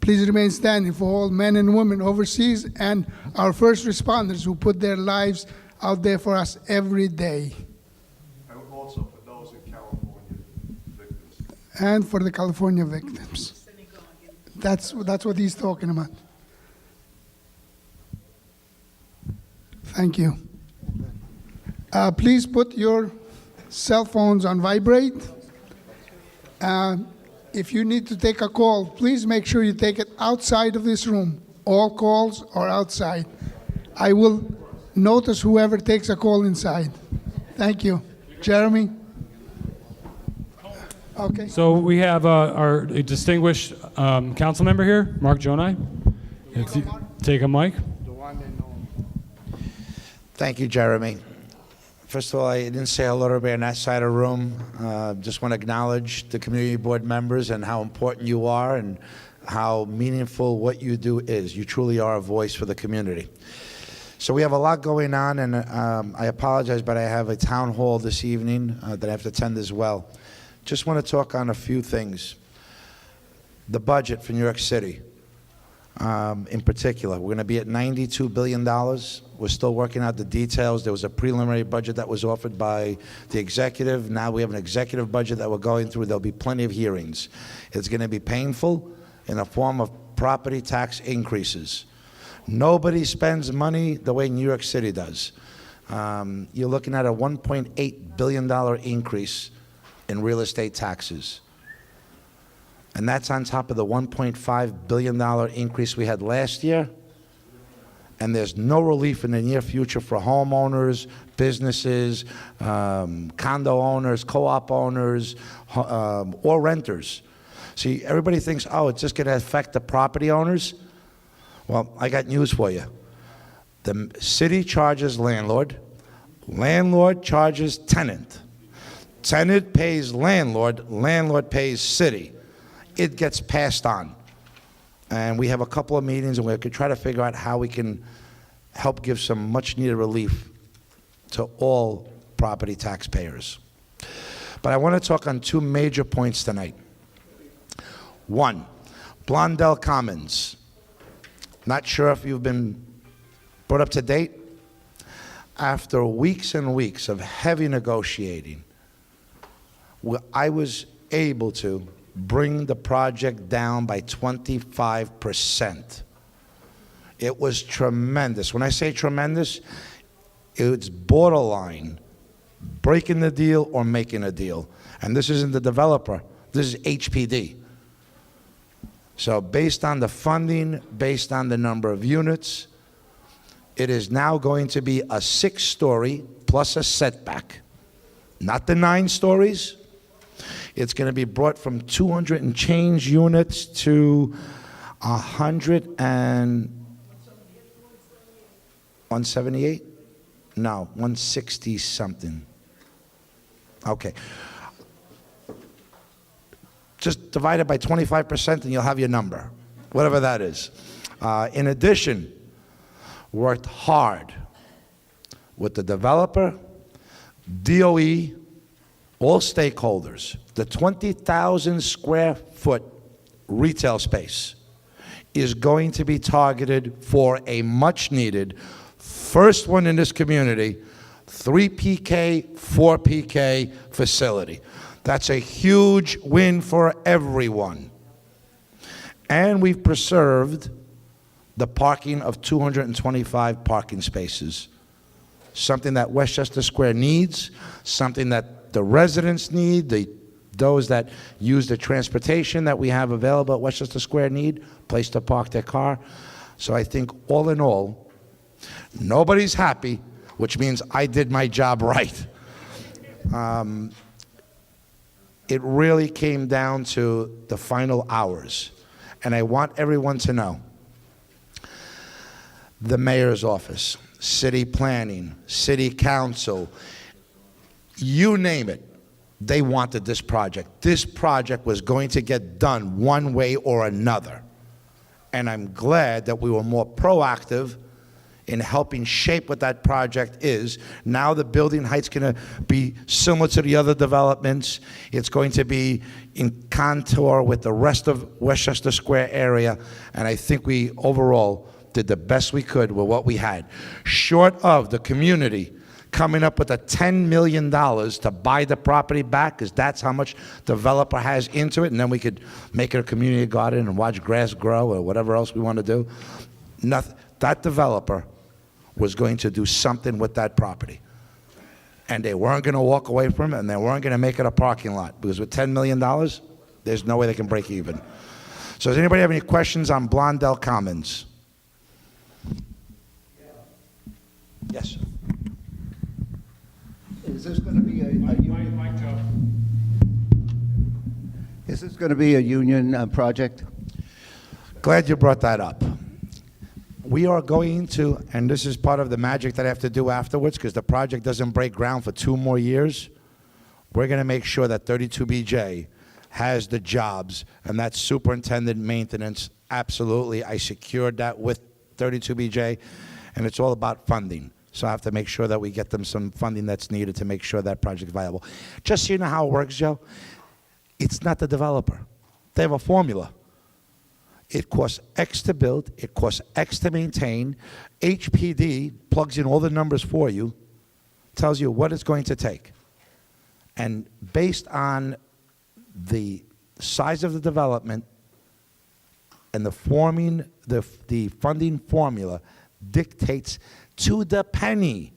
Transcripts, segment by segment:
Please remain standing for all men and women overseas and our first responders who put their lives out there for us every day. And also for those in California victims. And for the California victims. That's what he's talking about. Thank you. Please put your cell phones on vibrate. If you need to take a call, please make sure you take it outside of this room. All calls are outside. I will notice whoever takes a call inside. Thank you. Jeremy? Okay. So we have our distinguished council member here, Mark Jonai. If you take a mic. Thank you, Jeremy. First of all, I didn't say hello to everybody on that side of the room. Just want to acknowledge the community board members and how important you are and how meaningful what you do is. You truly are a voice for the community. So we have a lot going on, and I apologize, but I have a town hall this evening that I have to attend as well. Just want to talk on a few things. The budget for New York City, in particular. We're going to be at $92 billion. We're still working out the details. There was a preliminary budget that was offered by the executive. Now we have an executive budget that we're going through. There'll be plenty of hearings. It's going to be painful in the form of property tax increases. Nobody spends money the way New York City does. You're looking at a $1.8 billion increase in real estate taxes. And that's on top of the $1.5 billion increase we had last year. And there's no relief in the near future for homeowners, businesses, condo owners, co-op owners, or renters. See, everybody thinks, oh, it's just going to affect the property owners. Well, I got news for you. The city charges landlord. Landlord charges tenant. Tenant pays landlord. Landlord pays city. It gets passed on. And we have a couple of meetings, and we could try to figure out how we can help give some much-needed relief to all property taxpayers. But I want to talk on two major points tonight. One, Blondell Commons. Not sure if you've been brought up to date. After weeks and weeks of heavy negotiating, I was able to bring the project down by 25%. It was tremendous. When I say tremendous, it's borderline breaking the deal or making a deal. And this isn't the developer, this is HPD. So based on the funding, based on the number of units, it is now going to be a 6-story plus a setback. Not the 9 stories. It's going to be brought from 200 and change units to 178? No, 160 something. Okay. Just divide it by 25% and you'll have your number, whatever that is. In addition, worked hard with the developer, DOE, all stakeholders. The 20,000 square foot retail space is going to be targeted for a much needed first one in this community, 3PK, 4PK facility. That's a huge win for everyone. And we've preserved the parking of 225 parking spaces. Something that Westchester Square needs, something that the residents need, those that use the transportation that we have available at Westchester Square need, place to park their car. So I think all in all, nobody's happy, which means I did my job right. It really came down to the final hours. And I want everyone to know, the mayor's office, city planning, city council, you name it, they wanted this project. This project was going to get done one way or another. And I'm glad that we were more proactive in helping shape what that project is. Now the building height's going to be similar to the other developments. It's going to be in contour with the rest of Westchester Square area, and I think we overall did the best we could with what we had. Short of the community coming up with a $10 million to buy the property back, because that's how much developer has into it, and then we could make it a community garden and watch grass grow or whatever else we want to do. Nothing. That developer was going to do something with that property. And they weren't going to walk away from it, and they weren't going to make it a parking lot, because with $10 million, there's no way they can break even. So does anybody have any questions on Blondell Commons? Yes. Is this going to be a union? Is this going to be a union project? Glad you brought that up. We are going to, and this is part of the magic that I have to do afterwards, because the project doesn't break ground for 2 more years. We're going to make sure that 32BJ has the jobs, and that's superintendent maintenance. Absolutely. I secured that with 32BJ, and it's all about funding. So I have to make sure that we get them some funding that's needed to make sure that project is viable. Just so you know how it works, Joe, it's not the developer. They have a formula. It costs X to build, it costs X to maintain. HPD plugs in all the numbers for you, tells you what it's going to take. And based on the size of the development and the funding formula dictates to the penny,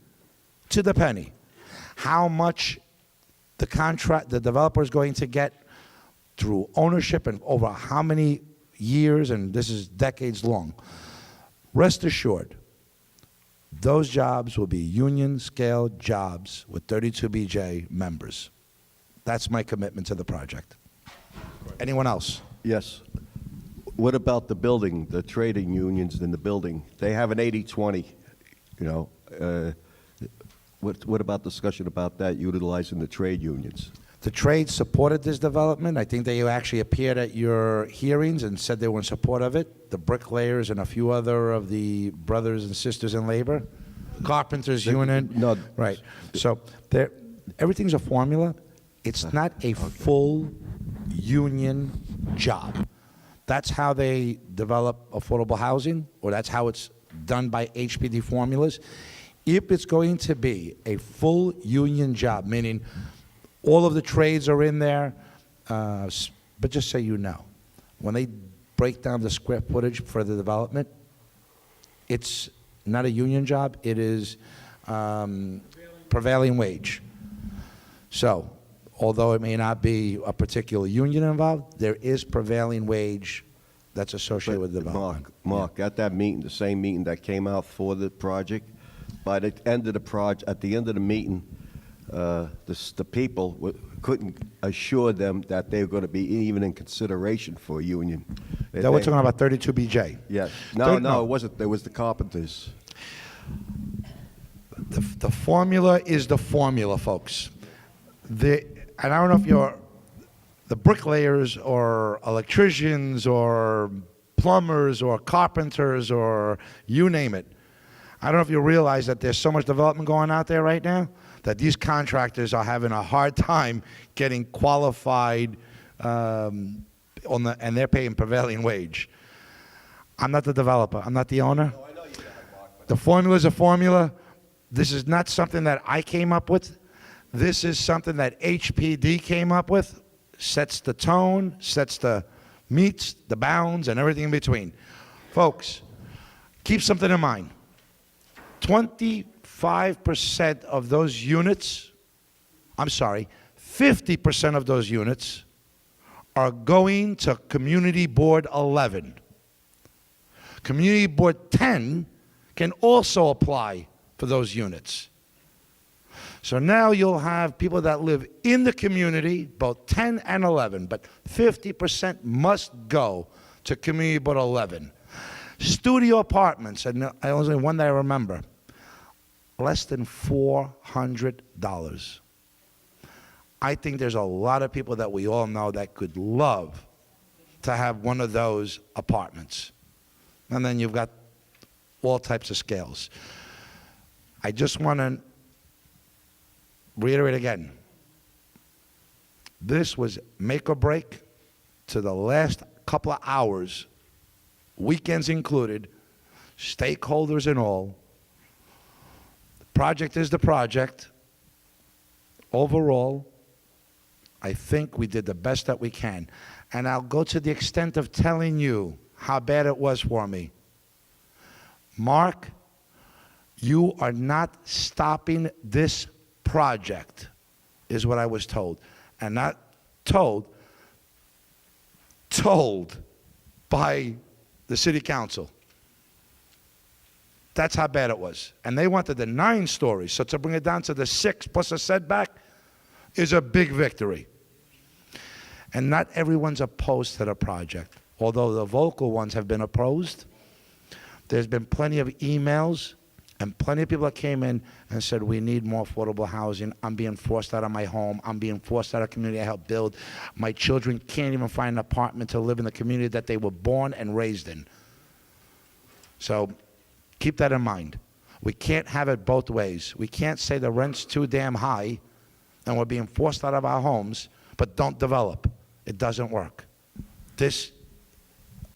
how much the developer is going to get through ownership and over how many years, and this is decades long. Rest assured, those jobs will be union-scale jobs with 32BJ members. That's my commitment to the project. Anyone else? Yes. What about the building, the trading unions in the building? They have an 80-20, you know. What about discussion about that, utilizing the trade unions? The trade supported this development. I think they actually appeared at your hearings and said they were in support of it. The bricklayers and a few other of the brothers and sisters in labor. Carpenters union. No. Right. So everything's a formula. It's not a full union job. That's how they develop affordable housing, or that's how it's done by HPD formulas. If it's going to be a full union job, meaning all of the trades are in there, but just so you know, when they break down the square footage for the development, it's not a union job, it is prevailing wage. So, although it may not be a particular union involved, there is prevailing wage that's associated with development. Mark, at that meeting, the same meeting that came out for the project, by the end of the project, at the end of the meeting, the people couldn't assure them that they were going to be even in consideration for a union. That we're talking about 32BJ. Yes. No, it wasn't. There was the carpenters. The formula is the formula, folks. And I don't know if you're the bricklayers or electricians or plumbers or carpenters or you name it. I don't know if you realize that there's so much development going out there right now that these contractors are having a hard time getting qualified, and they're paying prevailing wage. I'm not the developer. I'm not the owner. No, I know you're not, Mark. The formula is a formula. This is not something that I came up with. This is something that HPD came up with, sets the tone, sets the meets, the bounds, and everything in between. Folks, keep something in mind. 25% of those units, 50% of those units are going to Community Board 11. Community Board 10 can also apply for those units. So now you'll have people that live in the community, both 10 and 11, but 50% must go to Community Board 11. Studio apartments, and I only one that I remember, less than $400. I think there's a lot of people that we all know that could love to have one of those apartments. And then you've got all types of scales. I just want to reiterate again. This was make or break to the last couple of hours, weekends included, stakeholders and all. The project is the project. Overall, I think we did the best that we can. And I'll go to the extent of telling you how bad it was for me. Mark, you are not stopping this project, is what I was told. And not told by the city council. That's how bad it was. And they wanted the 9 stories, so to bring it down to the 6 plus a setback is a big victory. And not everyone's opposed to the project. Although the vocal ones have been opposed, there's been plenty of emails and plenty of people that came in and said, we need more affordable housing. I'm being forced out of my home. I'm being forced out of the community I helped build. My children can't even find an apartment to live in the community that they were born and raised in. So keep that in mind. We can't have it both ways. We can't say the rent's too damn high and we're being forced out of our homes, but don't develop. It doesn't work. This,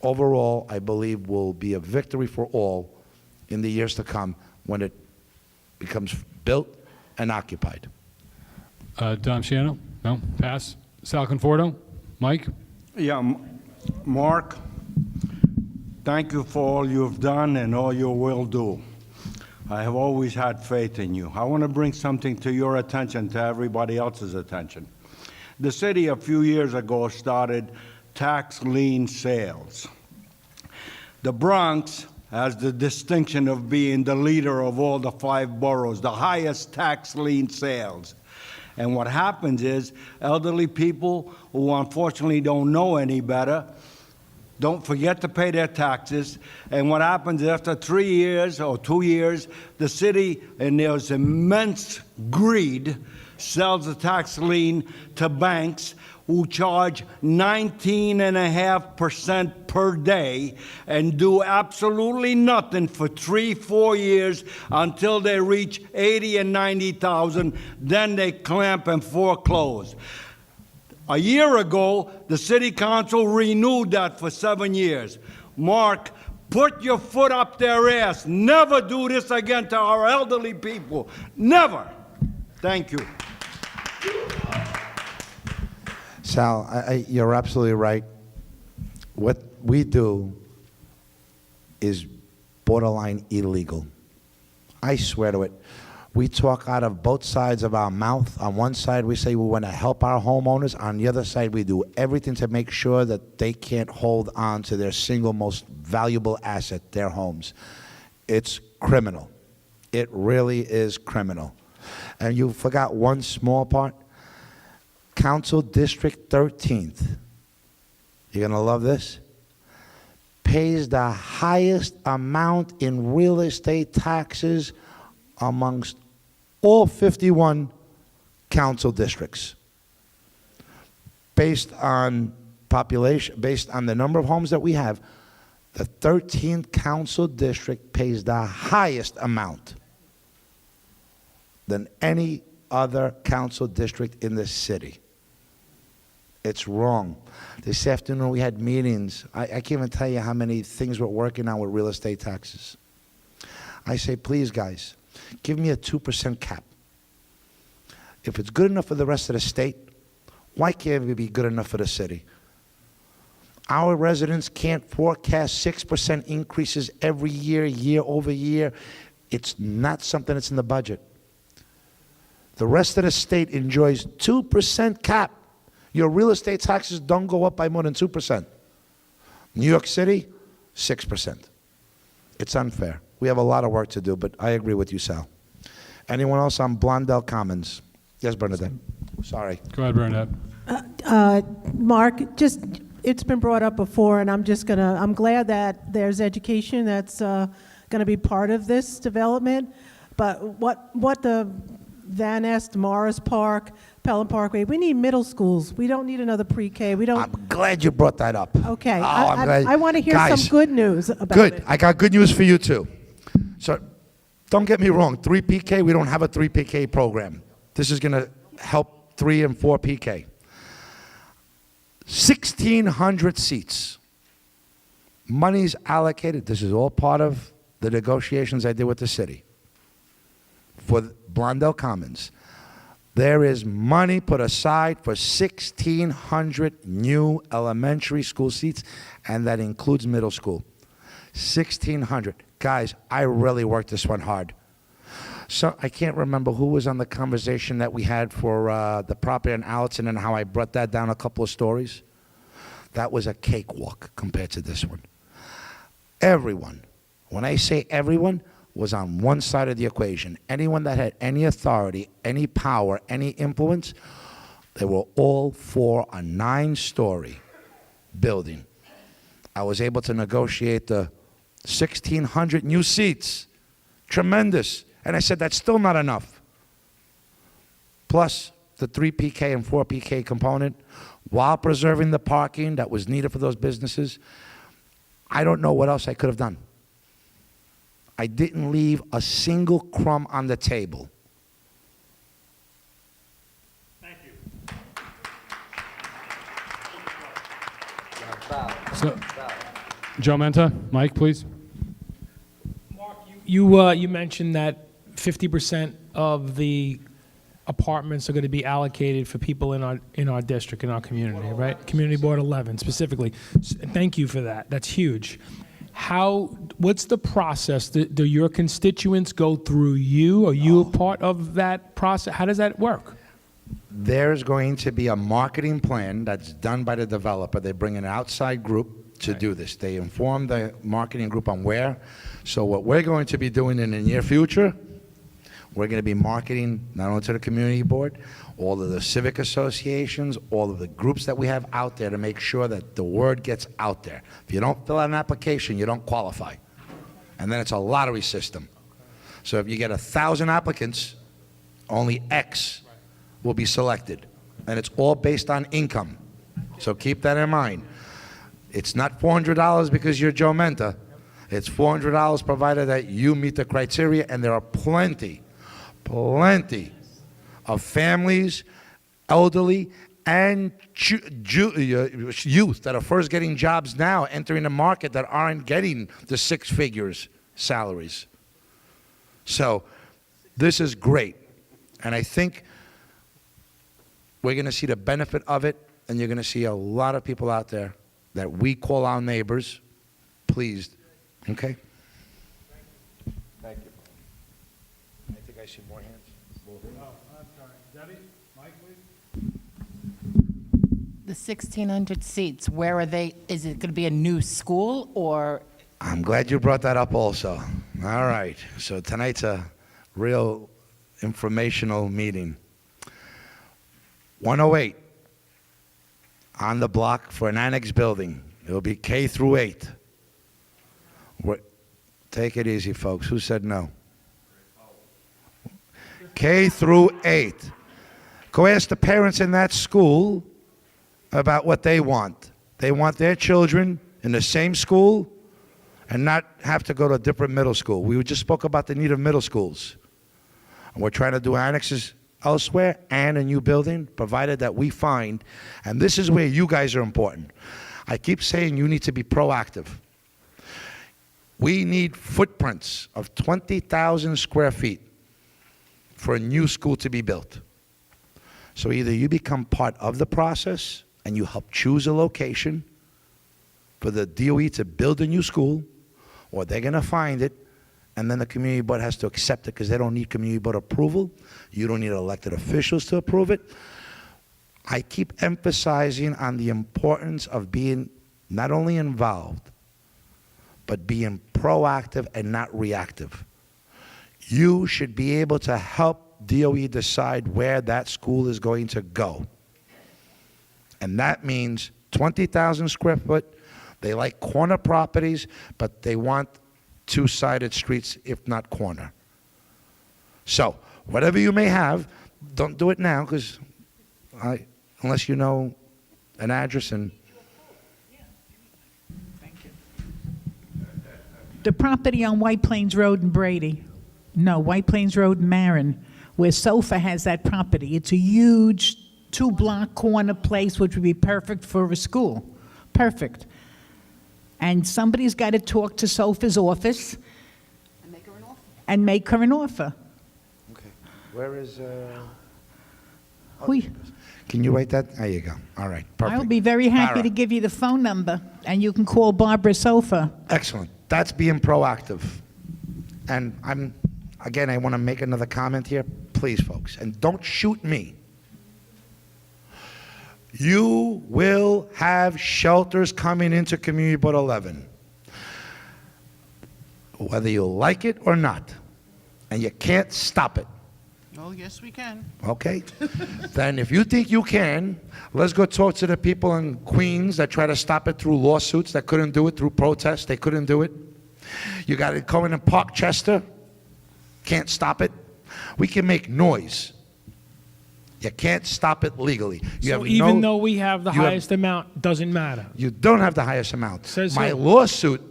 overall, I believe will be a victory for all in the years to come when it becomes built and occupied. Dom Shiano? No? Pass. Sal Conforto? Mike? Yeah, Mark, thank you for all you've done and all you will do. I have always had faith in you. I want to bring something to your attention, to everybody else's attention. The city a few years ago started tax lien sales. The Bronx has the distinction of being the leader of all the 5 boroughs, the highest tax lien sales. And what happens is elderly people who unfortunately don't know any better don't forget to pay their taxes, and what happens after 3 years or 2 years, the city, in there's immense greed, sells the tax lien to banks who charge 19.5% per day and do absolutely nothing for 3-4 years until they reach 80 and 90,000. Then they clamp and foreclose. A year ago, the city council renewed that for 7 years. Mark, put your foot up their ass. Never do this again to our elderly people. Never. Thank you. Sal, you're absolutely right. What we do is borderline illegal. I swear to it. We talk out of both sides of our mouth. On one side, we say we want to help our homeowners. On the other side, we do everything to make sure that they can't hold on to their single most valuable asset, their homes. It's criminal. It really is criminal. And you forgot one small part. Council District 13th, you're going to love this, pays the highest amount in real estate taxes amongst all 51 council districts. Based on population, based on the number of homes that we have, the 13th council district pays the highest amount than any other council district in the city. It's wrong. This afternoon we had meetings. I can't even tell you how many things we're working on with real estate taxes. I say, please guys, give me a 2% cap. If it's good enough for the rest of the state, why can't it be good enough for the city? Our residents can't forecast 6% increases every year, year over year. It's not something that's in the budget. The rest of the state enjoys 2% cap. Your real estate taxes don't go up by more than 2%. New York City, 6%. It's unfair. We have a lot of work to do, but I agree with you, Sal. Anyone else on Blondell Commons? Yes, Bernadette. Sorry. Go ahead, Bernadette. Mark, it's been brought up before, and I'm glad that there's education that's gonna be part of this development. But what the Van Nest, Morris Park, Pelham Parkway, we need middle schools. We don't need another pre-K. We don't. I'm glad you brought that up. Okay. Oh, I'm glad. I want to hear Guys, some good news about it. Good. I got good news for you, too. So don't get me wrong, 3 PK, we don't have a 3 PK program. This is going to help 3 and 4 PK. 1,600 seats. Money's allocated. This is all part of the negotiations I did with the city for Blondell Commons. There is money put aside for 1,600 new elementary school seats, and that includes middle school. 1,600. Guys, I really worked this one hard. So I can't remember who was on the conversation that we had for the property in Allerton and how I brought that down a couple of stories. That was a cakewalk compared to this one. Everyone, when I say everyone, was on one side of the equation. Anyone that had any authority, any power, any influence, they were all for a 9-story building. I was able to negotiate the 1,600 new seats. Tremendous. And I said, that's still not enough. Plus the 3 PK and 4 PK component, while preserving the parking that was needed for those businesses. I don't know what else I could have done. I didn't leave a single crumb on the table. Thank you. So, Joe Menta, Mike, please. Mark, you mentioned that 50% of the apartments are going to be allocated for people in our district, in our community, right? Community Board 11 specifically. Thank you for that. That's huge. What's the process? Do your constituents go through you? Are you a part of that process? How does that work? There's going to be a marketing plan that's done by the developer. They bring an outside group to do this. They inform the marketing group on where. So what we're going to be doing in the near future, we're going to be marketing not only to the community board, all of the civic associations, all of the groups that we have out there to make sure that the word gets out there. If you don't fill out an application, you don't qualify. And then it's a lottery system. So if you get 1,000 applicants, only X will be selected. And it's all based on income. So keep that in mind. It's not $400 because you're Joe Menta. It's $400 provided that you meet the criteria, and there are plenty of families, elderly, and youth that are first getting jobs now, entering the market, that aren't getting the 6 figures salaries. So this is great. And I think we're going to see the benefit of it, and you're going to see a lot of people out there that we call our neighbors pleased. Okay? Thank you. I think I see more hands. I'm sorry. Debbie, Mike, please. The 1,600 seats, where are they? Is it going to be a new school, or? I'm glad you brought that up also. All right. So tonight's a real informational meeting. 108 on the block for an annex building. It'll be K through 8. Take it easy, folks. Who said no? K through 8. Go ask the parents in that school about what they want. They want their children in the same school and not have to go to a different middle school. We just spoke about the need of middle schools. And we're trying to do annexes elsewhere and a new building, provided that we find, and this is where you guys are important. I keep saying you need to be proactive. We need footprints of 20,000 square feet for a new school to be built. So either you become part of the process and you help choose a location for the DOE to build a new school, or they're going to find it, and then the community board has to accept it because they don't need community board approval. You don't need elected officials to approve it. I keep emphasizing on the importance of being not only involved, but being proactive and not reactive. You should be able to help DOE decide where that school is going to go. And that means 20,000 square foot. They like corner properties, but they want 2-sided streets, if not corner. So whatever you may have, don't do it now, because unless you know an address and the property on White Plains Road in Brady. No, White Plains Road in Marin, where SOFA has that property. It's a huge two-block corner place which would be perfect for a school. Perfect. And somebody's got to talk to SOFA's office and make her an offer. Okay. Where is, We- Can you write that? There you go. All right, perfect. I'll be very happy All to right. give you the phone number, and you can call Barbara SOFA. Excellent. That's being proactive. And again, I want to make another comment here. Please, folks, and don't shoot me. You will have shelters coming into Community Board 11, whether you like it or not, and you can't stop it. Oh, yes, we can. Okay? Then if you think you can, let's go talk to the people in Queens that try to stop it through lawsuits, that couldn't do it through protests, they couldn't do it. You got it going in Parkchester, can't stop it. We can make noise. You can't stop it legally. You So have even no- though we have the you have- highest amount, doesn't matter. You don't have the highest amount. Says My who? lawsuit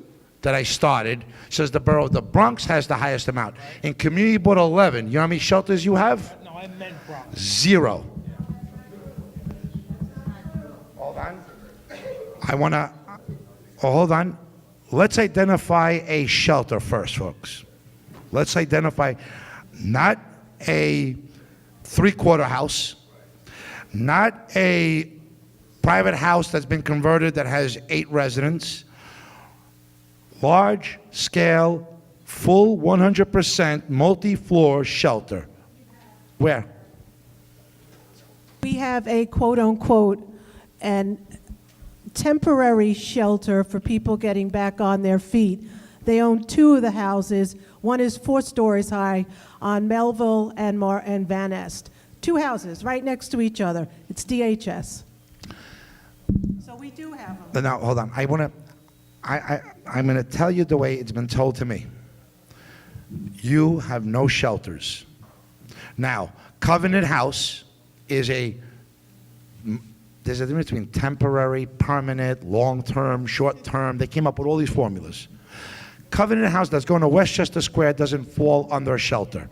that I started says the borough of the Bronx has the highest amount. In Community Board 11, you know how many shelters you have? No, I meant Bronx. 0. Hold on. Hold on. Let's identify a shelter first, folks. Let's identify not a three-quarter house, not a private house that's been converted that has 8 residents, large-scale, full 100% multi-floor shelter. Where? We have a quote-unquote and temporary shelter for people getting back on their feet. They own 2 of the houses. One is 4 stories high on Melville and Van Est. 2 houses right next to each other. It's DHS. So we do have them. Now, hold on. I'm going to tell you the way it's been told to me. You have no shelters. Now, Covenant House is there's a difference between temporary, permanent, long-term, short-term. They came up with all these formulas. Covenant House that's going to Westchester Square doesn't fall under a shelter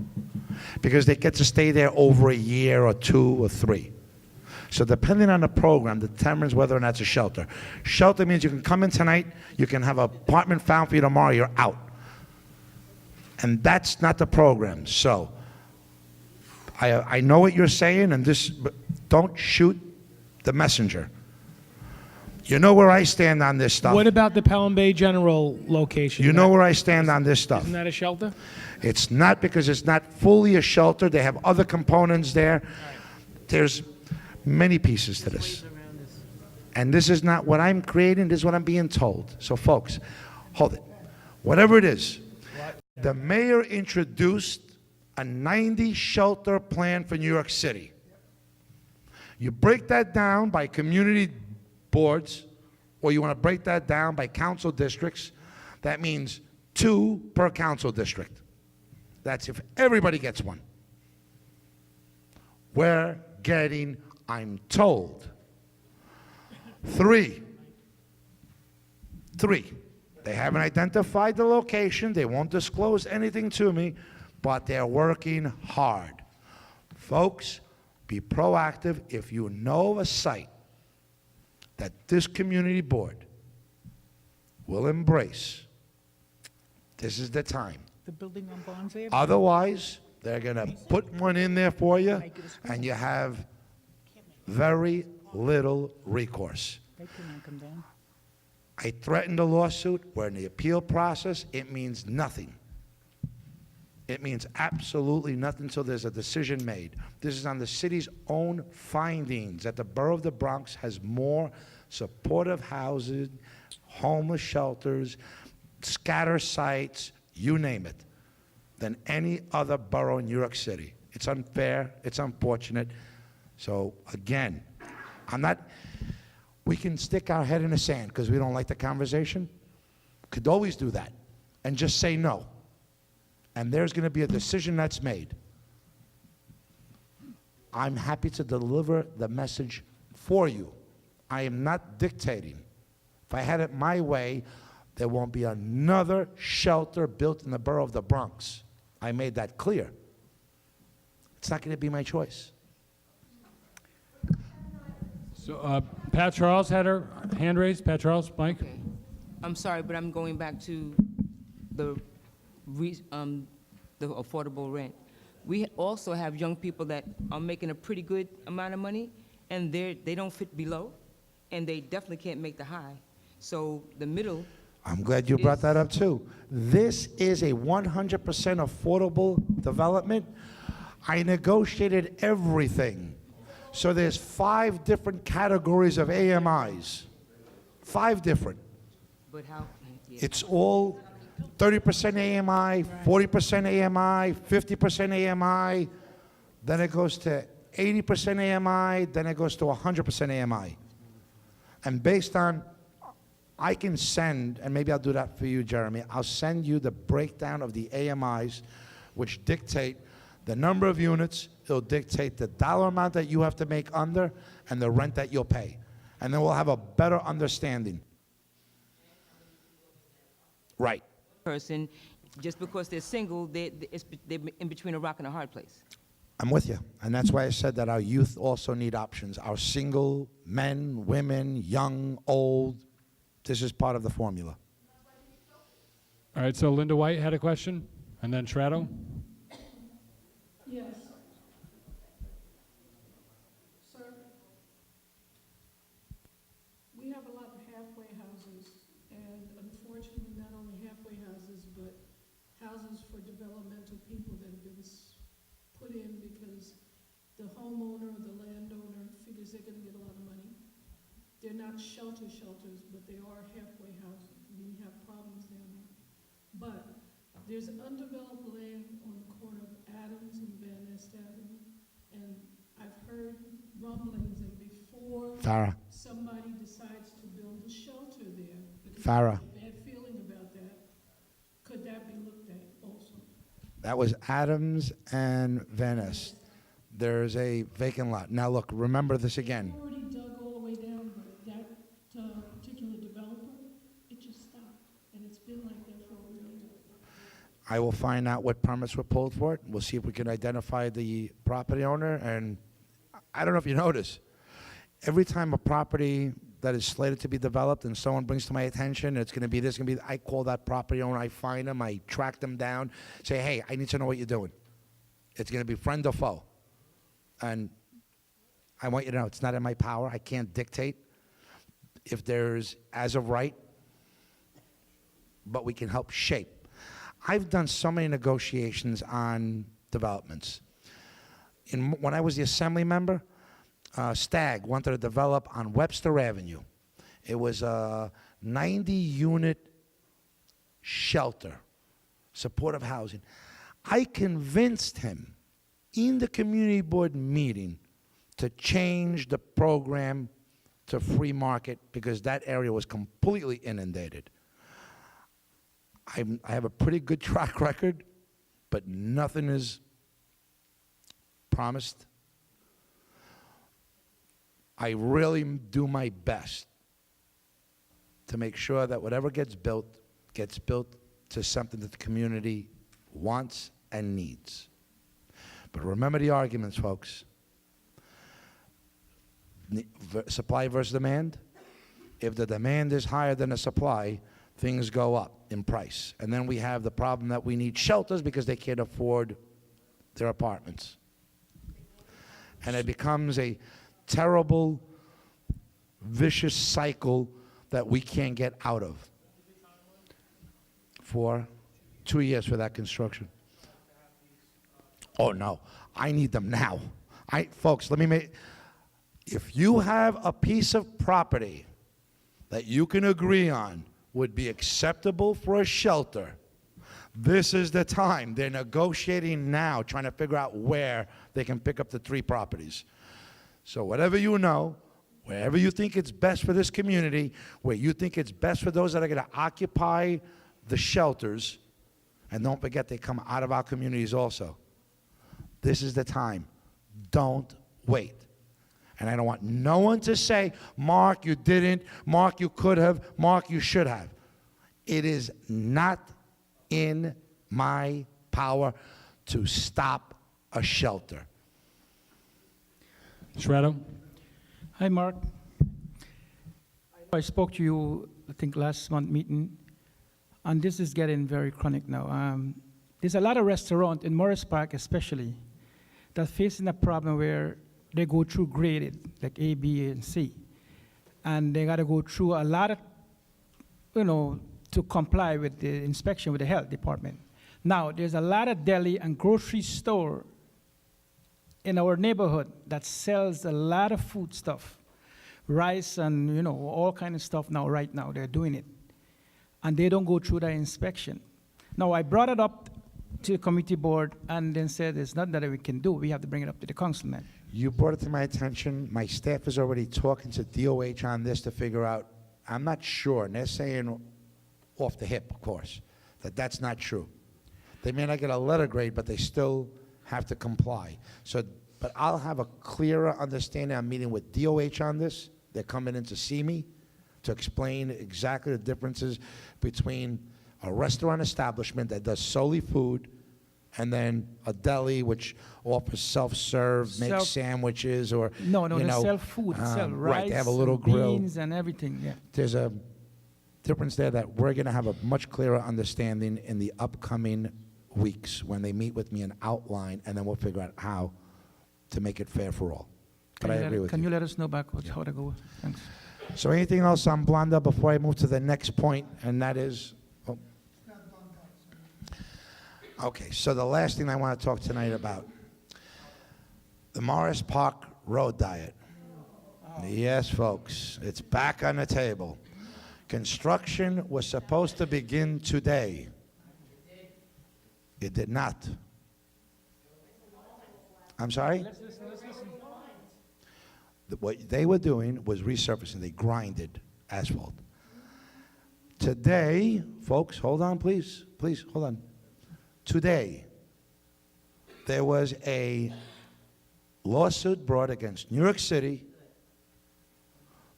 because they get to stay there over a year or 2 or 3. So depending on the program determines whether or not it's a shelter. Shelter means you can come in tonight, you can have an apartment found for you tomorrow, you're out. And that's not the program. So I know what you're saying, and but don't shoot the messenger. You know where I stand on this stuff. What about the Pelham Bay General location? You know where I stand on this stuff. Isn't that a shelter? It's not, because it's not fully a shelter. They have other components there. There's many pieces to this. And this is not what I'm creating, this is what I'm being told. So folks, hold it. Whatever it is, the mayor introduced a 90 shelter plan for New York City. You break that down by community boards, or you want to break that down by council districts, that means 2 per council district. That's if everybody gets one. We're getting, I'm told, 3. They haven't identified the location. They won't disclose anything to me, but they're working hard. Folks, be proactive. If you know of a site that this community board will embrace, this is the time. The building on Barnes Avenue? Otherwise, they're going to put one in there for you, and you have very little recourse. They cannot come down. I threatened a lawsuit. We're in the appeal process. It means nothing. It means absolutely nothing until there's a decision made. This is on the city's own findings that the borough of the Bronx has more supportive housing, homeless shelters, scatter sites, you name it, than any other borough in New York City. It's unfair. It's unfortunate. So again, we can stick our head in the sand because we don't like the conversation. Could always do that and just say no. And there's going to be a decision that's made. I'm happy to deliver the message for you. I am not dictating. If I had it my way, there won't be another shelter built in the borough of the Bronx. I made that clear. It's not going to be my choice. So Pat Charles had her hand raised. Pat Charles, Mike? Okay. I'm sorry, but I'm going back to the affordable rent. We also have young people that are making a pretty good amount of money, and they don't fit below, and they definitely can't make the high. So the middle. I'm glad you brought that up too. This is a 100% affordable development. I negotiated everything. So there's 5 different categories of AMIs. 5 different. But how? Yeah. It's all 30% AMI, 40% AMI, 50% AMI, then it goes to 80% AMI, then it goes to 100% AMI. And based on, I can send, and maybe I'll do that for you, Jeremy, I'll send you the breakdown of the AMIs, which dictate the number of units, it'll dictate the dollar amount that you have to make under, and the rent that you'll pay. And then we'll have a better understanding. Right. Person, just because they're single, they're in between a rock and a hard place. I'm with you. And that's why I said that our youth also need options. Our single men, women, young, old, this is part of the formula. All right, so Linda White had a question, and then Trado. Yes. Sir, we have a lot of halfway houses, and unfortunately, not only halfway houses, but houses for developmental people that have been put in because the homeowner or the landowner figures they're gonna get a lot of money. They're not shelters, but they are halfway houses. We have problems down there. But there's undeveloped land on the corner of Adams and Van Nest Avenue, and I've heard rumblings, and before Farah. somebody decides to build a shelter there, because Farah. there's a bad feeling about that, could that be looked at also? That was Adams and Van Nest. There's a vacant lot. Now look, remember this again. I've already dug all the way down, but that particular developer, it just stopped, and it's been like that for over a year. I will find out what permits were pulled for it. We'll see if we can identify the property owner. And I don't know if you notice, every time a property that is slated to be developed and someone brings to my attention, it's going to be this, going to be, I call that property owner, I find them, I track them down, say, hey, I need to know what you're doing. It's going to be friend or foe. And I want you to know, it's not in my power. I can't dictate if there's as of right, but we can help shape. I've done so many negotiations on developments. When I was the assembly member, Stagg wanted to develop on Webster Avenue. It was a 90-unit shelter, supportive housing. I convinced him in the community board meeting to change the program to free market because that area was completely inundated. I have a pretty good track record, but nothing is promised. I really do my best to make sure that whatever gets built to something that the community wants and needs. But remember the arguments, folks. Supply versus demand. If the demand is higher than the supply, things go up in price. And then we have the problem that we need shelters because they can't afford their apartments. And it becomes a terrible, vicious cycle that we can't get out of. For 2 years for that construction. Oh no, I need them now. Folks, let me make, if you have a piece of property that you can agree on would be acceptable for a shelter, this is the time. They're negotiating now, trying to figure out where they can pick up the 3 properties. So whatever you know, wherever you think it's best for this community, where you think it's best for those that are going to occupy the shelters, and don't forget they come out of our communities also. This is the time. Don't wait. And I don't want no one to say, Mark, you didn't, Mark, you could have, Mark, you should have. It is not in my power to stop a shelter. Shreddo? Hi, Mark. I spoke to you, I think, last month meeting, and this is getting very chronic now. There's a lot of restaurants in Morris Park especially that facing a problem where they go through graded, like A, B, and C. And they got to go through a lot of, to comply with the inspection with the health department. Now, there's a lot of deli and grocery store in our neighborhood that sells a lot of food stuff, rice and, all kind of stuff right now, they're doing it. And they don't go through the inspection. Now, I brought it up to the committee board and then said, there's nothing that we can do. We have to bring it up to the councilman. You brought it to my attention. My staff is already talking to DOH on this to figure out. I'm not sure, and they're saying off the hip, of course, that that's not true. They may not get a letter grade, but they still have to comply. So, but I'll have a clearer understanding. I'm meeting with DOH on this. They're coming in to see me to explain exactly the differences between a restaurant establishment that does solely food and then a deli which offers self-serve, makes sandwiches, or they sell food, they sell rice, right, they have a little grill, beans, and everything. Yeah, there's a difference there that we're going to have a much clearer understanding in the upcoming weeks when they meet with me and outline, and then we'll figure out how to make it fair for all. But I agree with you. Can you let us know backwards how to go? Thanks. So anything else on Blonda before I move to the next point, and that is. Okay, so the last thing I want to talk tonight about, the Morris Park Road Diet. Yes, folks, it's back on the table. Construction was supposed to begin today. It did not. I'm sorry? Let's listen. What they were doing was resurfacing. They grinded asphalt. Today, folks, hold on, please. Please, hold on. Today, there was a lawsuit brought against New York City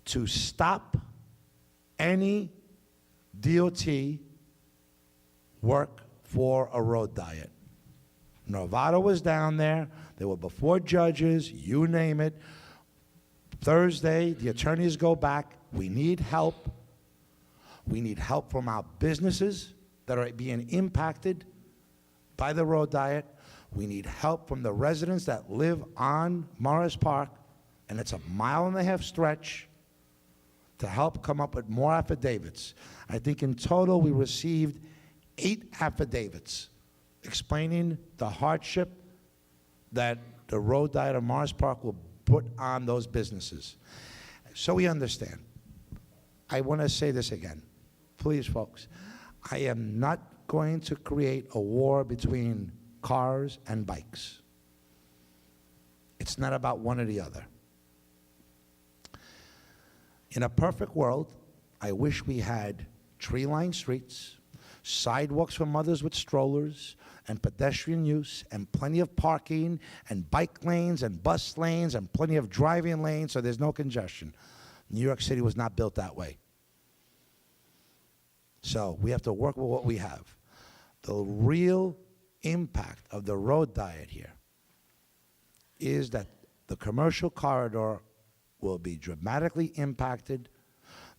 to stop any DOT work for a road diet. Novato was down there. They were before judges, you name it. Thursday, the attorneys go back. We need help. We need help from our businesses that are being impacted by the road diet. We need help from the residents that live on Morris Park, and it's a 1.5 mile stretch, to help come up with more affidavits. I think in total we received 8 affidavits explaining the hardship that the road diet of Morris Park will put on those businesses. So we understand. I want to say this again. Please, folks, I am not going to create a war between cars and bikes. It's not about one or the other. In a perfect world, I wish we had tree-lined streets, sidewalks for mothers with strollers, and pedestrian use, and plenty of parking, and bike lanes, and bus lanes, and plenty of driving lanes so there's no congestion. New York City was not built that way. So we have to work with what we have. The real impact of the road diet here is that the commercial corridor will be dramatically impacted.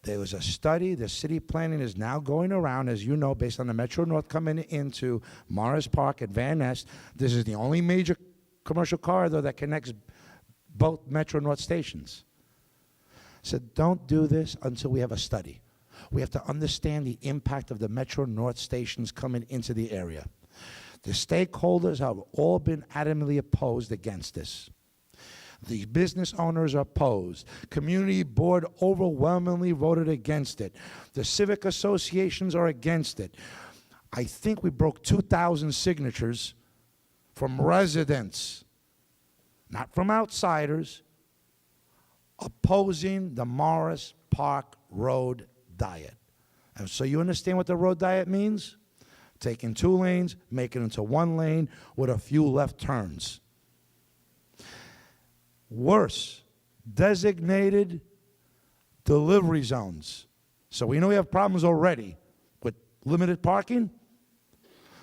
There was a study, the city planning is now going around, as you know, based on the Metro North coming into Morris Park and Van Ness. This is the only major commercial corridor that connects both Metro North stations. So don't do this until we have a study. We have to understand the impact of the Metro North stations coming into the area. The stakeholders have all been adamantly opposed against this. The business owners are opposed. Community board overwhelmingly voted against it. The civic associations are against it. I think we broke 2,000 signatures from residents, not from outsiders, opposing the Morris Park Road Diet. And so you understand what the road diet means? Taking 2 lanes, making it into 1 lane with a few left turns. Worse, designated delivery zones. So we know we have problems already with limited parking.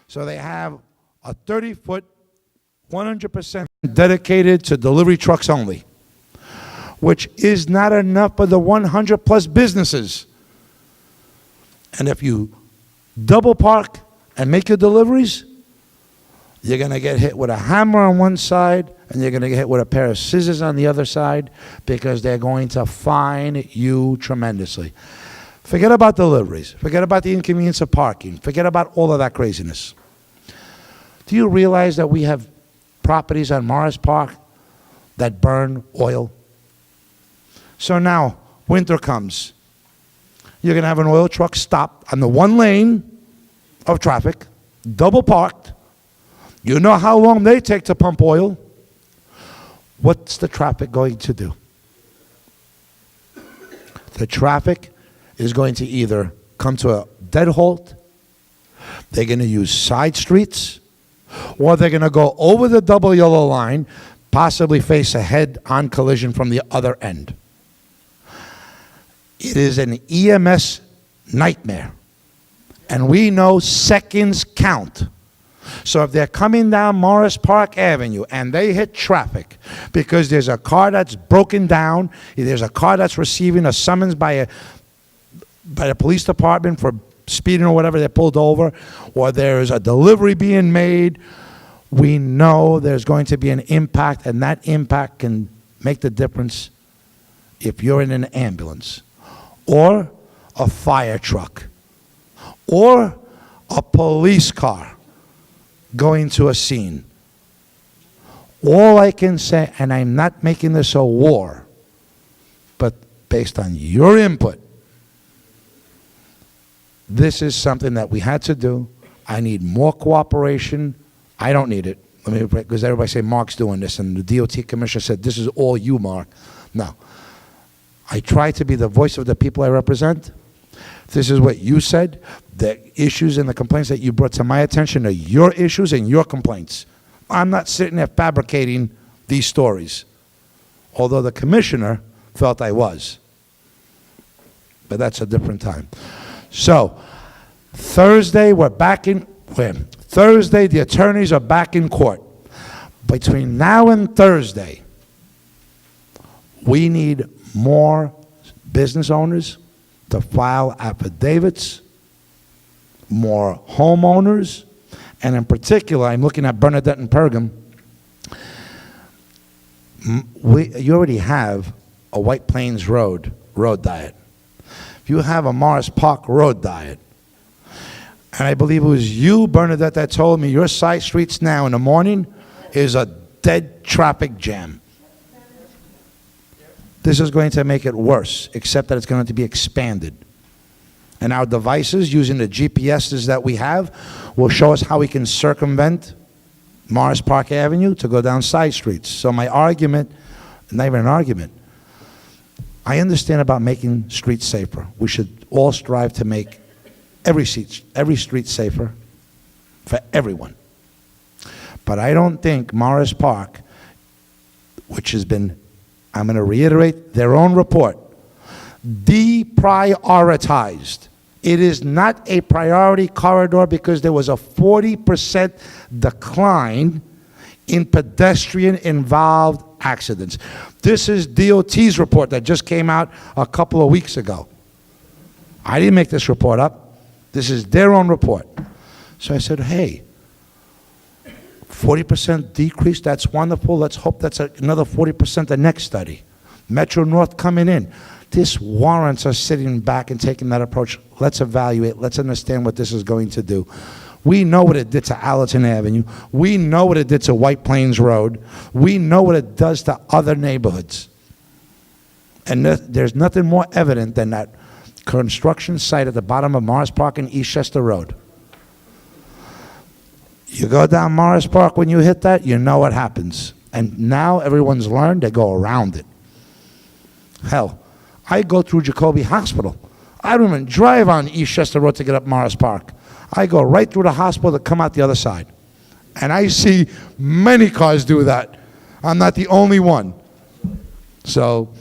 So they have a 30-foot, 100% dedicated to delivery trucks only, which is not enough for the 100-plus businesses. And if you double park and make your deliveries, you're going to get hit with a hammer on one side, and you're going to get hit with a pair of scissors on the other side, because they're going to fine you tremendously. Forget about deliveries. Forget about the inconvenience of parking. Forget about all of that craziness. Do you realize that we have properties on Morris Park that burn oil? So now, winter comes. You're going to have an oil truck stop on the one lane of traffic, double parked. You know how long they take to pump oil. What's the traffic going to do? The traffic is going to either come to a dead halt, they're going to use side streets, or they're going to go over the double yellow line, possibly face a head-on collision from the other end. It is an EMS nightmare, and we know seconds count. So if they're coming down Morris Park Avenue and they hit traffic because there's a car that's broken down, there's a car that's receiving a summons by the police department for speeding or whatever, they're pulled over, or there's a delivery being made, we know there's going to be an impact, and that impact can make the difference if you're in an ambulance, or a fire truck, or a police car going to a scene. All I can say, and I'm not making this a war, but based on your input, this is something that we had to do. I need more cooperation. I don't need it. Because everybody say Mark's doing this, and the DOT commissioner said, this is all you, Mark. No. I try to be the voice of the people I represent. This is what you said. The issues and the complaints that you brought to my attention are your issues and your complaints. I'm not sitting there fabricating these stories, although the commissioner felt I was. But that's a different time. So, Thursday, Thursday, the attorneys are back in court. Between now and Thursday, we need more business owners to file affidavits, more homeowners, and in particular, I'm looking at Bernadette and Pergam. You already have a White Plains road diet. You have a Morris Park road diet. And I believe it was you, Bernadette, that told me your side streets now in the morning is a dead traffic jam. This is going to make it worse, except that it's going to be expanded. And our devices, using the GPSs that we have, will show us how we can circumvent Morris Park Avenue to go down side streets. So my argument, not even an argument, I understand about making streets safer. We should all strive to make every street safer for everyone. But I don't think Morris Park, which has been, I'm going to reiterate their own report, deprioritized. It is not a priority corridor because there was a 40% decline in pedestrian-involved accidents. This is DOT's report that just came out a couple of weeks ago. I didn't make this report up. This is their own report. So I said, hey, 40% decrease, that's wonderful. Let's hope that's another 40% the next study. Metro North coming in. This warrants us sitting back and taking that approach. Let's evaluate. Let's understand what this is going to do. We know what it did to Allerton Avenue. We know what it did to White Plains Road. We know what it does to other neighborhoods. And there's nothing more evident than that construction site at the bottom of Morris Park and Eastchester Road. You go down Morris Park, when you hit that, you know what happens. And now everyone's learned, they go around it. Hell, I go through Jacoby Hospital. I don't even drive on Eastchester Road to get up Morris Park. I go right through the hospital to come out the other side. And I see many cars do that. I'm not the only one. So,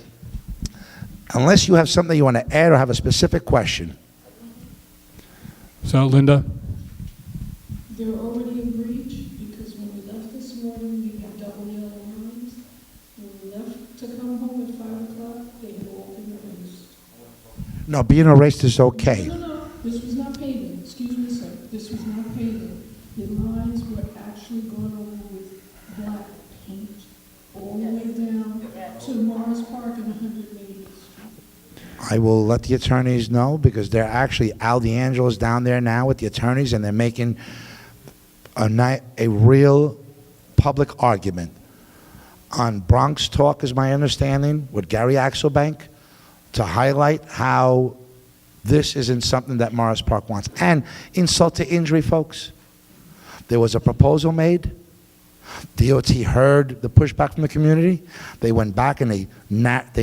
unless you have something you want to add or have a specific question, So, Linda? They're already in breach because when we left this morning, we had double yellow lines. When we left to come home at 5 o'clock, they had all been erased. No, being erased is okay. No, this was not paving, excuse me, sir, this was not paving. The lines were actually gone over with black paint all the way down to Morris Park and 180th Street. I will let the attorneys know because they're actually, Al D'Angelo's down there now with the attorneys and they're making a real public argument on Bronx Talk, is my understanding, with Gary Axelbank to highlight how this isn't something that Morris Park wants. And insult to injury, folks. There was a proposal made. DOT heard the pushback from the community. They went back and they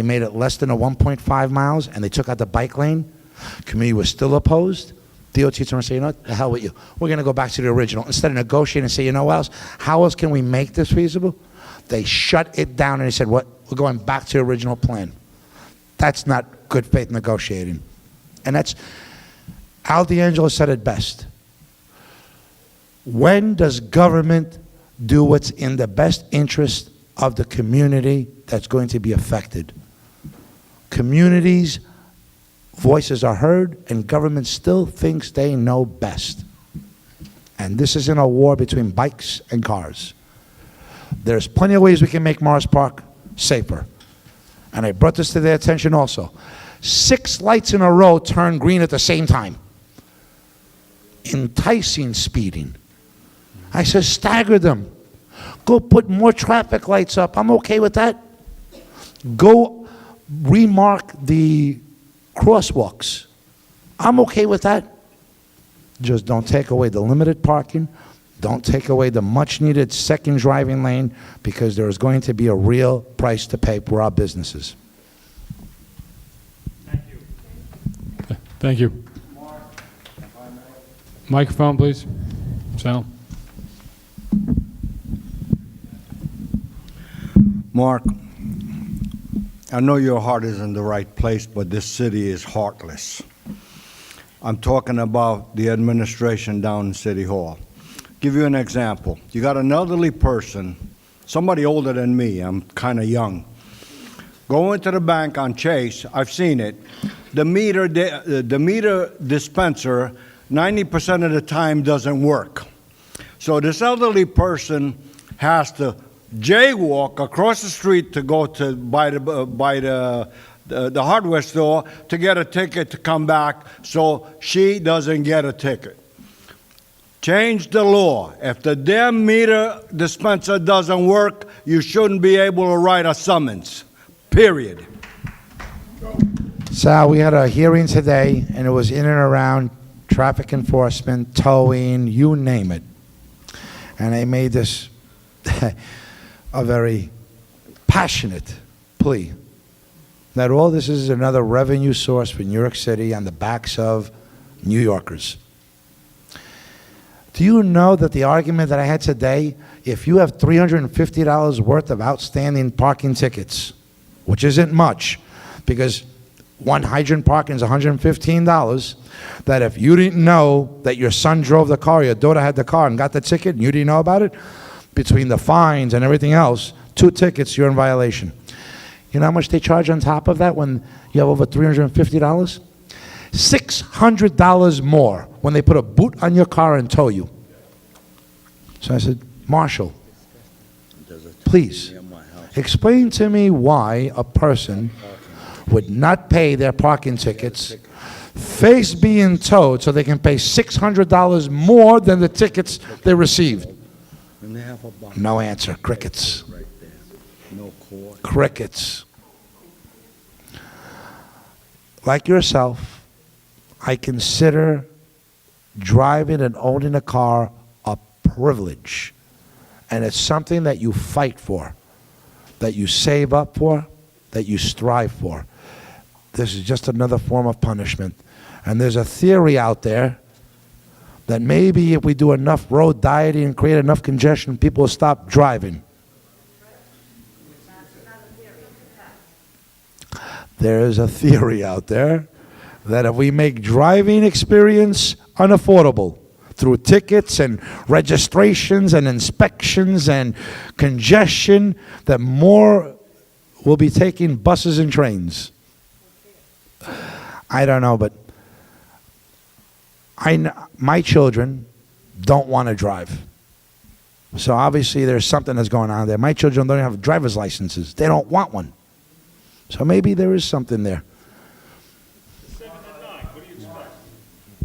made it less than a 1.5 miles and they took out the bike lane. Community was still opposed. DOT turned and said, you know what, the hell with you. We're going to go back to the original. Instead of negotiating and say, you know what else, how else can we make this feasible? They shut it down and they said, what, we're going back to the original plan. That's not good faith negotiating. And that's, Al D'Angelo said it best. When does government do what's in the best interest of the community that's going to be affected? Communities' voices are heard, and government still thinks they know best. And this isn't a war between bikes and cars. There's plenty of ways we can make Morris Park safer. And I brought this to their attention also. 6 lights in a row turn green at the same time. Enticing speeding. I said, stagger them. Go put more traffic lights up. I'm okay with that. Go remark the crosswalks. I'm okay with that. Just don't take away the limited parking. Don't take away the much-needed second driving lane, because there is going to be a real price to pay for our businesses. Thank you. Thank you. Microphone, please. Sal. Mark, I know your heart is in the right place, but this city is heartless. I'm talking about the administration down in City Hall. Give you an example. You got an elderly person, somebody older than me, I'm kind of young, go into the bank on Chase, I've seen it, the meter dispenser 90% of the time doesn't work. So this elderly person has to jaywalk across the street to go to buy the hardware store to get a ticket to come back, so she doesn't get a ticket. Change the law. If the damn meter dispenser doesn't work, you shouldn't be able to write a summons. Period. Sal, we had a hearing today, and it was in and around traffic enforcement, towing, you name it. And I made this a very passionate plea that all this is another revenue source for New York City on the backs of New Yorkers. Do you know that the argument that I had today, if you have $350 worth of outstanding parking tickets, which isn't much, because one hydrant parking is $115, that if you didn't know that your son drove the car, your daughter had the car and got the ticket, and you didn't know about it, between the fines and everything else, 2 tickets, you're in violation. You know how much they charge on top of that when you have over $350? $600 more when they put a boot on your car and tow you. So I said, Marshall, please explain to me why a person would not pay their parking tickets, face being towed so they can pay $600 more than the tickets they received. No answer. Crickets. Crickets. Like yourself, I consider driving and owning a car a privilege. And it's something that you fight for, that you save up for, that you strive for. This is just another form of punishment. And there's a theory out there that maybe if we do enough road dieting and create enough congestion, people will stop driving. There is a theory out there that if we make driving experience unaffordable through tickets and registrations and inspections and congestion, that more will be taking buses and trains. I don't know, but my children don't want to drive. So obviously there's something that's going on there. My children don't have driver's licenses. They don't want one. So maybe there is something there.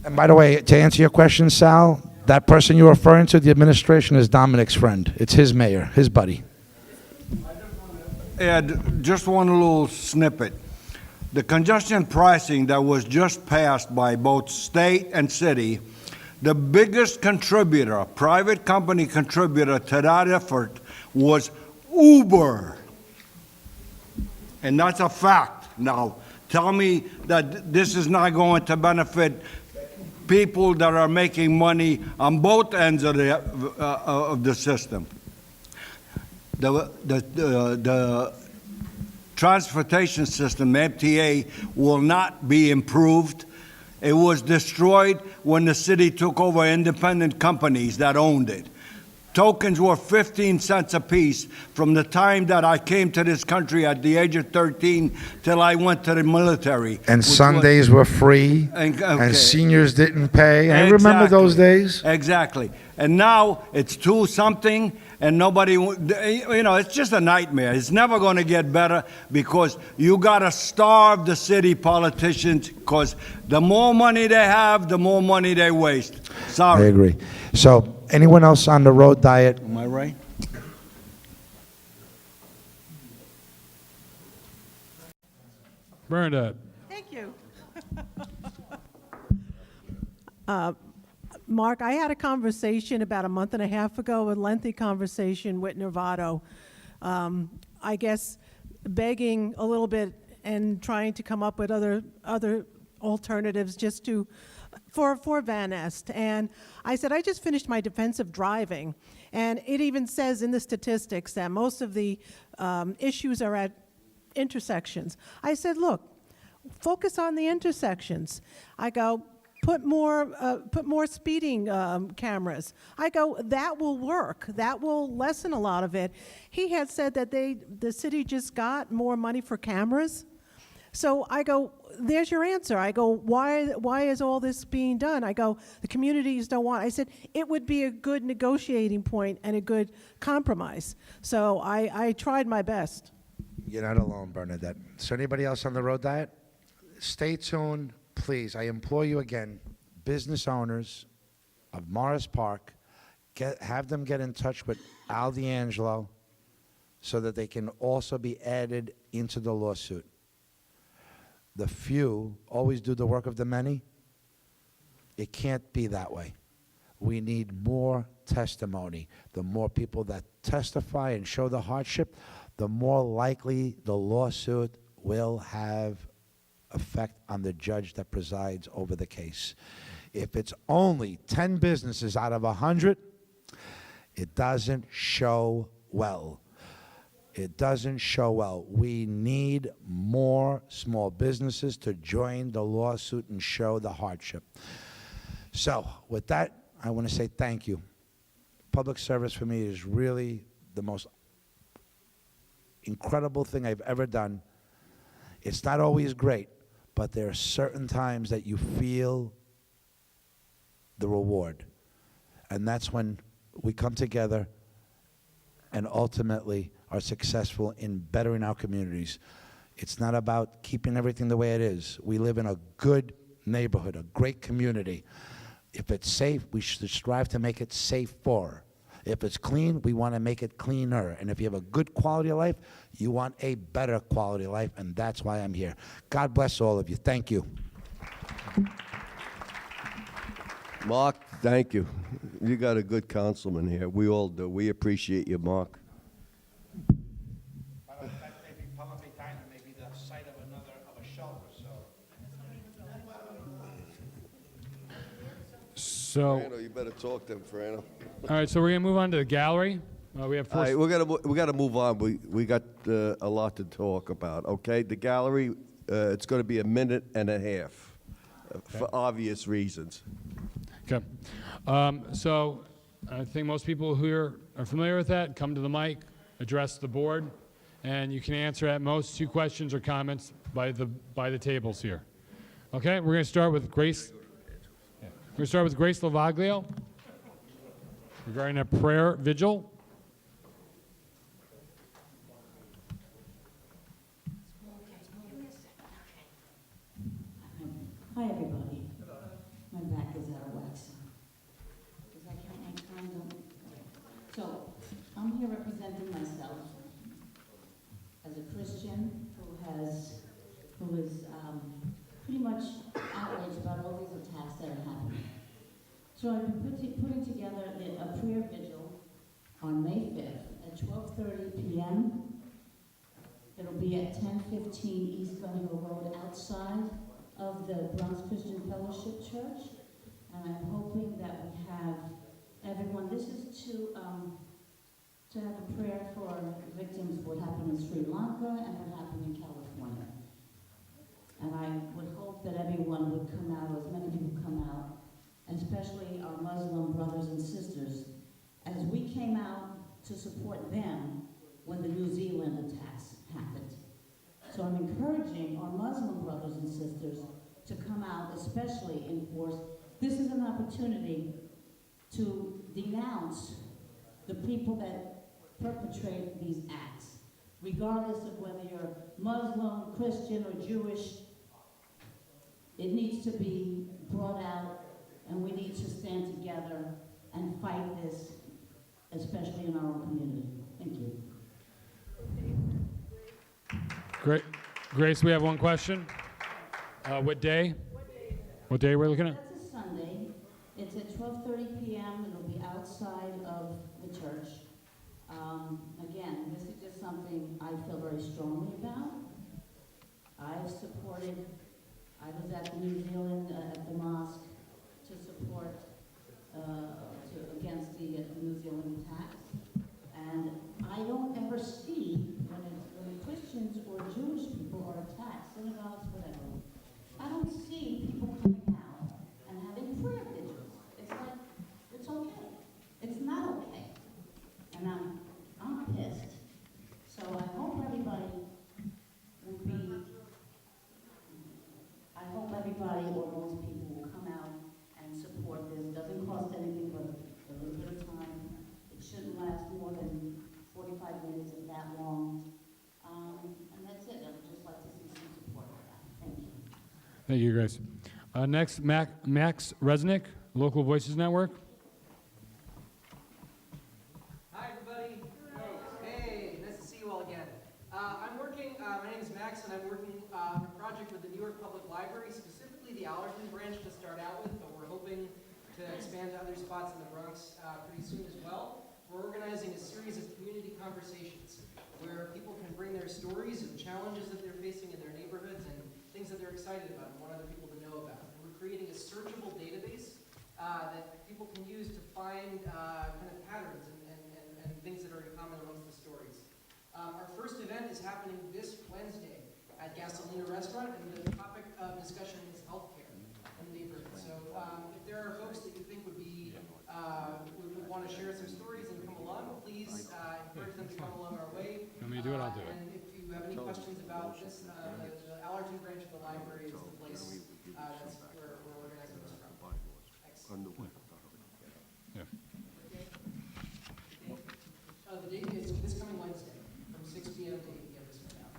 And by the way, to answer your question, Sal, that person you're referring to, the administration, is Dominic's friend. It's his mayor, his buddy. Ed, just one little snippet. The congestion pricing that was just passed by both state and city, the biggest contributor, private company contributor to that effort was Uber. And that's a fact. Now, tell me that this is not going to benefit people that are making money on both ends of the system. The transportation system, MTA, will not be improved. It was destroyed when the city took over independent companies that owned it. Tokens were 15 cents a piece from the time that I came to this country at the age of 13 till I went to the military. And Sundays were free, and seniors didn't pay. I remember those days. Exactly. And now it's 2 something, and nobody, it's just a nightmare. It's never going to get better because you got to starve the city politicians, because the more money they have, the more money they waste. Sorry. I agree. So, anyone else on the road diet? Am I right? Bernadette. Thank you. Mark, I had a conversation about a month and a half ago, a lengthy conversation with Nervato. I guess begging a little bit and trying to come up with other alternatives just to for Van Nest. And I said, I just finished my defensive driving, and it even says in the statistics that most of the issues are at intersections. I said, look, focus on the intersections. I go, put more speeding cameras. I go, that will work. That will lessen a lot of it. He had said that the city just got more money for cameras. So I go, there's your answer. I go, why is all this being done? I go, the communities don't want. I said, it would be a good negotiating point and a good compromise. So I tried my best. You're not alone, Bernadette. So anybody else on the road diet? Stay tuned, please. I implore you again, business owners of Morris Park, have them get in touch with Al D'Angelo so that they can also be added into the lawsuit. The few always do the work of the many. It can't be that way. We need more testimony. The more people that testify and show the hardship, the more likely the lawsuit will have effect on the judge that presides over the case. If it's only 10 businesses out of 100, it doesn't show well. It doesn't show well. We need more small businesses to join the lawsuit and show the hardship. So with that, I want to say thank you. Public service for me is really the most incredible thing I've ever done. It's not always great, but there are certain times that you feel the reward. And that's when we come together and ultimately are successful in bettering our communities. It's not about keeping everything the way it is. We live in a good neighborhood, a great community. If it's safe, we should strive to make it safer. If it's clean, we want to make it cleaner. And if you have a good quality of life, you want a better quality of life, and that's why I'm here. God bless all of you. Thank you. Mark, thank you. You got a good councilman here. We all do. We appreciate you, Mark. So, Frano, you better talk to him, Frano. all right, so we're going to move on to the gallery. We have All four. right, we got to move on. We got a lot to talk about. Okay, the gallery. It's going to be a minute and a half. for obvious reasons. Okay. So I think most people here are familiar with that. Come to the mic, address the board, and you can answer at most 2 questions or comments by the tables here. Okay, we're going to start with Grace. We're going to start with Grace Lavaglio regarding a prayer vigil. Hi, everybody. My back is out of wax. Does that count my time? So, I'm here representing myself as a Christian who is pretty much outraged about all these attacks that are happening. So I've been putting together a prayer vigil on May 5th at 12:30 p.m. It'll be at 1015 East Gun Hill Road outside of the Bronx Christian Fellowship Church. And I'm hoping that we have everyone, this is to have a prayer for victims of what happened in Sri Lanka and what happened in California. And I would hope that everyone would come out, as many people come out, especially our Muslim brothers and sisters, as we came out to support them when the New Zealand attacks happened. So I'm encouraging our Muslim brothers and sisters to come out, especially in force. This is an opportunity to denounce the people that perpetrate these acts, regardless of whether you're Muslim, Christian, or Jewish. It needs to be brought out, and we need to stand together and fight this, especially in our own community. Thank you. Great. Grace, we have one question. What day? What day are we looking at? That's a Sunday. It's at 12:30 p.m. It'll be outside of the church. Again, this is just something I feel very strongly about. I've supported, I was at the New Zealand, at the mosque to support, against the New Zealand attacks. And I don't ever see when Christians or Jewish people are attacked, synagogues, whatever, I don't see people coming out and having prayer vigils. It's like, it's okay. It's not okay. And I'm pissed. So I hope everybody or most people will come out and support this. It doesn't cost anything but a little bit of time. It shouldn't last more than 45 minutes, if that long. And that's it. I would just like to see some support for that. Thank you. Thank you, Grace. Next, Max Resnick, Local Voices Network. Hi, everybody. Hey, nice to see you all again. I'm working, my name is Max, and I'm working on a project with the New York Public Library, specifically the Allerton branch to start out with, but we're hoping to expand to other spots in the Bronx pretty soon as well. We're organizing a series of community conversations where people can bring their stories of challenges that they're facing in their neighborhoods and things that they're excited about and want other people to know about. And we're creating a searchable database that people can use to find kind of patterns and things that are in common amongst the stories. Our first event is happening this Wednesday at Gasolina Restaurant, and the topic of discussion is healthcare in the neighborhood. So if there are folks that you think would want to share some stories and come along, please encourage them to come along our way. You want me to do it? I'll do it. And if you have any questions about this, the Allerton branch of the library is the place that's where we're organizing this from. Thanks. Yeah. The date is this coming Wednesday from 6 p.m. to 8 p.m. this week now.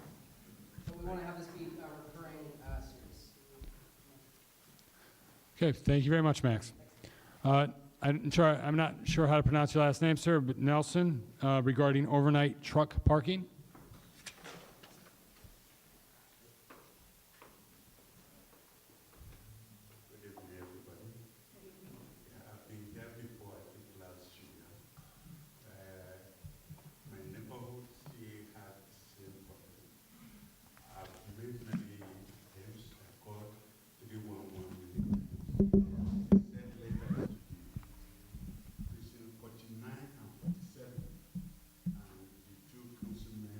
So we want to have this be a recurring series. Okay, thank you very much, Max. I'm not sure how to pronounce your last name, sir, but Nelson, regarding overnight truck parking. Good evening, everybody. I've been there before, I think last year. My neighborhood still has the same problem. I've made many attempts. I called 311 many times. I sent letters to the precinct 49 and 47, and the two councilmen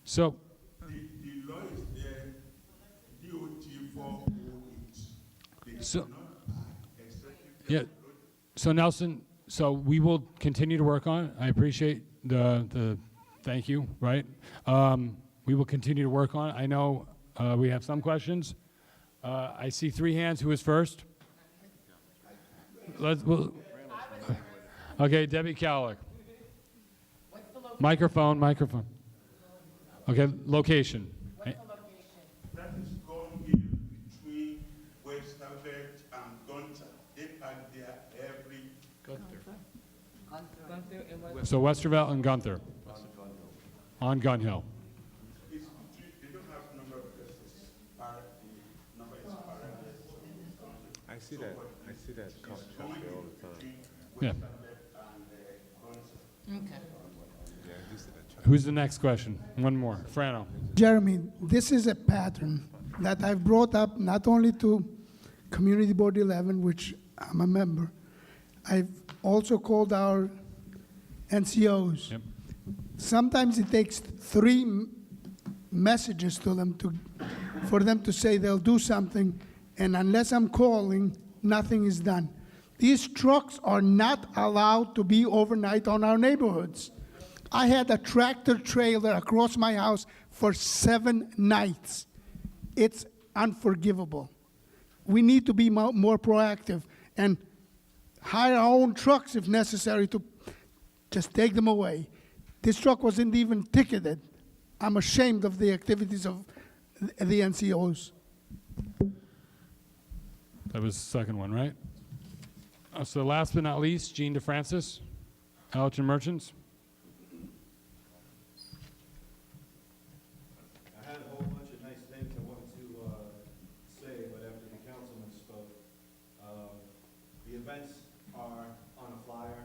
So, The law is there, DOT 408. They So- cannot except if yeah, so Nelson, so we will continue to work on it. I appreciate the thank you, right? We will continue to work on it. I know we have some questions. I see 3 hands. Who is first? Okay, Debbie Cowlick. Microphone. Okay, location. that is going in between Westervelt and Gunter. They park there every So Westervelt and Gunther on Gun Hill. It's between, they don't have number because it's the number is parallel. I see that car truck there all the time. Yeah. Okay. Yeah, I do see that truck. Who's the next question? One more. Frano. Jeremy, this is a pattern that I've brought up not only to Community Board 11, which I'm a member, I've also called our NCOs. Yep. Sometimes it takes 3 messages to them for them to say they'll do something, and unless I'm calling, nothing is done. These trucks are not allowed to be overnight on our neighborhoods. I had a tractor trailer across my house for 7 nights. It's unforgivable. We need to be more proactive and hire our own trucks if necessary to just take them away. This truck wasn't even ticketed. I'm ashamed of the activities of the NCOs. That was the second one, right? So last but not least, Gene DeFrancis, Allerton Merchants. I had a whole bunch of nice things I wanted to say, but after the councilman spoke, the events are on a flyer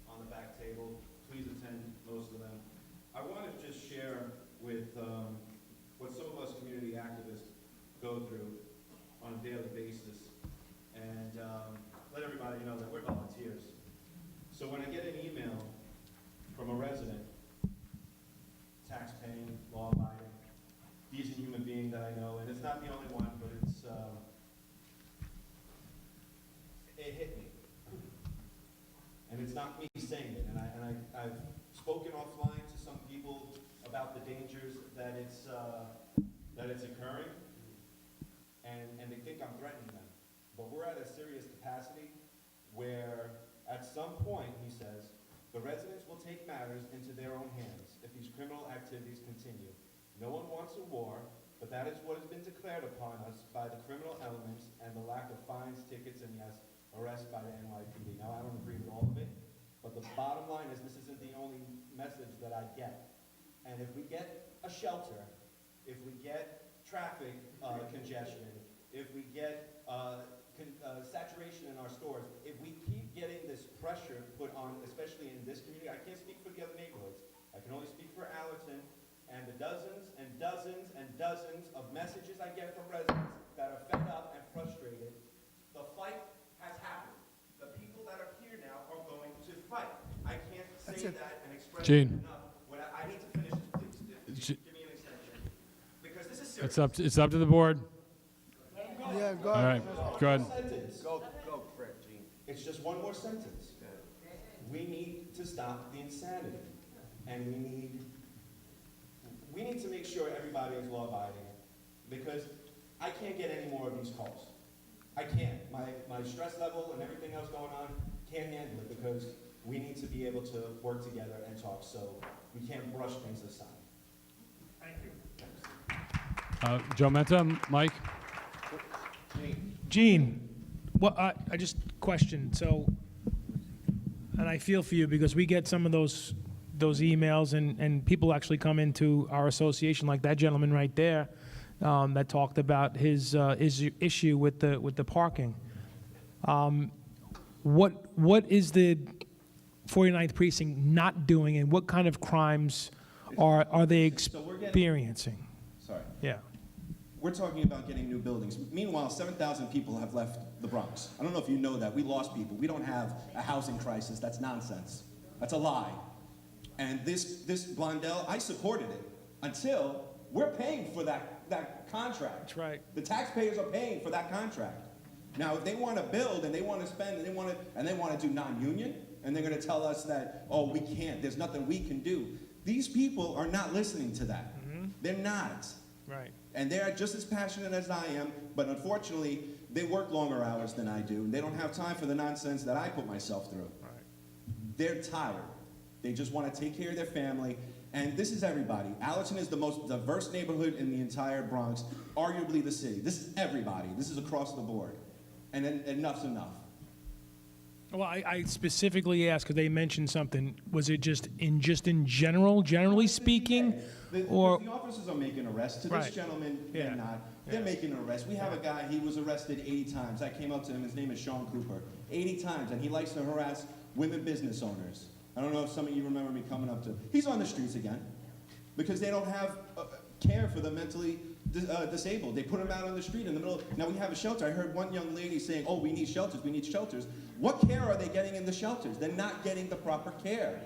on the back table. Please attend most of them. I want to just share with what some of us community activists go through on a daily basis, and let everybody know that we're volunteers. So when I get an email from a resident, tax-paying, law-abiding, decent human being that I know, and it's not the only one, but it's, it hit me. And it's not me saying it, and I've spoken offline to some people about the dangers that it's occurring, and they think I'm threatening them. But we're at a serious capacity where at some point, he says, the residents will take matters into their own hands if these criminal activities continue. No one wants a war, but that is what has been declared upon us by the criminal elements and the lack of fines, tickets, and yes, arrests by the NYPD. Now, I don't agree with all of it, but the bottom line is this isn't the only message that I get. And if we get a shelter, if we get traffic congestion, if we get saturation in our stores, if we keep getting this pressure put on, especially in this community, I can't speak for the other neighborhoods. I can only speak for Allerton and the dozens and dozens and dozens of messages I get from residents that are fed up and frustrated. The fight has happened. The people that are here now are going to fight. I can't say that and express it enough. I need to finish this, please. Give me an extension. Because this is serious. It's up to the board. Yeah, go All right, go ahead. Go, Fred, Gene. It's just one more sentence. We need to stop the insanity. And we need to make sure everybody is law-abiding. Because I can't get any more of these calls. I can't. My stress level and everything else going on can't handle it because we need to be able to work together and talk. So we can't brush things aside. Thank you. Joe Menta, Mike. Gene, I just questioned, so, and I feel for you because we get some of those emails and people actually come into our association, like that gentleman right there, that talked about his issue with the parking. What is the 49th precinct not doing, and what kind of crimes are they experiencing? Sorry. Yeah. We're talking about getting new buildings. Meanwhile, 7,000 people have left the Bronx. I don't know if you know that. We lost people. We don't have a housing crisis. That's nonsense. That's a lie. And this Blondell, I supported it. until we're paying for that contract. That's right. The taxpayers are paying for that contract. Now, if they want to build and they want to spend and they want to do non-union, and they're going to tell us that, oh, we can't, there's nothing we can do. These people are not listening to that. They're not. Right. And they're just as passionate as I am, but unfortunately, they work longer hours than I do, and they don't have time for the nonsense that I put myself through. Right. They're tired. They just want to take care of their family, and this is everybody. Allerton is the most diverse neighborhood in the entire Bronx, arguably the city. This is everybody. This is across the board. And then enough's enough. Well, I specifically asked because they mentioned something. Was it just in generally speaking, or the officers are making arrests. To this Right. gentleman, they're not. They're making an arrest. We have a guy. He was arrested 80 times. I came up to him. His name is Sean Cooper. 80 times, and he likes to harass women business owners. I don't know if some of you remember me coming up to him. He's on the streets again because they don't have care for the mentally disabled. They put him out on the street in the middle. Now we have a shelter. I heard one young lady saying, "Oh, we need shelters. We need shelters." What care are they getting in the shelters? They're not getting the proper care.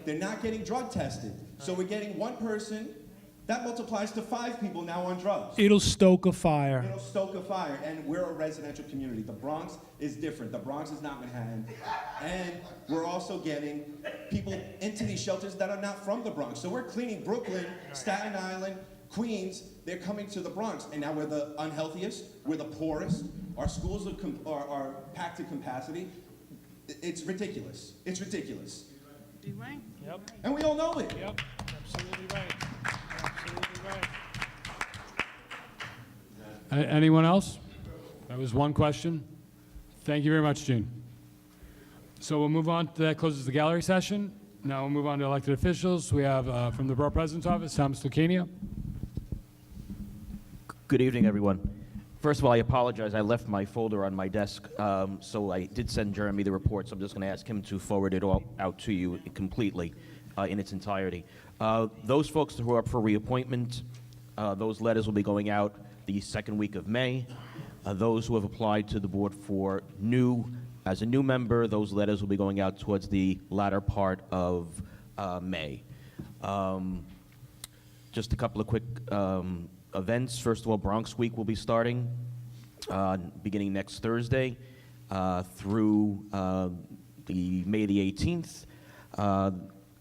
They're not getting drug tested. So we're getting one person. That multiplies to 5 people now on drugs. it'll stoke a fire? It'll stoke a fire, and we're a residential community. The Bronx is different. The Bronx is not Manhattan. And we're also getting people into these shelters that are not from the Bronx. So we're cleaning Brooklyn, Staten Island, Queens. They're coming to the Bronx, and now we're the unhealthiest, we're the poorest. Our schools are packed to capacity. It's ridiculous. It's ridiculous. You right? Yep. And we all know it. Yep. Absolutely right. Absolutely right. Anyone else? That was one question. Thank you very much, Gene. So we'll move on. That closes the gallery session. Now we'll move on to elected officials. We have from the Borough President's Office, Thomas Lucania. Good evening, everyone. First of all, I apologize. I left my folder on my desk, so I did send Jeremy the report, so I'm just going to ask him to forward it all out to you completely in its entirety. Those folks who are up for reappointment, those letters will be going out the second week of May. Those who have applied to the board for as a new member, those letters will be going out towards the latter part of May. Just a couple of quick events. First of all, Bronx Week will be starting beginning next Thursday through the May the 18th.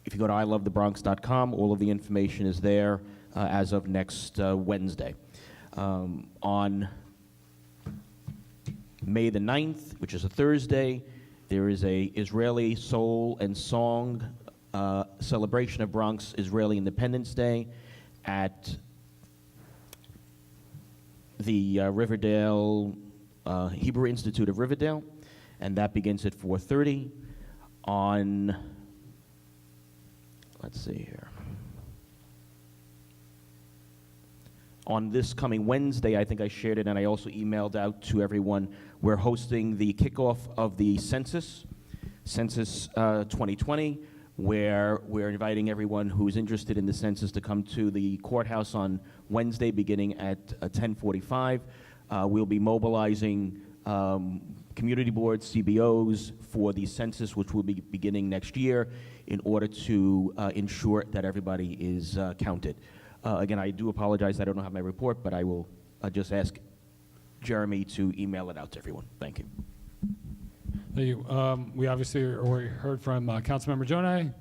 If you go to ilovethebronx.com, all of the information is there as of next Wednesday. On May the 9th, which is a Thursday, there is a Israeli soul and song celebration of Bronx Israeli Independence Day at the Riverdale Hebrew Institute of Riverdale, and that begins at 4:30 on, let's see here, on this coming Wednesday. I think I shared it and I also emailed out to everyone. We're hosting the kickoff of the Census 2020, where we're inviting everyone who's interested in the census to come to the courthouse on Wednesday beginning at 10:45. We'll be mobilizing community boards, CBOs for the census, which will be beginning next year, in order to ensure that everybody is counted. Again, I do apologize, I don't have my report, but I will just ask Jeremy to email it out to everyone. Thank you. Thank you. We obviously already heard from Councilmember Jonay,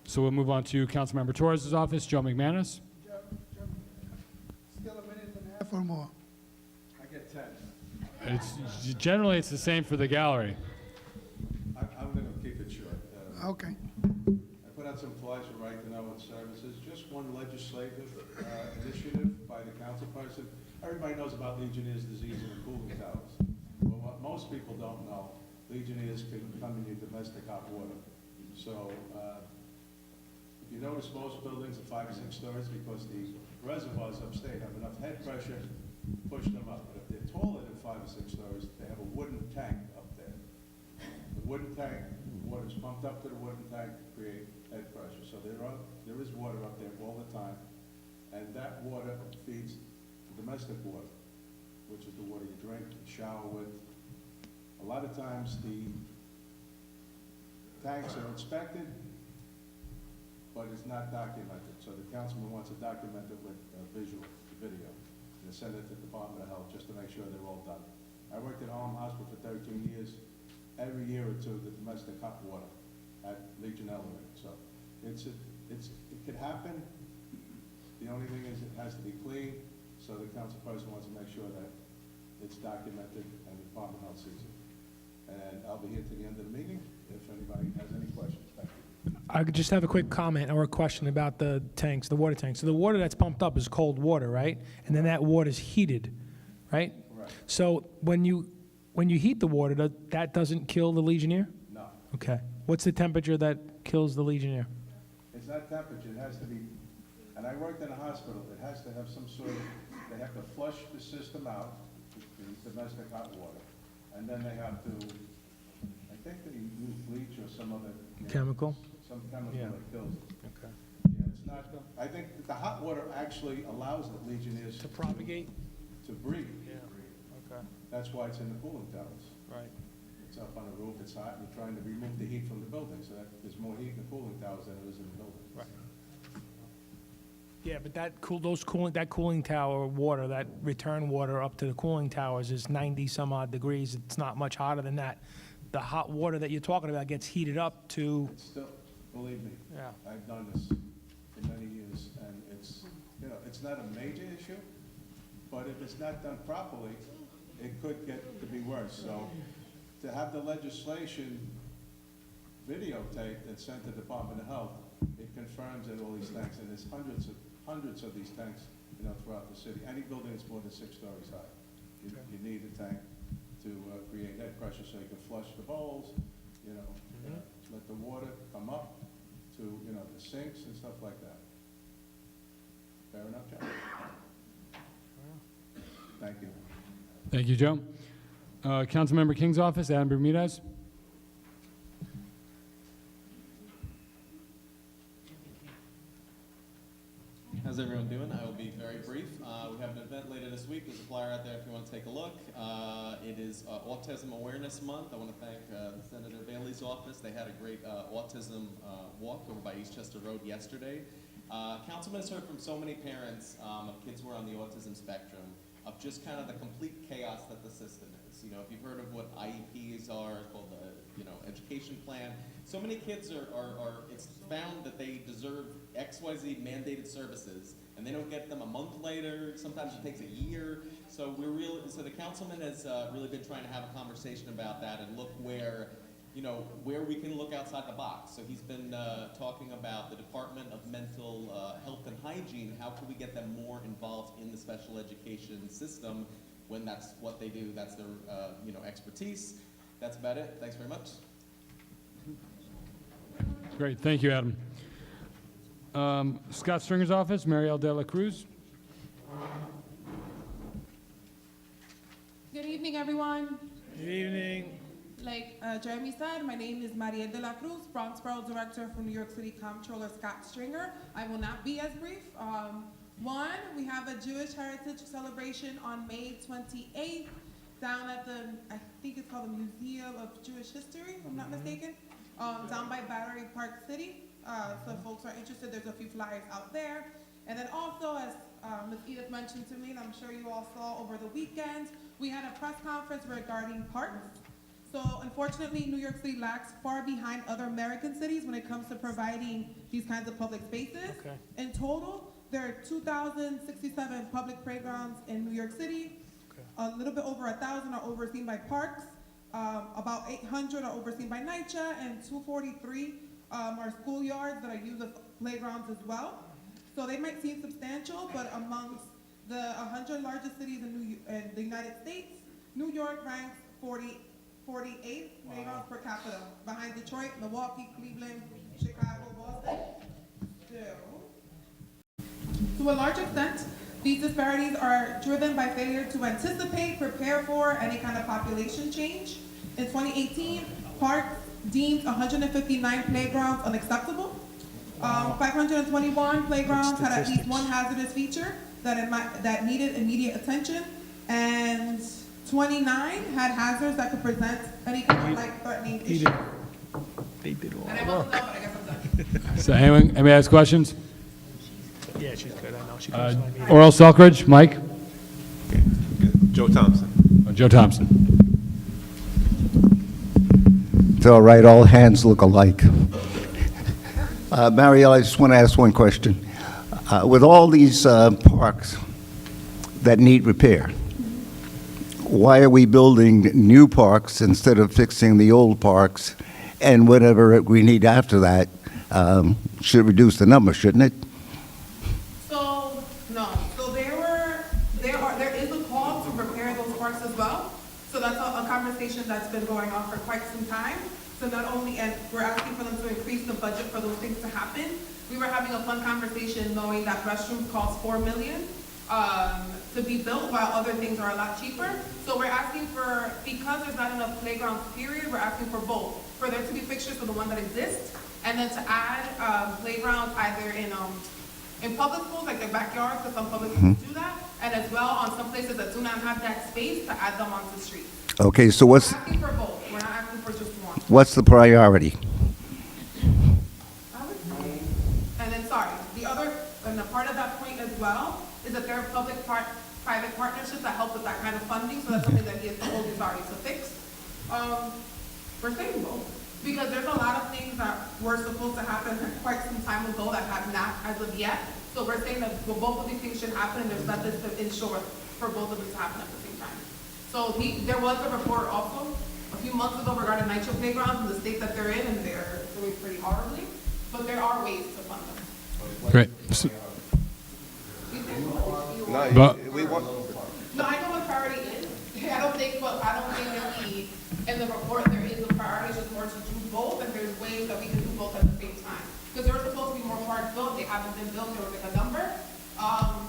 so we'll move on to Councilmember Torres' office, Joe McManus. Still a minute and a half or more. I get 10. Generally, it's the same for the gallery. I'm going to keep it short. Okay. I put out some flyers for Right to Know and Services, just one legislative initiative by the council person. Everybody knows about Legionnaire's disease and the cooling towers. But what most people don't know, Legionnaires can come in your domestic hot water. So if you notice, most buildings are 5 or 6 stories because the reservoirs upstate have enough head pressure to push them up. But if they're taller than 5 or 6 stories, they have a wooden tank up there. The wooden tank, water is pumped up to the wooden tank to create head pressure. So there is water up there all the time, and that water feeds the domestic water, which is the water you drink, shower with. A lot of times the tanks are inspected, but it's not documented. So the councilman wants to document it with visual, video, and send it to the Department of Health just to make sure they're all done. I worked at Harlem Hospital for 13 years. Every year or two, the domestic hot water at Legion Elevator. So it could happen. The only thing is it has to be clean, so the council person wants to make sure that it's documented and the Department of Health sees it. And I'll be here to the end of the meeting if anybody has any questions. Thank you. I could just have a quick comment or a question about the tanks, the water tanks. So the water that's pumped up is cold water, right? And then that water is heated, right? Correct. So when you heat the water, that doesn't kill the Legionnaire? No. Okay. What's the temperature that kills the Legionnaire? It's not temperature, it has to be, and I worked in a hospital, it has to have some sort of, they have to flush the system out, the domestic hot water, and then they have to, I think they use bleach or some other. Chemical? Some chemical Yeah. that kills it. Okay. Yeah, it's not, I think that the hot water actually allows the Legionnaires To propagate? to breathe. Yeah. Okay. That's why it's in the cooling towers. Right. It's up on the roof, it's hot, and you're trying to remove the heat from the building, so that there's more heat in the cooling towers than there is in the building. Right. Yeah, but that cooling tower water, that return water up to the cooling towers is 90 some odd degrees. It's not much hotter than that. The hot water that you're talking about gets heated up to. It's still, believe me. Yeah. I've done this for many years, and it's, it's not a major issue, but if it's not done properly, it could get to be worse. So to have the legislation videotaped and sent to the Department of Health, it confirms that all these tanks, and there's hundreds of these tanks, throughout the city. Any building that's more than 6 stories high, you need a tank to create that pressure so you can flush the bowls, let the water come up to, the sinks and stuff like that. Fair enough, John? Thank you. Thank you, Joe. Councilmember King's office, Adam Bermudez. How's everyone doing? I will be very brief. We have an event later this week. There's a flyer out there if you want to take a look. It is Autism Awareness Month. I want to thank Senator Bailey's office. They had a great autism walk over by Eastchester Road yesterday. Councilman has heard from so many parents of kids who are on the autism spectrum of just kind of the complete chaos that the system is. If you've heard of what IEPs are, called the education plan, so many kids it's found that they deserve XYZ mandated services, and they don't get them a month later. Sometimes it takes a year. So the councilman has really been trying to have a conversation about that and look where we can look outside the box. So he's been talking about the Department of Mental Health and Hygiene. How can we get them more involved in the special education system when that's what they do? That's their expertise. That's about it. Thanks very much. Great, thank you, Adam. Scott Stringer's office, Marielle De La Cruz. Good evening, everyone. Good evening. Like Jeremy said, my name is Marielle De La Cruz, Bronxborough Director for New York City Comptroller Scott Stringer. I will not be as brief. One, we have a Jewish Heritage Celebration on May 28th down at I think it's called the Museum of Jewish History, if I'm not mistaken, down by Battery Park City. So if folks are interested, there's a few flyers out there. And then also, as Ms. Edith mentioned to me, and I'm sure you all saw over the weekend, we had a press conference regarding parks. So unfortunately, New York City lags far behind other American cities when it comes to providing these kinds of public spaces. Okay. In total, there are 2,067 public playgrounds in New York City. Okay. A little bit over 1,000 are overseen by parks. About 800 are overseen by NYCHA, and 243 are schoolyards that are used as playgrounds as well. So they might seem substantial, but amongst the 100 largest cities in the United States, New York ranks 48th playgrounds per capita, behind Detroit, Milwaukee, Cleveland, Chicago, Boston. To a large extent, these disparities are driven by failure to anticipate, prepare for any kind of population change. In 2018, parks deemed 159 playgrounds unacceptable. 521 playgrounds had at least one hazardous feature that needed immediate attention, and 29 had hazards that could present any kind of life-threatening issue. They did all. And I wasn't done, but I guess I'm done. So anybody has questions? Yeah, she's good, I know. She comes to my meeting. Oral Selkridge, Mike? Joe Thompson. Joe Thompson. It's all right, all hands look alike. Marielle, I just want to ask one question. With all these parks that need repair, why are we building new parks instead of fixing the old parks? And whatever we need after that should reduce the number, shouldn't it? So, no. So there is a call to repair those parks as well. So that's a conversation that's been going on for quite some time. So not only, and we're asking for them to increase the budget for those things to happen. We were having a fun conversation knowing that restrooms cost $4 million to be built while other things are a lot cheaper. So we're asking for, because there's not enough playgrounds period, we're asking for both. For there to be fixtures for the one that exists, and then to add playgrounds either in public schools, like their backyards, because some public schools do that, and as well on some places that do not have that space to add them onto the streets. Okay, so We're asking for both. We're not asking for just one. what's the priority? And then, sorry, the other, and a part of that point as well, is that there are public-private partnerships that help with that kind of funding, so that's something that he has told us already to fix. We're saying both, because there's a lot of things that were supposed to happen quite some time ago that have not as of yet. So we're saying that both of these things should happen, and there's methods to ensure for both of them to happen at the same time. So there was a report also a few months ago regarding nitro playgrounds and the state that they're in, and they're doing pretty horribly. But there are ways to fund them. Great. No, I know what priority is. I don't think that in the report there is a priority. It's just more to do both, and there's ways that we can do both at the same time. Because there were supposed to be more parks built. They haven't been built. There was like a number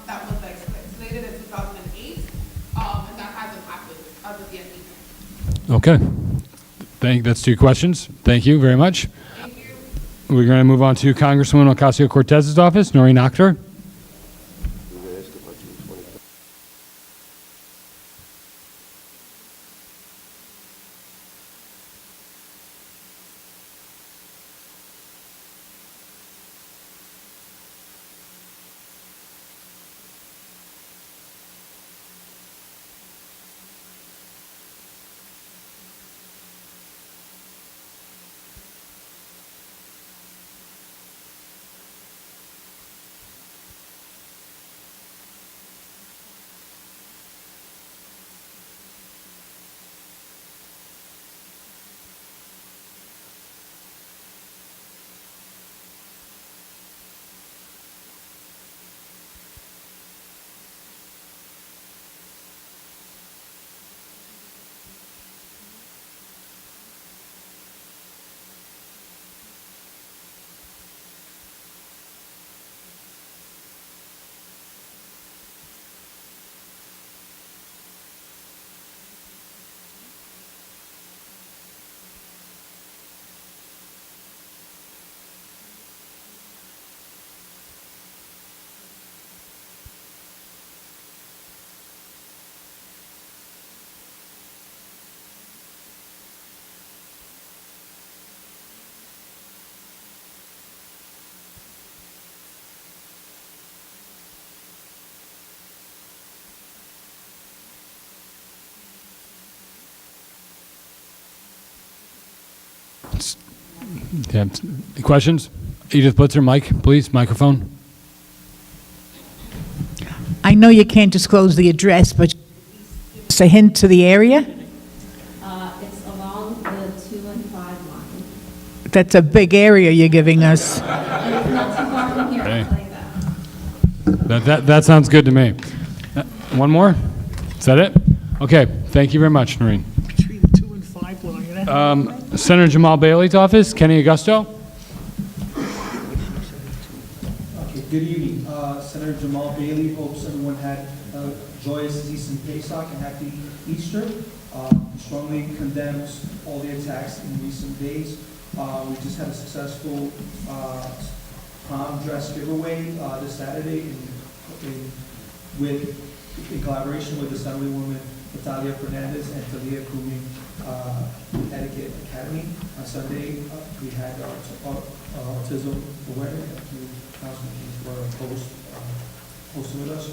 that was like slated in 2008, and that hasn't happened as of yet either. Okay. That's 2 questions. Thank you very much. Thank you. We're going to move on to Congresswoman Ocasio-Cortez's office, Noreen Akhtar. Yeah. Questions? Edith Blitzer, Mike, please, microphone. I know you can't disclose the address, but it's a hint to the area? It's along the 2 and 5 line. That's a big area you're giving us. And it's not too far from here, Hey. I'll tell you that. That sounds good to me. One more? Is that it? Okay. Thank you very much, Noreen. Between the 2 and 5 line. Senator Jamal Bailey's office, Kenny Augusto. Okay, good evening. Senator Jamal Bailey hopes everyone had a joyous season Pesach and happy Easter. Strongly condemns all the attacks in recent days. We just had a successful prom dress giveaway this Saturday in collaboration with Assemblywoman Natalia Fernandez and Talia Kumi Etiquette Academy. On Sunday, we had our autism awareness. Councilmen were hosting with us.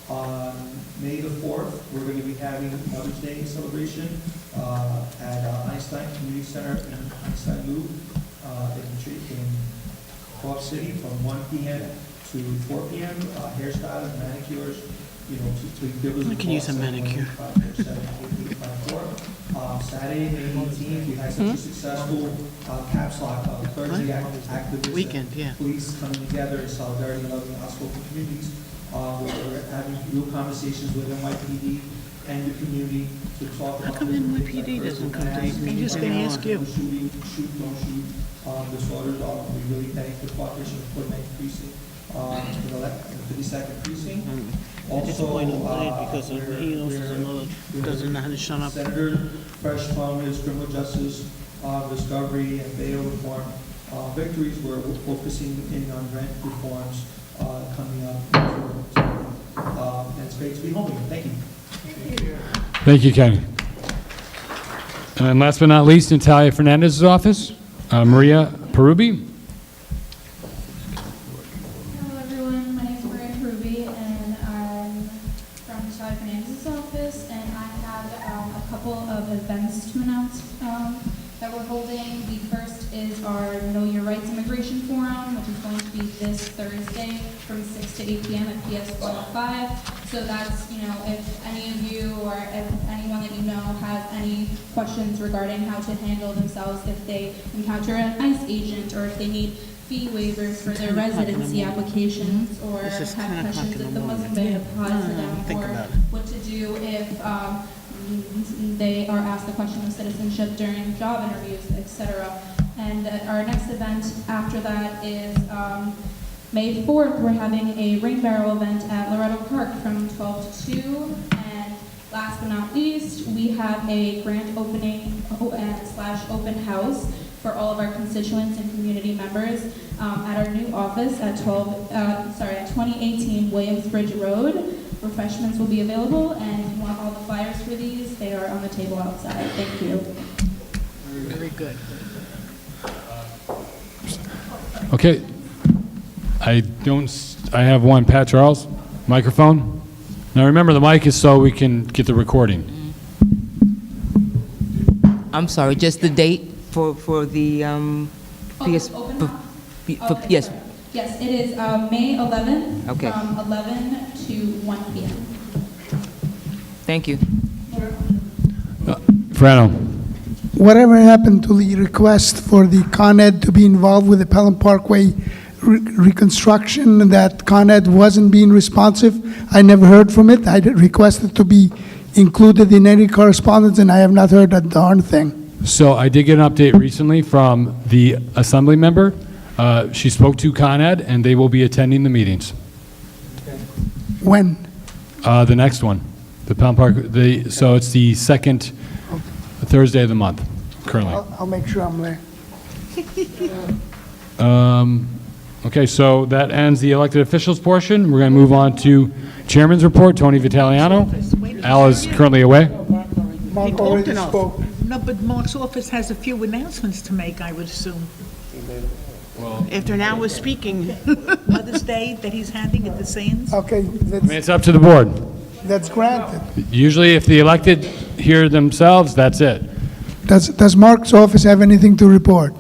On May the 4th, we're going to be having Mother's Day celebration at Einstein Community Center in Einstein Loop in Cobb City from 1 p.m. to 4 p.m. Hairstyling, manicures, to give us. I can use a manicure. Saturday, May 18th, we had such a successful caps lock clergy activists. Weekend, yeah. Police coming together in solidarity and loving outspoken communities. We're having real conversations with NYPD and the community to talk about. How come NYPD doesn't come to these meetings anymore? I'm just going to ask you. Shooting, shoot, don't shoot, disorders. We really thank the cooperation of Fort Knight Precinct, for the 52nd Precinct. Also, disappointed because he knows his mother doesn't know how to shut up. Senator Fresh from his criminal justice discovery and bail reform victories. We're focusing in on rent reforms coming up. And it's great to be home again. Thank you. Thank you, Kenny. And last but not least, Natalia Fernandez's office, Maria Perubi. Hello, everyone. My name is Maria Perubi, and I'm from Natalia Fernandez's office, and I have a couple of events to announce that we're holding. The first is our Know Your Rights Immigration Forum, which is going to be this Thursday from 6 to 8 p.m. at PS 105. So that's, if any of you or if anyone that you know has any questions regarding how to handle themselves if they encounter an ICE agent or if they need fee waivers for their residency applications or have questions if the Muslim Bay deposit them or what to do if they are asked the question of citizenship during job interviews, etc. And our next event after that is May 4th. We're having a ring barrel event at Loretto Park from 12 to 2. And last but not least, we have a grand opening / open house for all of our constituents and community members at our new office at 2018 Williamsbridge Road. Refreshments will be available, and if you want all the flyers for these, they are on the table outside. Thank you. Very good. Okay. I have one. Pat Charles, microphone. Now remember, the mic is so we can get the recording. I'm sorry, just the date for the PS. Yes. Yes, it is May 11th Okay. from 11 to 1 p.m. Thank you. Frano. Whatever happened to the request for the Con Ed to be involved with the Pelham Parkway reconstruction, that Con Ed wasn't being responsive? I never heard from it. I requested to be included in any correspondence, and I have not heard a darn thing. So I did get an update recently from the assembly member. She spoke to Con Ed, and they will be attending the meetings. When? The next one, the Pelham Park. So it's the second Thursday of the month, currently. I'll make sure I'm there. Okay, so that ends the elected officials portion. We're going to move on to Chairman's report. Tony Vitaliano. Al is currently away. Mark already spoke. No, but Mark's office has a few announcements to make, I would assume. After now we're speaking. Mother's Day that he's handing at the Sands. Okay, I mean, it's up to the board. that's granted. Usually, if the elected hear themselves, that's it. Does Mark's office have anything to report?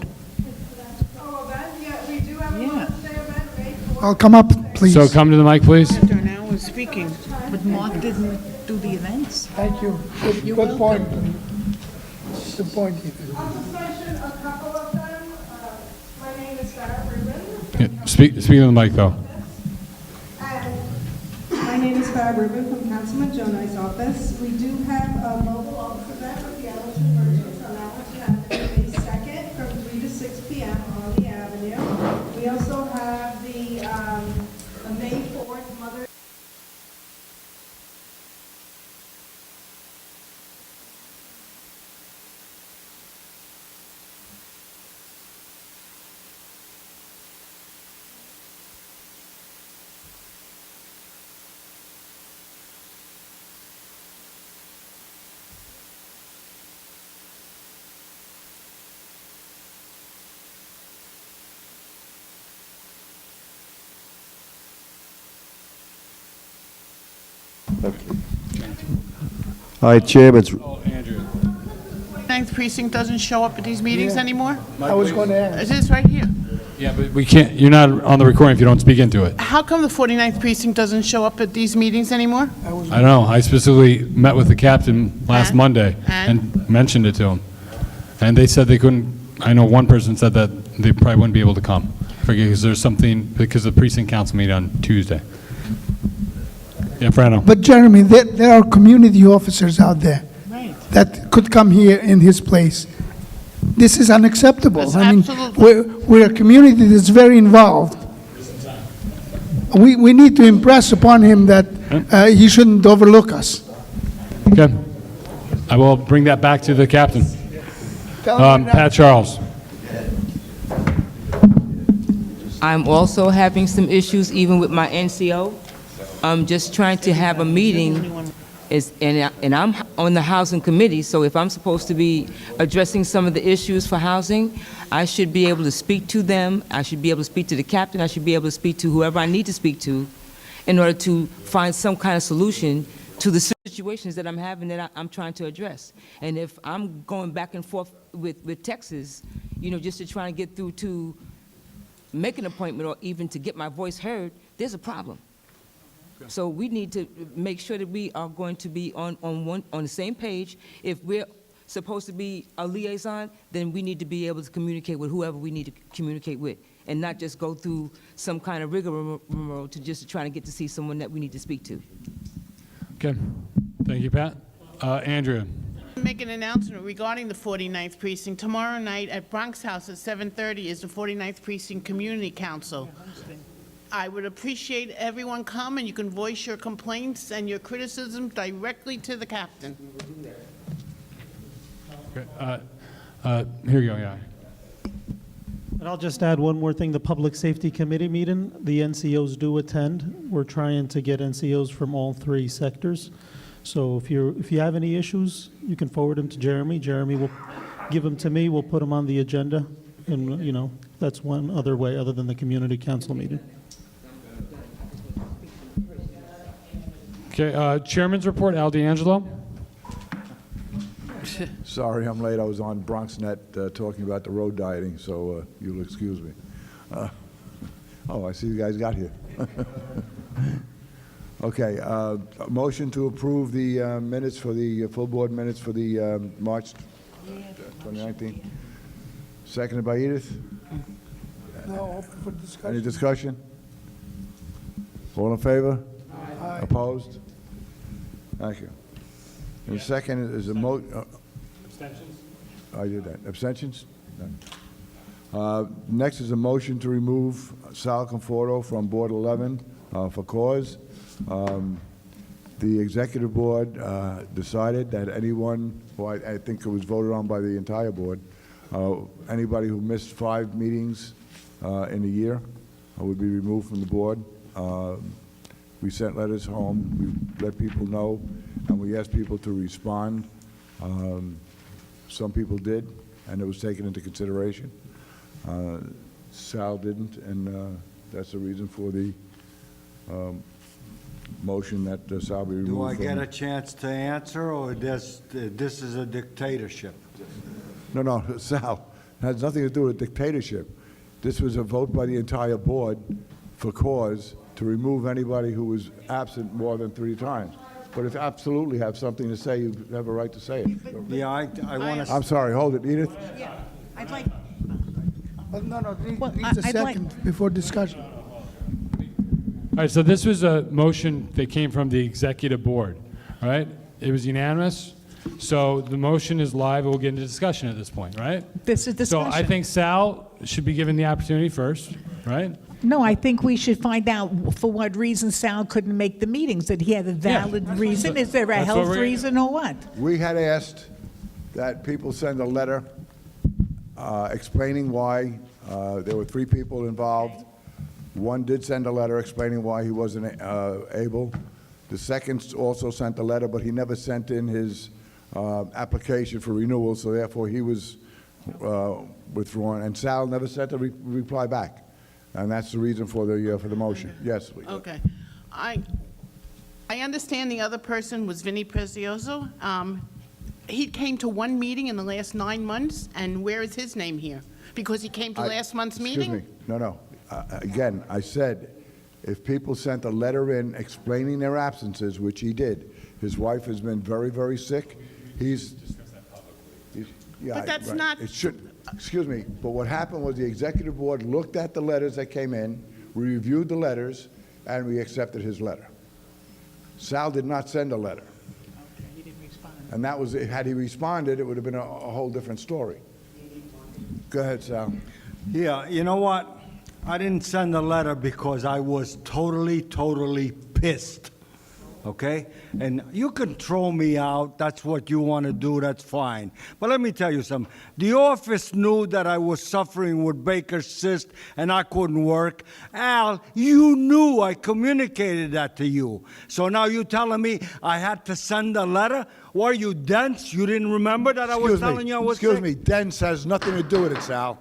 I'll come up, please. So come to the mic, please. After now we're speaking. But Mark didn't do the events. Thank you. Good point. Good point. I'll just mention a couple of them. My name is Sarah Rubin. Yeah, speak on the mic, though. My name is Farah Rubin from Councilman Jonai's office. We do have a mobile office event with the Ellington Merchants on Ellington Avenue, May 2nd, from 3 to 6 p.m. on the Avenue. We also have the May 4th Mother. All right, Chairman. Ninth precinct doesn't show up at these meetings anymore? I was going to ask. Is this right here? Yeah, but we can't, you're not on the recording if you don't speak into it. How come the 49th precinct doesn't show up at these meetings anymore? I don't know. I specifically met with the captain last Monday and mentioned it to him. And they said they couldn't, I know one person said that they probably wouldn't be able to come. Because there's something, because the precinct council meeting on Tuesday. Yeah, Frano. But Jeremy, there are community officers out there that could come here in his place. This is unacceptable. That's I mean, absolutely- we're a community that's very involved. We need to impress upon him that he shouldn't overlook us. Okay. I will bring that back to the captain. Tell him Pat Charles. I'm also having some issues even with my NCO. I'm just trying to have a meeting, and I'm on the housing committee, so if I'm supposed to be addressing some of the issues for housing, I should be able to speak to them, I should be able to speak to the captain, I should be able to speak to whoever I need to speak to in order to find some kind of solution to the situations that I'm having that I'm trying to address. And if I'm going back and forth with Texas, you know, just to try and get through to make an appointment or even to get my voice heard, there's a problem. So we need to make sure that we are going to be on the same page. If we're supposed to be a liaison, then we need to be able to communicate with whoever we need to communicate with, and not just go through some kind of rigmarole to just try to get to see someone that we need to speak to. Okay. Thank you, Pat. Andrea. Make an announcement regarding the 49th precinct. Tomorrow night at Bronx House at 7:30 is the 49th Precinct Community Council. I would appreciate everyone come, and you can voice your complaints and your criticism directly to the captain. Okay. Here you go, yeah. And I'll just add one more thing, the Public Safety Committee meeting, the NCOs do attend. We're trying to get NCOs from all three sectors. So if you have any issues, you can forward them to Jeremy. Jeremy will give them to me, we'll put them on the agenda. And, you know, that's one other way other than the community council meeting. Okay, Chairman's report, Al D'Angelo. Sorry, I'm late. I was on BronxNet talking about the road dieting, so you'll excuse me. Oh, I see you guys got here. Okay, a motion to approve the minutes for the full board minutes for the March 2019. Seconded by Edith. No, open for discussion. Any discussion? All in favor? Aye. Opposed? Thank you. And second is a Abstentions? I did that. Abstentions? None. Next is a motion to remove Sal Conforto from Board 11 for cause. The executive board decided that anyone, who I think it was voted on by the entire board, anybody who missed 5 meetings in a year would be removed from the board. We sent letters home, we let people know, and we asked people to respond. Some people did, and it was taken into consideration. Sal didn't, and that's the reason for the motion that Sal be removed. Do I get from- a chance to answer, or this is a dictatorship? No, Sal, it has nothing to do with dictatorship. This was a vote by the entire board for cause to remove anybody who was absent more than 3 times. But if you absolutely have something to say, you have a right to say it. Yeah, I want to... I'm sorry, hold it, Edith. Yeah, I'd like... No, Well, needs a I'd like- second before discussion. All right, so this was a motion that came from the executive board, all right? It was unanimous. So the motion is live. We'll get into discussion at this point, right? This is discussion. So I think Sal should be given the opportunity first, right? No, I think we should find out for what reason Sal couldn't make the meetings. Did he have a valid reason? Is there a That's what health we're- reason or what? We had asked that people send a letter explaining why there were 3 people involved. One did send a letter explaining why he wasn't able. The second also sent a letter, but he never sent in his application for renewal, so therefore he was withdrawn. And Sal never sent a reply back, and that's the reason for the motion. Yes, please. Okay. I understand the other person was Vinnie Prezioso. He came to one meeting in the last 9 months, and where is his name here? Because he came to last month's meeting? Excuse me, no. Again, I said, if people sent a letter in explaining their absences, which he did, his wife has been very, very sick, he's... Yeah, But that's right. not- It should, excuse me, but what happened was the executive board looked at the letters that came in, we reviewed the letters, and we accepted his letter. Sal did not send a letter. And that was, had he responded, it would have been a whole different story. Go ahead, Sal. Yeah, you know what? I didn't send a letter because I was totally pissed, okay? And you can throw me out, that's what you want to do, that's fine. But let me tell you something. The office knew that I was suffering with Baker's cyst and I couldn't work. Al, you knew, I communicated that to you. So now you telling me I had to send a letter? Were you dense? You didn't remember that I was telling you I was Excuse sick? me, dense has nothing to do with it, Sal.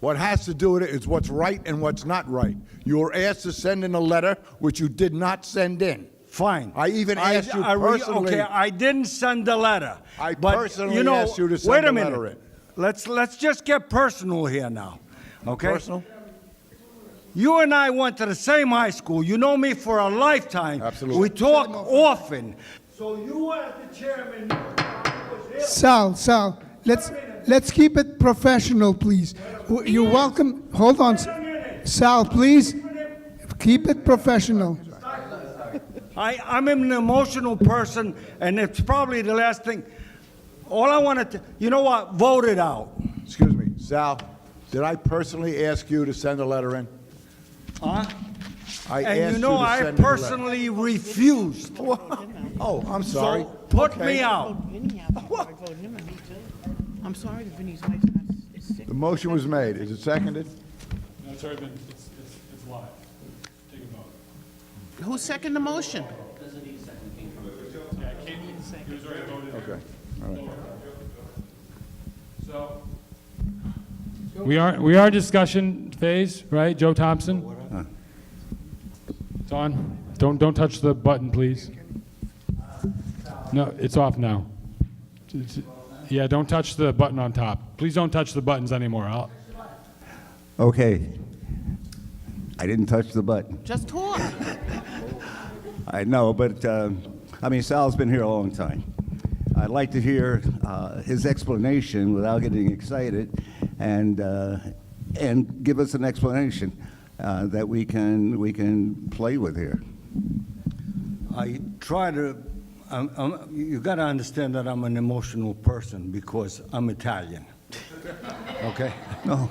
What has to do with it is what's right and what's not right. You were asked to send in a letter, which you did not send in. Fine. I even asked you personally. Okay, I didn't send a letter. I but, personally know, asked you to send wait a a minute. letter in. Let's just get personal here now, okay? Personal? You and I went to the same high school. You know me for a lifetime. Absolutely. We talk often. So you as the chairman, Sal, let's keep it professional, please. You're welcome. Hold on. Sal, please, keep it professional. I'm an emotional person, and it's probably the last thing. All I wanted to, you know what, vote it out. Excuse me, Sal, did I personally ask you to send a letter in? Huh? I And asked you know, to I send in a letter. personally refused. Oh, I'm sorry. So put Okay. me out. I'm sorry that Vinnie's wife's not is sick. The motion was made. Is it seconded? No, it's already been, it's live. Take a vote. Who seconded the motion? Yeah, he was already voted. Okay, all right. So, we are discussion phase, right, Joe Thompson? It's on. Don't touch the button, please. No, it's off now. Yeah, don't touch the button on top. Please don't touch the buttons anymore. Okay. I didn't touch the button. Just talk. I know, but, I mean, Sal's been here a long time. I'd like to hear his explanation without getting excited and give us an explanation that we can play with here. I try to, you got to understand that I'm an emotional person because I'm Italian. Okay? No.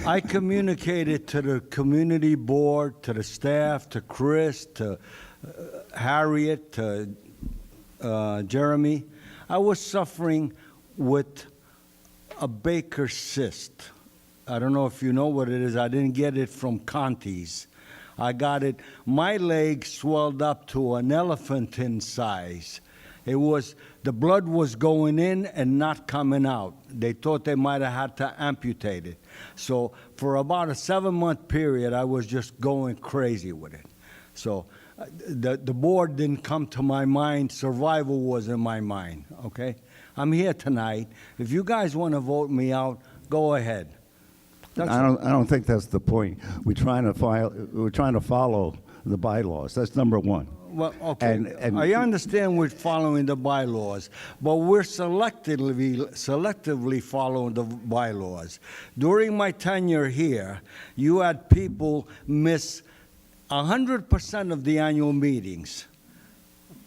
I communicated to the community board, to the staff, to Chris, to Harriet, to Jeremy. I was suffering with a Baker's cyst. I don't know if you know what it is. I didn't get it from Conti's. I got it. My leg swelled up to an elephantine size. It was, the blood was going in and not coming out. They thought they might have had to amputate it. So for about a 7-month period, I was just going crazy with it. So the board didn't come to my mind. Survival was in my mind, okay? I'm here tonight. If you guys want to vote me out, go ahead. I don't think that's the point. We're trying to follow the bylaws. That's number one. Well, okay, And I understand we're following the bylaws, but we're selectively following the bylaws. During my tenure here, you had people miss 100% of the annual meetings.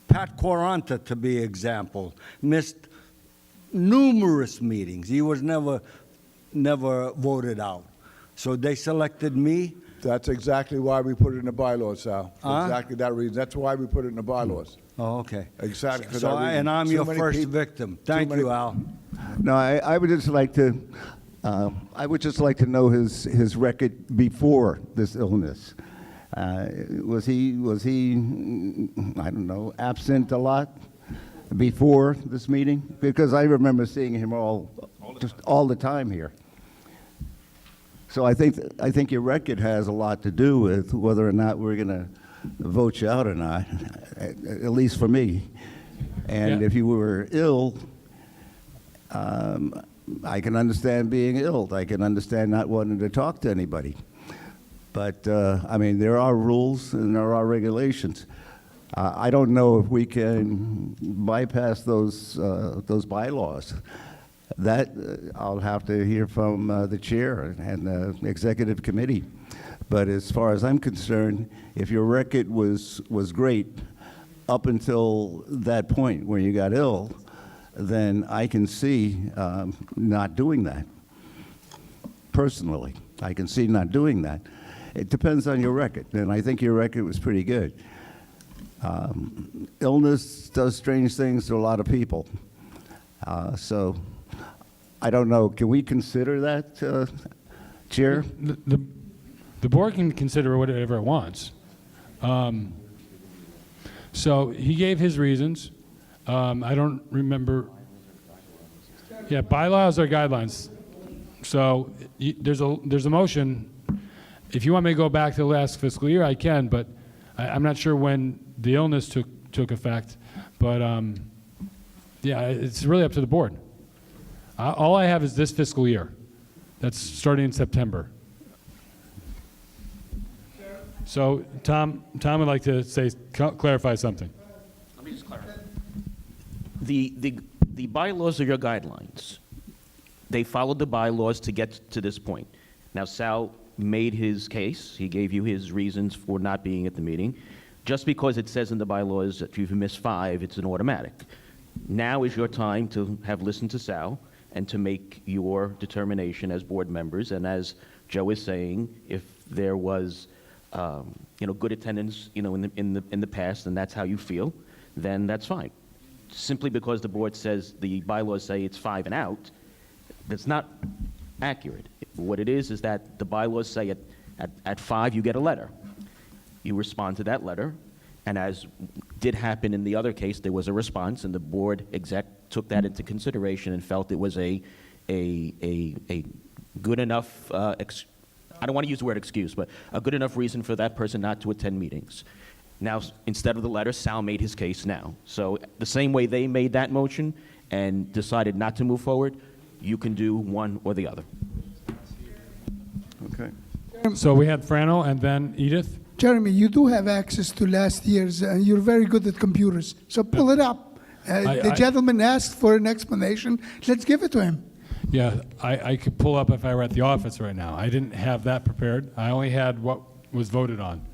Pat Quaranta, to be example, missed numerous meetings. He was never voted out. So they selected me. That's exactly why we put it in the bylaws, Sal. Exactly that reason. That's why we put it in the bylaws. Oh, okay. Exactly for So, that reason. and I'm Too your many first people- victim. too Thank many- you, Al. No, I would just like to, know his record before this illness. Was he, I don't know, absent a lot before this meeting? Because I remember seeing him all the time here. So I think your record has a lot to do with whether or not we're going to vote you out or not, at least for me. And Yeah. if you were ill, I can understand being ill. I can understand not wanting to talk to anybody. But, I mean, there are rules and there are regulations. I don't know if we can bypass those bylaws. That I'll have to hear from the chair and the executive committee. But as far as I'm concerned, if your record was great up until that point where you got ill, then I can see not doing that. Personally, I can see not doing that. It depends on your record, and I think your record was pretty good. Illness does strange things to a lot of people. So I don't know, can we consider that, Chair? The board can consider whatever it wants. So he gave his reasons. I don't remember. Yeah, bylaws are guidelines. So there's a motion. If you want me to go back to the last fiscal year, I can, but I'm not sure when the illness took effect. But yeah, it's really up to the board. All I have is this fiscal year. That's starting in September. So Tom would like to clarify something. Let me just clarify. The bylaws are your guidelines. They followed the bylaws to get to this point. Now, Sal made his case. He gave you his reasons for not being at the meeting. Just because it says in the bylaws that you've missed 5, it's an automatic. Now is your time to have listened to Sal and to make your determination as board members. And as Joe is saying, if there was good attendance, in the past, and that's how you feel, then that's fine. Simply because the board says the bylaws say it's 5 and out, that's not accurate. What it is that the bylaws say at 5 you get a letter. You respond to that letter, and as did happen in the other case, there was a response, and the board exec took that into consideration and felt it was a good enough I don't want to use the word excuse, but a good enough reason for that person not to attend meetings. Now, instead of the letter, Sal made his case now. So the same way they made that motion and decided not to move forward, you can do one or the other. Okay. So we had Frano and then Edith. Jeremy, you do have access to last year's, and you're very good at computers. So pull it up. The gentleman asked for an explanation. Let's give it to him. Yeah, I could pull up if I were at the office right now. I didn't have that prepared. I only had what was voted on.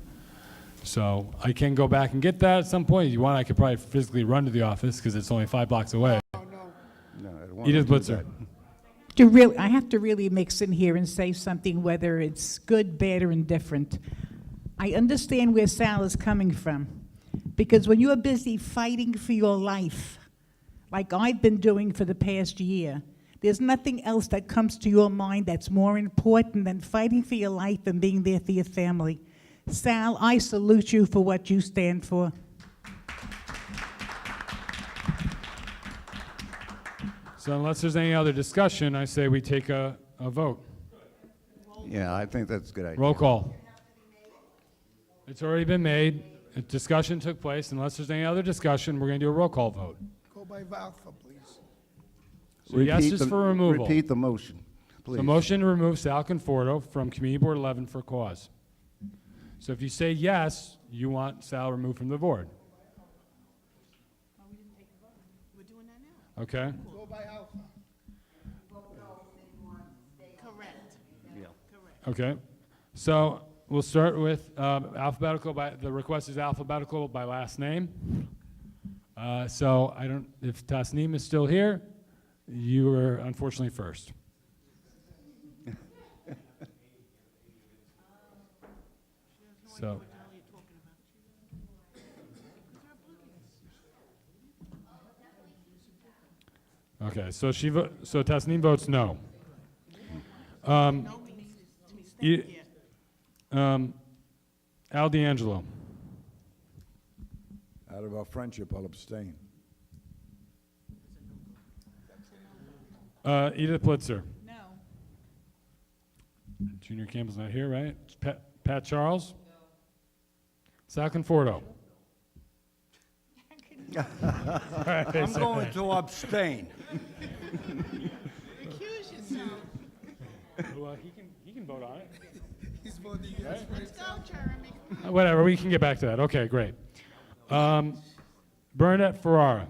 So I can go back and get that at some point. If you want, I could probably physically run to the office because it's only 5 blocks away. No, Edith Blitzer. I have to really mix in here and say something, whether it's good, bad, or indifferent. I understand where Sal is coming from, because when you're busy fighting for your life, like I've been doing for the past year, there's nothing else that comes to your mind that's more important than fighting for your life and being there for your family. Sal, I salute you for what you stand for. So unless there's any other discussion, I say we take a vote. Yeah, I think that's a good idea. Roll call. It's already been made. A discussion took place. Unless there's any other discussion, we're going to do a roll call vote. Go by Valfa, please. So yes is for removal. Repeat the motion, please. The motion to remove Sal Conforto from Community Board 11 for cause. So if you say yes, you want Sal removed from the board. We're doing that now. Okay? Go by Alpha. Correct. Okay. So we'll start with alphabetical by, the request is alphabetical by last name. So if Tasneem is still here, you are unfortunately first. So. Okay, so so Tasneem votes no. Al D'Angelo. Out of our friendship, I'll abstain. Edith Blitzer. No. Junior Campbell's not here, right? Pat Charles? No. Sal Conforto. I'm going to abstain. Recuse yourself. Well, he can vote on it. He's voting yes. Let's go, Jeremy. Whatever, we can get back to that. Okay, great. Bernadette Ferrara.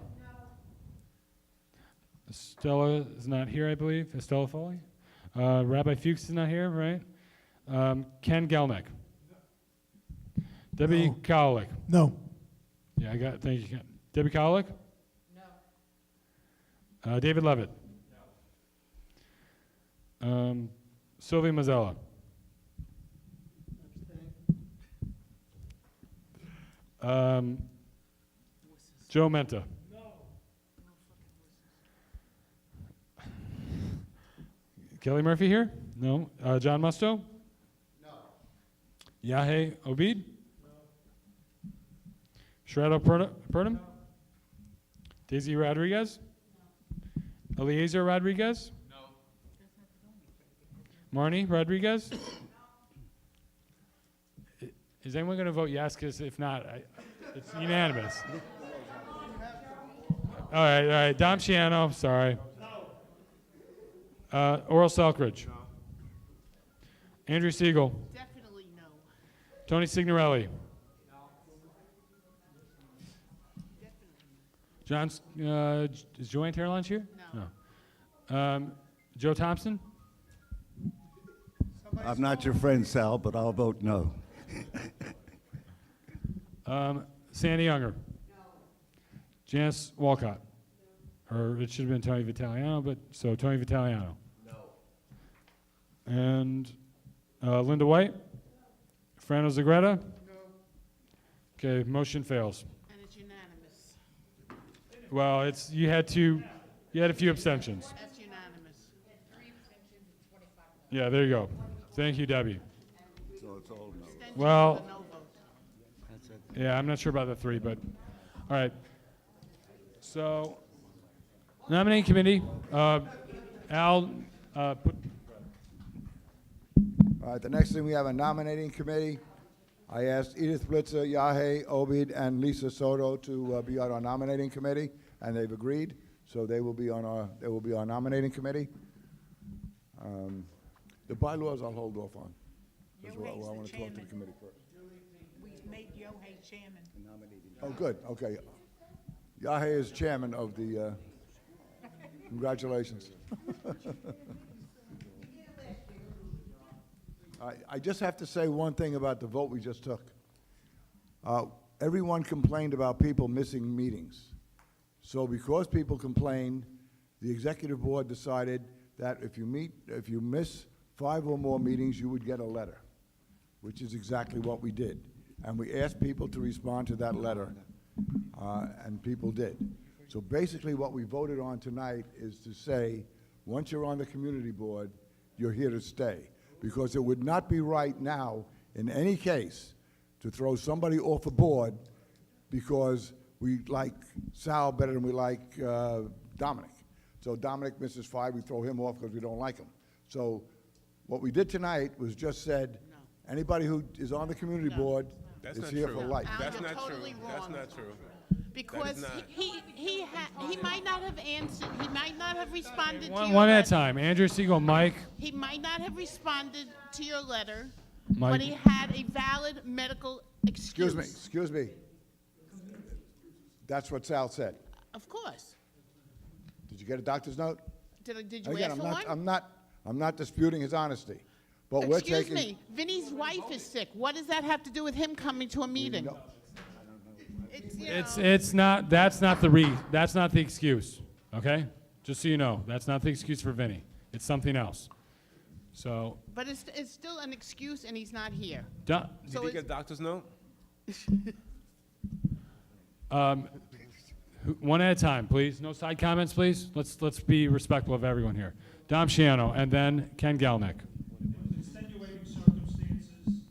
Estella is not here, I believe. Estella Foley. Rabbi Fuchs is not here, right? Ken Gelnick. Debbie Kowalik. No. Yeah, I got. Thank you, Ken. Debbie Kowalik. No. David Levitt. No. Sylvia Mazzella. Joe Menta. Kelly Murphy here? No. John Musto? No. Yahe Obid? No. Shrado Purdom? No. Daisy Rodriguez? No. Eliezer Rodriguez? No. Marnie Rodriguez? No. Is anyone going to vote yes? Because if not, it's unanimous. All right. Dom Shiano, sorry. Oral Selkridge. No. Andrew Siegel. Definitely no. Tony Signorelli. No. John's, is Joanne Terrelonge here? No. Joe Thompson? I'm not your friend, Sal, but I'll vote no. Sandy Younger. No. Janice Walcott. Or it should have been Tony Vitaliano, but so Tony Vitaliano. No. And Linda White? Frano Zagreta? No. Okay, motion fails. And it's unanimous. Well, you had a few abstentions. That's unanimous. 3 abstentions and 25. Yeah, there you go. Thank you, Debbie. So it's all no. Well, No vote. That's it. yeah, I'm not sure about the 3, but all right. So, nominating committee. Al, put. All right, the next thing, we have a nominating committee. I asked Edith Blitzer, Yahe Obid, and Lisa Soto to be on our nominating committee, and they've agreed. So they will be on our nominating committee. The bylaws I'll hold off on. That's what I want to talk to the committee first. We made Yohei chairman. Oh, good. Okay. Yahe is chairman of the. Congratulations. I just have to say one thing about the vote we just took. Everyone complained about people missing meetings. So because people complained, the executive board decided that if you miss 5 or more meetings, you would get a letter, which is exactly what we did. And we asked people to respond to that letter, and people did. So basically what we voted on tonight is to say, once you're on the community board, you're here to stay. Because it would not be right now, in any case, to throw somebody off a board because we like Sal better than we like Dominic. So Dominic misses 5, we throw him off because we don't like him. So what we did tonight was just said, anybody who is on the community board is here for life. That's not totally true. wrong. That's not true. Because he might not have answered, he might not have responded to your One at a letter. time. Andrew Siegel, Mike. He might not have responded to your letter, Mike. but he had a valid medical excuse. Excuse me. That's what Sal said. Of course. Did you get a doctor's note? Did you Again, ask for one? I'm not disputing his honesty, but we're taking. Excuse me, Vinny's wife is sick. What does that have to do with him coming to a meeting? It's not. That's not the excuse. Okay, just so you know, that's not the excuse for Vinny. It's something else. So. But it's still an excuse, and he's not here. Did he get a doctor's note? One at a time, please. No side comments, please. Let's be respectful of everyone here. Dom Shiano, and then Ken Galnick. Extenuating circumstances,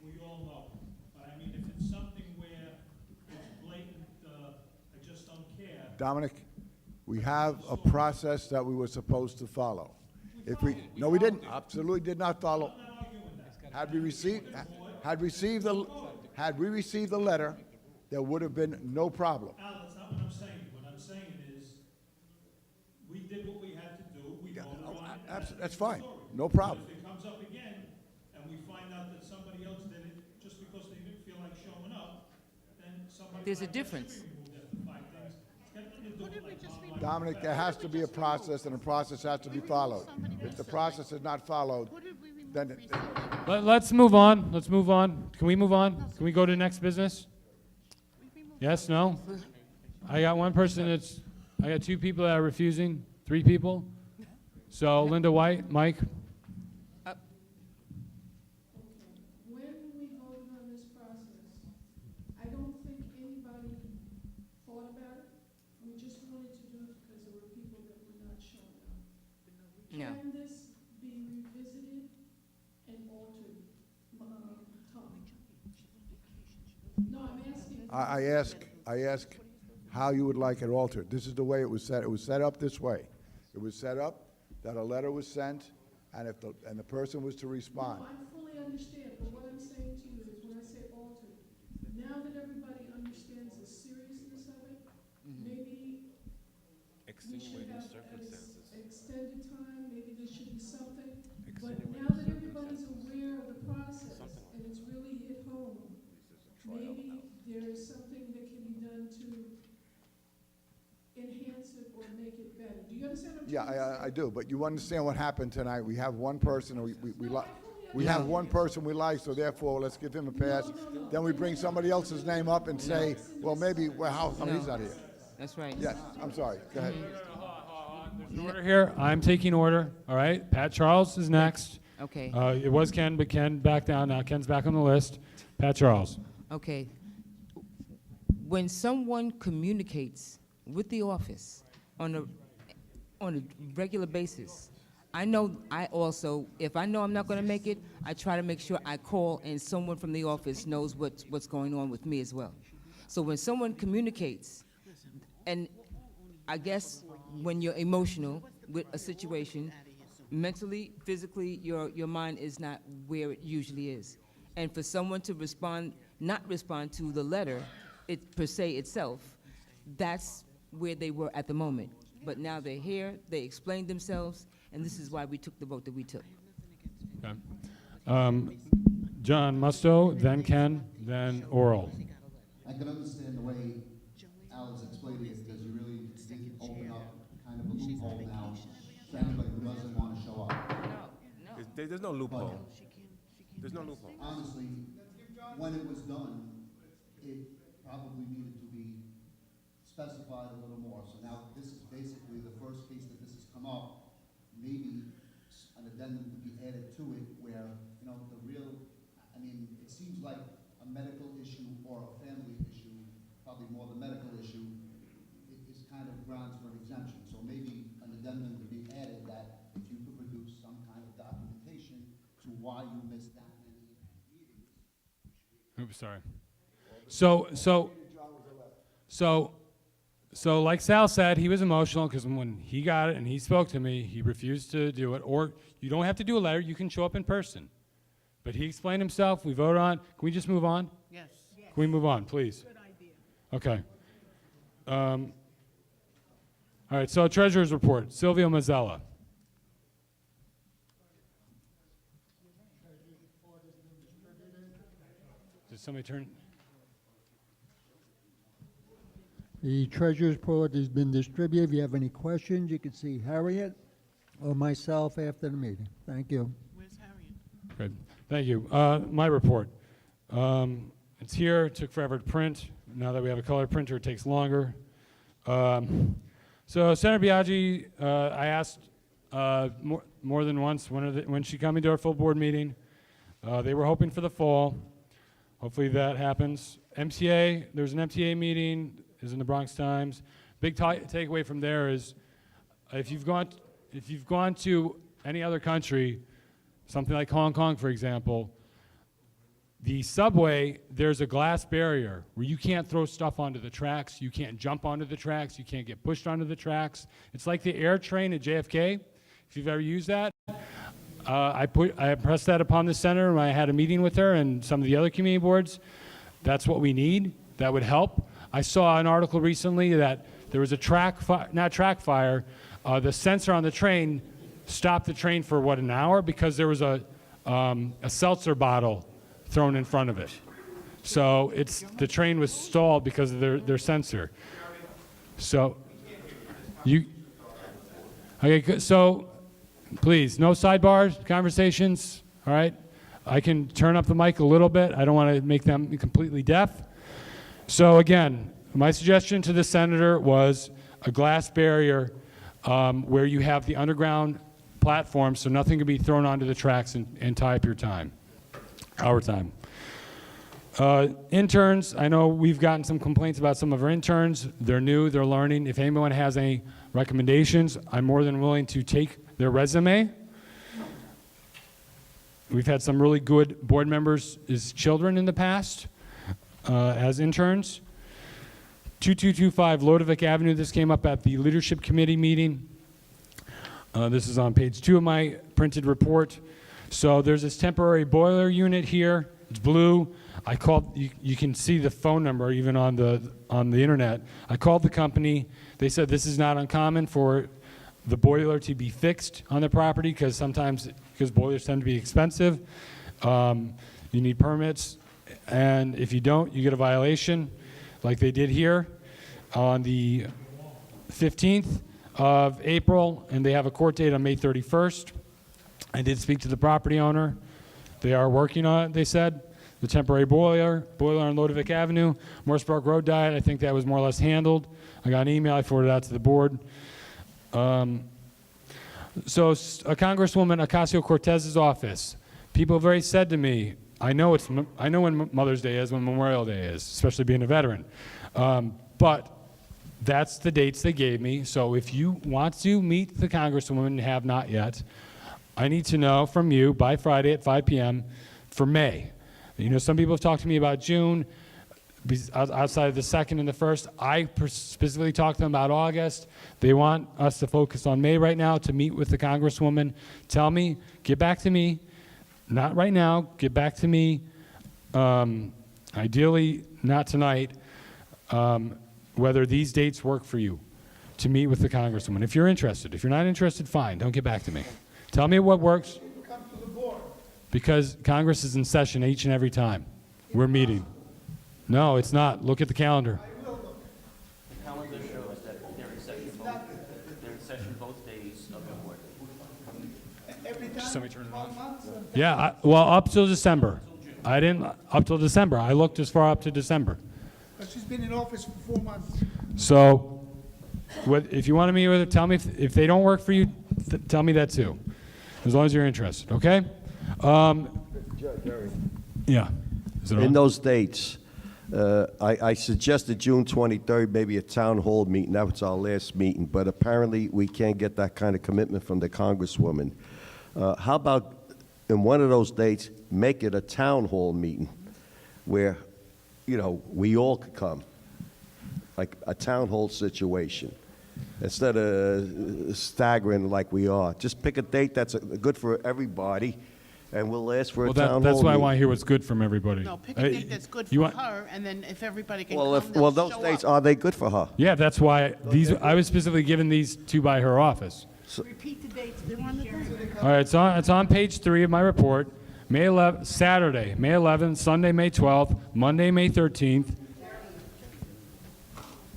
we all know. But I mean, if it's something where it's blatant, I just don't care. Dominic, we have a process that we were supposed to follow. No, we didn't. Absolutely did not follow. Had we received Had we received the letter, there would have been no problem. Al, that's not what I'm saying. What I'm saying is, we did what we had to do, we voted on it. and That's the fine, story. no problem. But if it comes up again, and we find out that somebody else did it just because they didn't feel like showing up, then somebody. There's a like that should difference. be removed after 5 things. It's got nothing to do with like online. Dominic, there has to be a process, and the process has to be followed. If the process is not followed, then Let's move on. Let's move on. Can we move on? Can we go to next business? Yes, no? I got one person I got 2 people that are refusing, 3 people. So Linda White, Mike? When we voted on this process, I don't think anybody thought about it. We just wanted to do it because there were people that were not showing up. No. Can this be revisited and altered, Tom? No, I'm asking. I ask how you would like it altered. This is the way it was set. It was set up this way. It was set up that a letter was sent, and the person was to respond. No, I fully understand, but what I'm saying to you is, when I say altered, now that everybody understands the seriousness of it, maybe we should have an extended time, maybe there should be something. But now that everybody's aware of the process, and it's really hit home, maybe there's something that can be done to enhance it or make it better. Do you understand what I'm trying to say? Yeah, I do, but you understand what happened tonight. We have one person, we have one person we like, so therefore, let's give him a pass. Then we bring somebody else's name up and say, well, maybe, well, how come he's not here? That's right. Yes, I'm sorry, go ahead. There's order here. I'm taking order, all right? Pat Charles is next. Okay. It was Ken, but Ken back down. Now Ken's back on the list. Pat Charles. Okay. When someone communicates with the office on a regular basis, I know if I know I'm not going to make it, I try to make sure I call and someone from the office knows what's going on with me as well. So when someone communicates, and I guess when you're emotional with a situation, mentally, physically, your mind is not where it usually is. And for someone to not respond to the letter, per se itself, that's where they were at the moment. But now they're here, they explained themselves, and this is why we took the vote that we took. Okay. John Musto, then Ken, then Oral. I can understand the way Al's explaining it, because you really did open up kind of a loophole now for anybody who doesn't want to show up. There's no loophole. There's no loophole. Honestly, when it was done, it probably needed to be specified a little more. So now this is basically the first case that this has come up. Maybe an addendum could be added to it where, it seems like a medical issue or a family issue, probably more the medical issue, is kind of grounds for an exemption. So maybe an addendum could be added that if you could produce some kind of documentation to why you missed that many meetings. Oops, sorry. So like Sal said, he was emotional because when he got it and he spoke to me, he refused to do it. Or you don't have to do a letter, you can show up in person. But he explained himself, we voted on. Can we just move on? Yes. Can we move on, please? Good idea. Okay. All right, so Treasurer's Report, Silvio Mazzella. Did somebody turn? The treasurer's report has been distributed. If you have any questions, you can see Harriet or myself after the meeting. Thank you. Where's Harriet? Good. Thank you. My report. It's here. It took forever to print. Now that we have a color printer, it takes longer. So Senator Biaggi, I asked more than once when she coming to our full board meeting. They were hoping for the fall. Hopefully that happens. MTA, there's an MTA meeting, is in the Bronx Times. Big takeaway from there is if you've gone to any other country, something like Hong Kong, for example, the subway, there's a glass barrier where you can't throw stuff onto the tracks, you can't jump onto the tracks, you can't get pushed onto the tracks. It's like the air train at JFK, if you've ever used that. I impressed that upon the senator when I had a meeting with her and some of the other community boards. that's what we need. That would help. I saw an article recently that there was a the sensor on the train stopped the train for, what, an hour because there was a seltzer bottle thrown in front of it. So the train was stalled because of their sensor. So okay, so please, no sidebars, conversations, all right? I can turn up the mic a little bit. I don't want to make them completely deaf. So again, my suggestion to the senator was a glass barrier where you have the underground platform so nothing can be thrown onto the tracks and tie up your time, our time. Interns, I know we've gotten some complaints about some of our interns. They're new, they're learning. If anyone has any recommendations, I'm more than willing to take their resume. We've had some really good board members as children in the past as interns. 2225 Lodovick Avenue, this came up at the Leadership Committee meeting. This is on page 2 of my printed report. So there's this temporary boiler unit here. It's blue. I called, you can see the phone number even on the internet. I called the company. They said this is not uncommon for the boiler to be fixed on the property because boilers tend to be expensive. You need permits, and if you don't, you get a violation like they did here on the 15th of April, and they have a court date on May 31st. I did speak to the property owner. They are working on it, they said. The temporary boiler on Lodovick Avenue, Morrisburg Road diet, I think that was more or less handled. I got an email, I forwarded that to the board. So Congresswoman Ocasio-Cortez's office, people have already said to me, I know when Mother's Day is, when Memorial Day is, especially being a veteran. But that's the dates they gave me. So if you want to meet the Congresswoman and have not yet, I need to know from you by Friday at 5 p.m. for May. You know, some people have talked to me about June, outside of the 2nd and the 1st. I specifically talked to them about August. They want us to focus on May right now to meet with the Congresswoman. Tell me, get back to me, not right now, get back to me, ideally not tonight, whether these dates work for you to meet with the Congresswoman. If you're interested. If you're not interested, fine, don't get back to me. Tell me what works. Because Congress is in session each and every time we're meeting. No, it's not. Look at the calendar. The calendar shows that they're in session both days of the board. Somebody turn it on. Yeah, well, up till December. Up till December. I looked as far up to December. But she's been in office for 4 months. So, if you want to meet with her, tell me if they don't work for you, tell me that too. As long as you're interested, okay? Yeah. Is it In on? those dates, I suggested June 23rd, maybe a town hall meeting. That was our last meeting, but apparently we can't get that kind of commitment from the Congresswoman. How about in one of those dates, make it a town hall meeting where, you know, we all could come, like a town hall situation, instead of staggering like we are. Just pick a date that's good for everybody, and we'll ask for a town hall that's why I meeting. want to hear what's good from everybody. No, pick a date that's good for her, and then if everybody can Well, come, they'll those show dates, up. are they good for her? Yeah, that's why I was specifically given these two by her office. Repeat the dates, they're on the thing. All right, it's on page 3 of my report. May 11th, Saturday, May 11th, Sunday, May 12th, Monday, May 13th.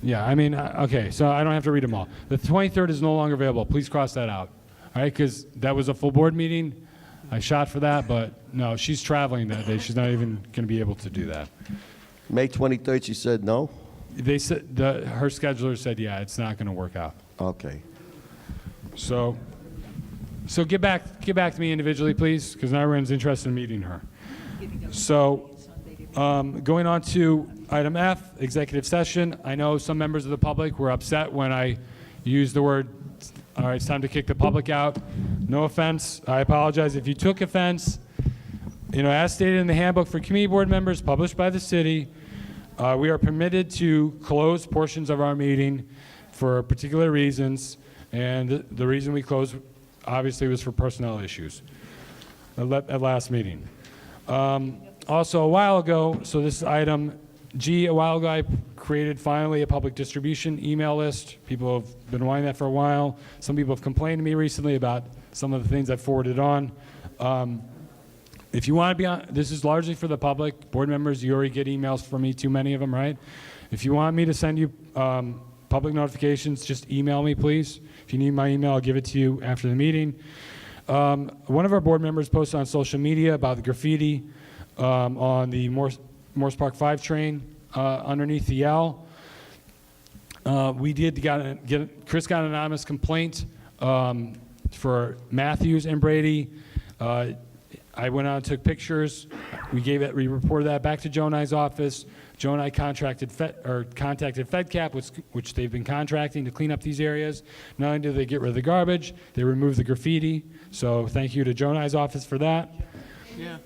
Yeah, I mean, okay, so I don't have to read them all. The 23rd is no longer available. Please cross that out. All right, because that was a full board meeting. I shot for that, but no, she's traveling that day. She's not even going to be able to do that. May 23rd, she said no? They said her scheduler said, yeah, it's not going to work out. Okay. So get back to me individually, please, because now everyone's interested in meeting her. So going on to item F, executive session. I know some members of the public were upset when I used the word, all right, it's time to kick the public out. No offense. I apologize if you took offense. You know, as stated in the handbook for committee board members published by the city, we are permitted to close portions of our meeting for particular reasons, and the reason we closed obviously was for personnel issues at last meeting. Also, a while ago, so this is item G, a while ago, I created finally a public distribution email list. People have been wanting that for a while. Some people have complained to me recently about some of the things I forwarded on. If you want to be on, this is largely for the public. Board members, you already get emails from me, too many of them, right? If you want me to send you public notifications, just email me, please. If you need my email, I'll give it to you after the meeting. One of our board members posted on social media about the graffiti on the Morse Park 5 train underneath the L. Chris got an anonymous complaint for Matthews and Brady. I went out and took pictures. We reported that back to Joe and I's office. Joe and I contacted FedCap, which they've been contracting to clean up these areas. Not only did they get rid of the garbage, they removed the graffiti. So thank you to Joe and I's office for that. Yeah.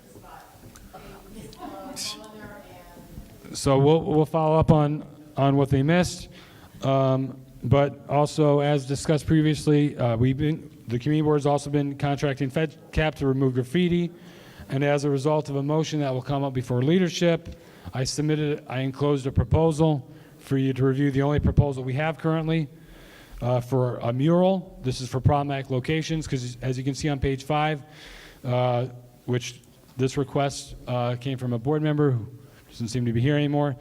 So we'll follow up on what they missed. But also, as discussed previously, the community board has also been contracting FedCap to remove graffiti. And as a result of a motion that will come up before leadership, I enclosed a proposal for you to review, the only proposal we have currently for a mural. This is for problematic locations, because as you can see on page 5, which this request came from a board member who doesn't seem to be here anymore,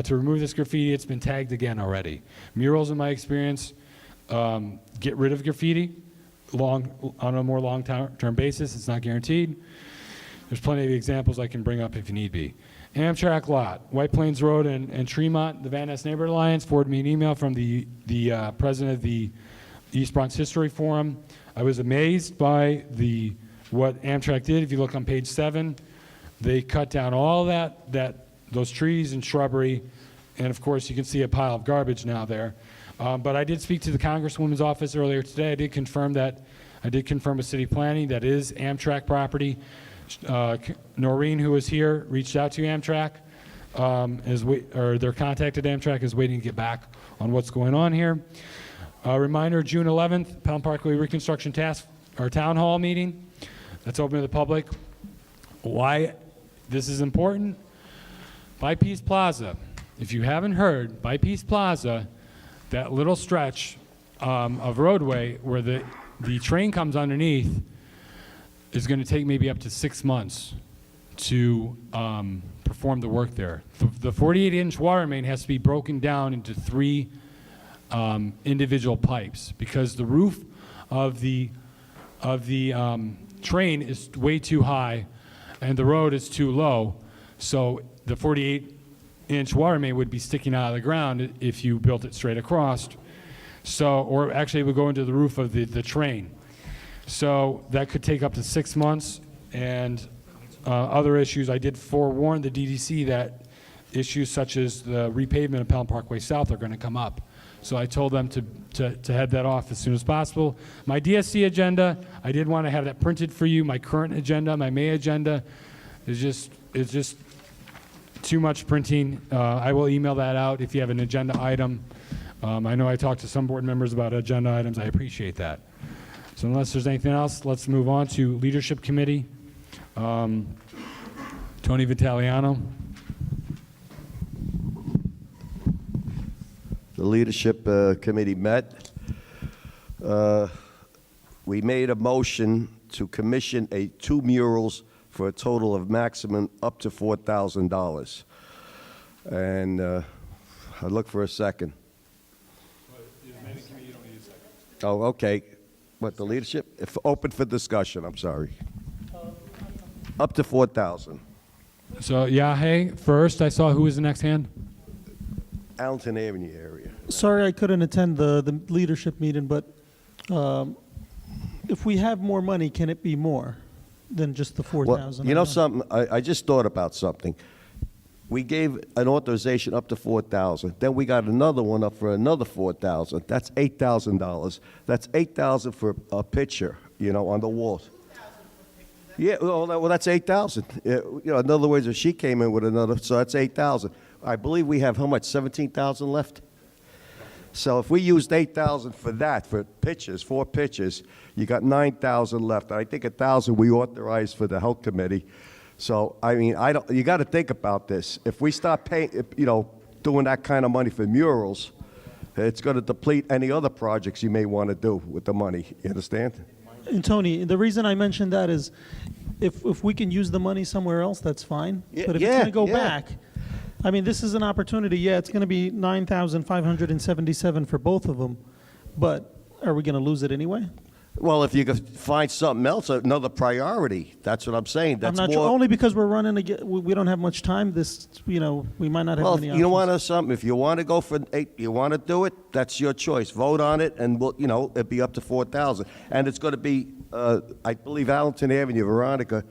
to remove this graffiti. It's been tagged again already. Murals, in my experience, get rid of graffiti on a more long-term basis. It's not guaranteed. There's plenty of examples I can bring up if you need be. Amtrak lot, White Plains Road and Tremont, the Van Ness Neighborhood Alliance forwarded me an email from the president of the East Bronx History Forum. I was amazed by what Amtrak did. If you look on page 7, they cut down all those trees and shrubbery, and of course you can see a pile of garbage now there. But I did speak to the Congresswoman's office earlier today. I did confirm with city planning that is Amtrak property. Noreen, who was here, reached out to Amtrak. Their contacted Amtrak, is waiting to get back on what's going on here. Reminder: June 11th, Pelham Parkway Reconstruction Town Hall meeting. That's open to the public. Why this is important? By Peace Plaza. If you haven't heard, by Peace Plaza, that little stretch of roadway where the train comes underneath is going to take maybe up to 6 months to perform the work there. The 48-inch water main has to be broken down into 3 individual pipes, because the roof of the train is way too high and the road is too low. So the 48-inch water main would be sticking out of the ground if you built it straight across. Or actually it would go into the roof of the train. So that could take up to 6 months. And other issues, I did forewarn the DDC that issues such as the repavement of Pelham Parkway South are going to come up. So I told them to head that off as soon as possible. My DSC agenda, I did want to have that printed for you. My current agenda, my May agenda, is just too much printing. I will email that out if you have an agenda item. I know I talked to some board members about agenda items. I appreciate that. So unless there's anything else, let's move on to Leadership Committee. Tony Vitaliano. The Leadership Committee met. We made a motion to commission 2 murals for a total of maximum up to $4,000. And I look for a second. Oh, okay. What, the leadership? Open for discussion, I'm sorry. Up to 4,000. So Yahe first. I saw, who was the next hand? Allenton Avenue area. Sorry I couldn't attend the leadership meeting, but if we have more money, can it be more than just the 4,000? Well, you know something? I just thought about something. We gave an authorization up to 4,000. Then we got another one up for another 4,000. That's $8,000. That's 8,000 for a picture, on the walls. Yeah, well, that's 8,000. In other words, if she came in with another, so that's 8,000. I believe we have how much? 17,000 left. So if we used 8,000 for that, for pictures, 4 pictures, you got 9,000 left. I think 1,000 we authorized for the health committee. So, I mean, you got to think about this. If we start paying, doing that kind of money for murals, it's going to deplete any other projects you may want to do with the money. You understand? And Tony, the reason I mentioned that is if we can use the money somewhere else, that's fine. But if it's going to go back, I mean, this is an opportunity. Yeah, it's going to be $9,577 for both of them, but are we going to lose it anyway? Well, if you could find something else, another priority, that's what I'm saying. That's I'm not sure, only because we're running we don't have much time. We might not have well, many you options. want to something. If you want to go for 8, you want to do it. That's your choice. Vote on it, and it'd be up to 4,000. And it's going to be, I believe, Allenton Avenue, Veronica.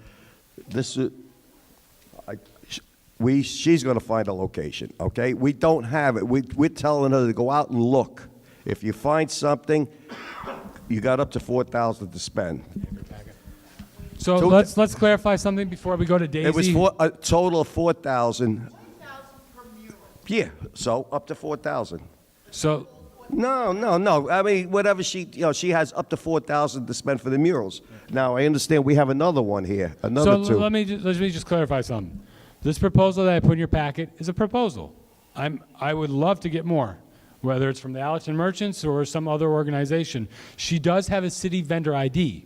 She's going to find a location. Okay, we don't have it. We're telling her to go out and look. If you find something, you got up to 4,000 to spend. So let's clarify something before we go to Daisy. It was a total of 4,000. Yeah, so up to 4,000. So no. I mean, whatever she has up to 4,000 to spend for the murals. Now I understand we have another one here, another two. Let me just clarify something. This proposal that I put in your packet is a proposal. I would love to get more, whether it's from the Allerton Merchants or some other organization. She does have a city vendor ID,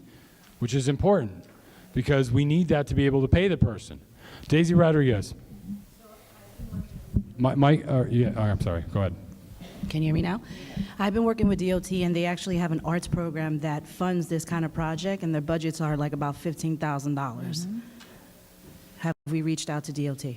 which is important because we need that to be able to pay the person. Daisy Rodriguez. I'm sorry, go ahead. Can you hear me now? I've been working with DOT, and they actually have an arts program that funds this kind of project, and their budgets are like about $15,000. Have we reached out to DOT?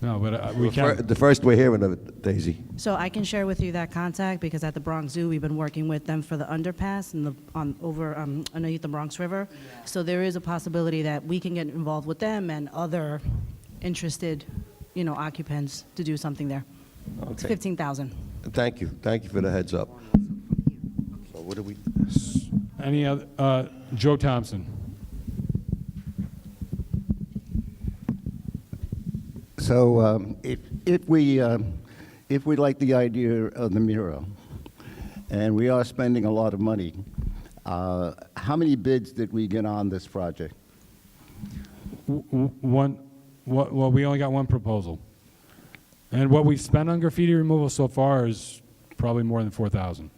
No, but we can't. The first we're hearing of it, Daisy. So I can share with you that contact because at the Bronx Zoo, we've been working with them for the underpass and underneath the Bronx River. So there is a possibility that we can get involved with them and other interested, occupants to do something there. Okay. It's $15,000. Thank you for the heads up. So what do we? Any other? Joe Thompson. So if we like the idea of the mural, and we are spending a lot of money, how many bids did we get on this project? One. Well, we only got one proposal, and what we've spent on graffiti removal so far is probably more than 4,000.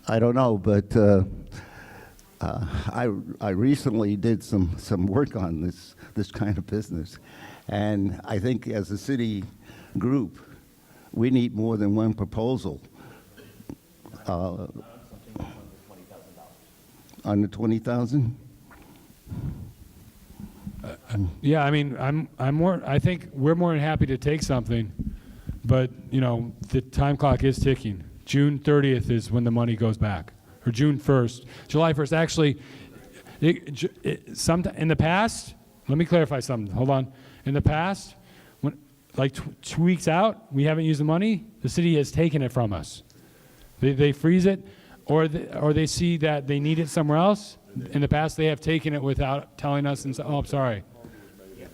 I don't know, but I recently did some work on this kind of business. And I think as a city group, we need more than one proposal. Under 20,000? Yeah, I mean, I think we're more than happy to take something, but the time clock is ticking. June 30th is when the money goes back, or June 1st, July 1st. Actually, in the past, let me clarify something. Hold on. In the past, when 2 weeks out, we haven't used the money, the city has taken it from us. They freeze it, or they see that they need it somewhere else. In the past, they have taken it without telling us and say, oh, I'm sorry. Yeah,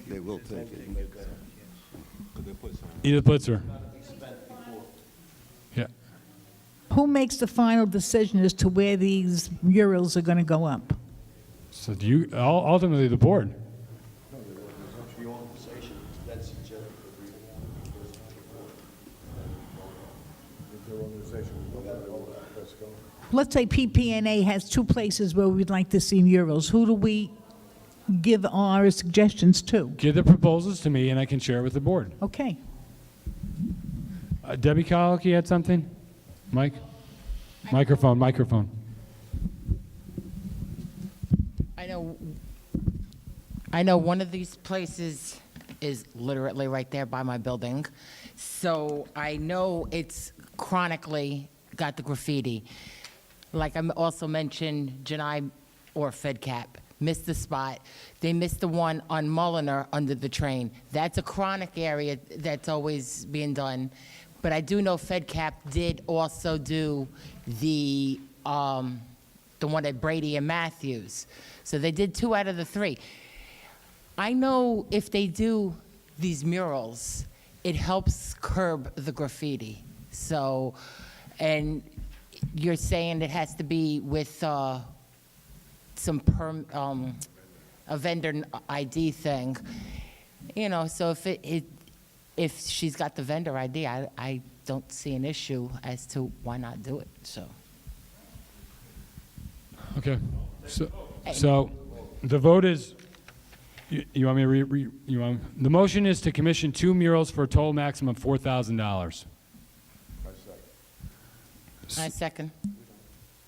they will take it. Edith Blitzer. Yeah. Who makes the final decision as to where these murals are going to go up? So ultimately the board. Let's say PPNA has 2 places where we'd like to see murals. Who do we give our suggestions to? Give the proposals to me and I can share it with the board. Okay. Debbie Colicky had something? Mike? Microphone. I know one of these places is literally right there by my building. So I know it's chronically got the graffiti. Like I also mentioned, Janai or FedCap missed the spot. They missed the one on Mulliner under the train. That's a chronic area that's always being done. But I do know FedCap did also do the one at Brady and Matthews. So they did 2 out of the 3. I know if they do these murals, it helps curb the graffiti. So, and you're saying it has to be with some a vendor ID thing. You know, so if she's got the vendor ID, I don't see an issue as to why not do it, so. Okay. So the vote is, you want me to the motion is to commission 2 murals for a total maximum of $4,000. I second.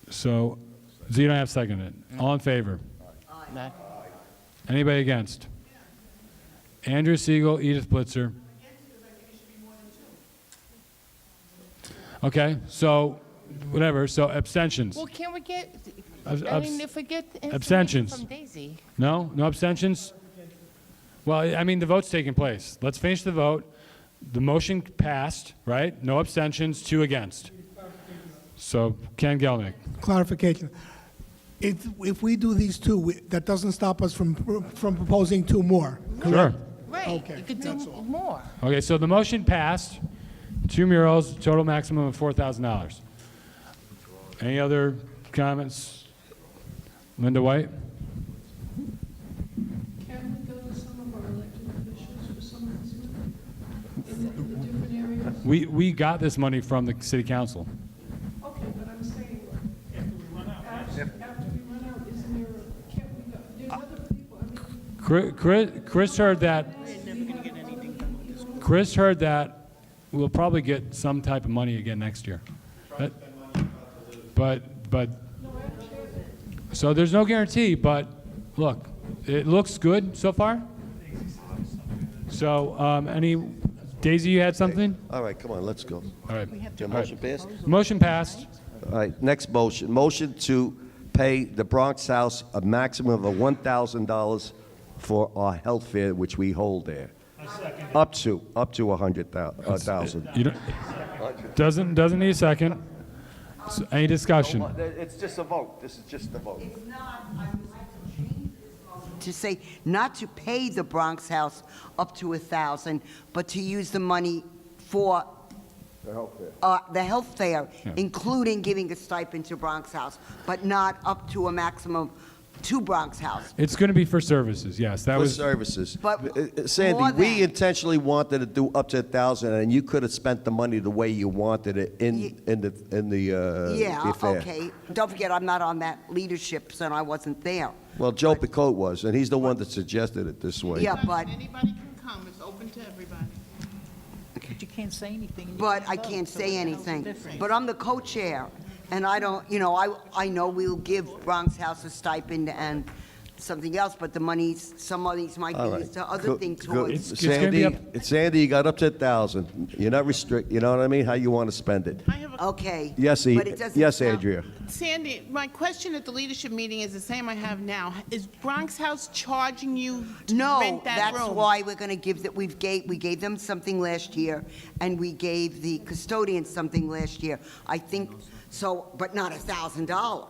So you don't have to second it. All in favor? No. Anybody against? Andrew Siegel, Edith Blitzer. Okay, so whatever. So abstentions. Well, can we get, if we get information abstentions. from Daisy. No abstentions? Well, I mean, the vote's taking place. Let's finish the vote. The motion passed, right? No abstentions, 2 against. So Ken Gelnick. Clarification. If we do these 2, that doesn't stop us from proposing 2 more, correct? Sure. Right, Okay, you could do that's all. more. Okay, so the motion passed. 2 murals, total maximum of $4,000. Any other comments? Linda White? Can we go to some of our elected officials for some of this money? In the different areas? We got this money from the city council. Okay, but I'm saying, after we run out, isn't there, can't we go, there's other people, I mean. Chris heard that. Chris heard that we'll probably get some type of money again next year. But so there's no guarantee, but look, it looks good so far. So Daisy, you had something? All right, come on, let's go. All right. The motion passed? Motion passed. All right, next motion. Motion to pay the Bronx House a maximum of $1,000 for our health fair, which we hold there. Up to 100,000. You don't, doesn't need a second. So, any discussion? It's just a vote. This is just a vote. It's not, I would like to change this motion to say not to pay the Bronx House up to 1,000, but to use the money for the health fair, including giving a stipend to Bronx House, but not up to a maximum to Bronx House. It's going to be for services, yes. That For was services. But more Sandy, we than- intentionally wanted to do up to 1,000, and you could have spent the money the way you wanted it in the Yeah, fair. okay. Don't forget, I'm not on that leadership, so I wasn't there. Well, Joe Picotte was, and he's the one that suggested it this way. Yeah, but, Anybody can come, it's open to everybody. But you can't say anything. but I can't say anything. But I'm the co-chair, and I don't, I know we'll give Bronx House a stipend and something else, but the monies, some monies might be All right. used to other Good, things good. towards. It's gonna be Sandy, you got up to 1,000. You're not restricted, you know what I mean, how you want to spend it. Okay. Yes, but it doesn't yes, sound- Andrea. Sandy, my question at the leadership meeting is the same I have now. Is Bronx House charging you to No, rent that room? that's why we're going to give that. We gave them something last year, and we gave the custodian something last year. I think so, but not $1,000.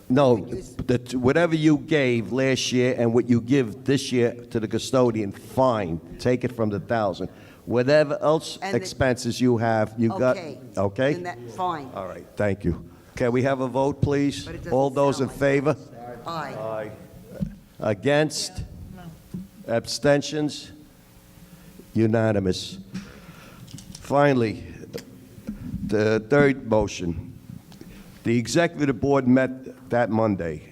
No, whatever you gave last year and what you give this year to the custodian, fine, take it from the 1,000. Whatever else And the- expenses you have, you got, Okay. okay? Then that, fine. All right, thank you. Can we have a vote, please? But it doesn't All those in sound like favor? Aye. Against? Abstentions? Unanimous. Finally, the third motion. The executive board met that Monday.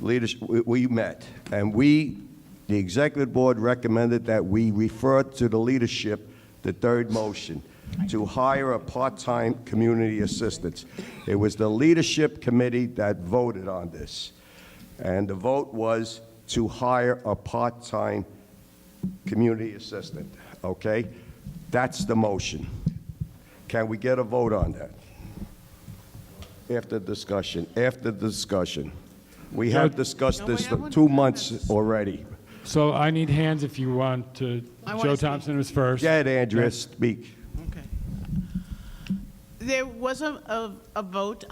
We met, and the executive board recommended that we refer to the leadership, the third motion, to hire a part-time community assistant. It was the leadership committee that voted on this, and the vote was to hire a part-time community assistant, okay? That's the motion. Can we get a vote on that? After discussion. We have discussed this for 2 months already. So I need hands if you want to. I wanna Joe speak. Thompson was first. Go ahead, Andrea, speak. There was a vote.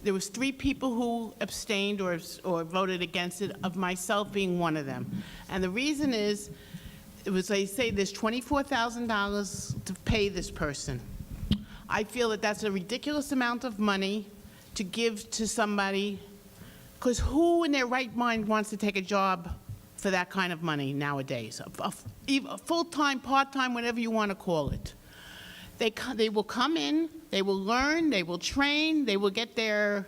There was 3 people who abstained or voted against it, of myself being one of them. And the reason is, they say there's $24,000 to pay this person. I feel that that's a ridiculous amount of money to give to somebody Because who in their right mind wants to take a job for that kind of money nowadays? Full-time, part-time, whatever you want to call it. They will come in, they will learn, they will train, they will get their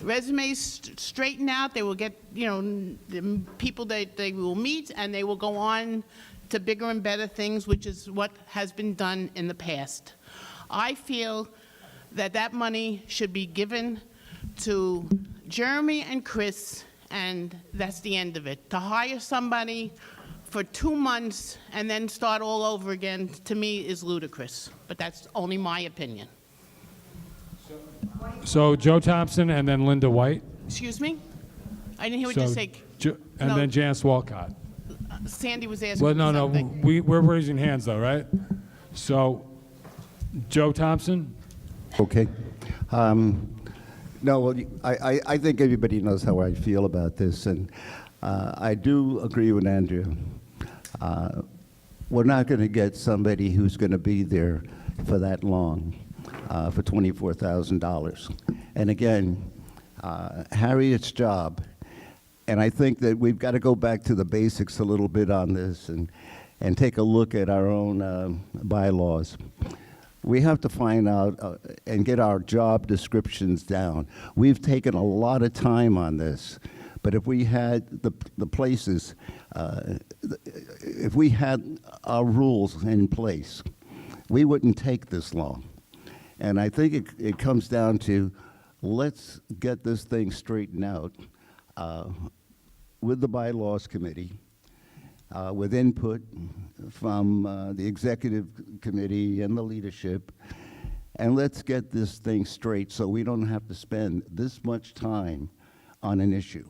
resumes straightened out, they will get, the people that they will meet, and they will go on to bigger and better things, which is what has been done in the past. I feel that that money should be given to Jeremy and Chris, and that's the end of it. To hire somebody for 2 months and then start all over again, to me, is ludicrous. But that's only my opinion. So Joe Thompson and then Linda White. Excuse me? I didn't hear what you said. And No. then Janice Walcott. Sandy was asking Well, for no, something. we're raising hands though, right? So, Joe Thompson? Okay. No, well, I think everybody knows how I feel about this, and I do agree with Andrea. We're not going to get somebody who's going to be there for that long for $24,000. And again, Harriet's job, and I think that we've got to go back to the basics a little bit on this and take a look at our own bylaws. We have to find out and get our job descriptions down. We've taken a lot of time on this, but if we had the places, if we had our rules in place, we wouldn't take this long. And I think it comes down to, let's get this thing straightened out with the bylaws committee, with input from the executive committee and the leadership, and let's get this thing straight so we don't have to spend this much time on an issue.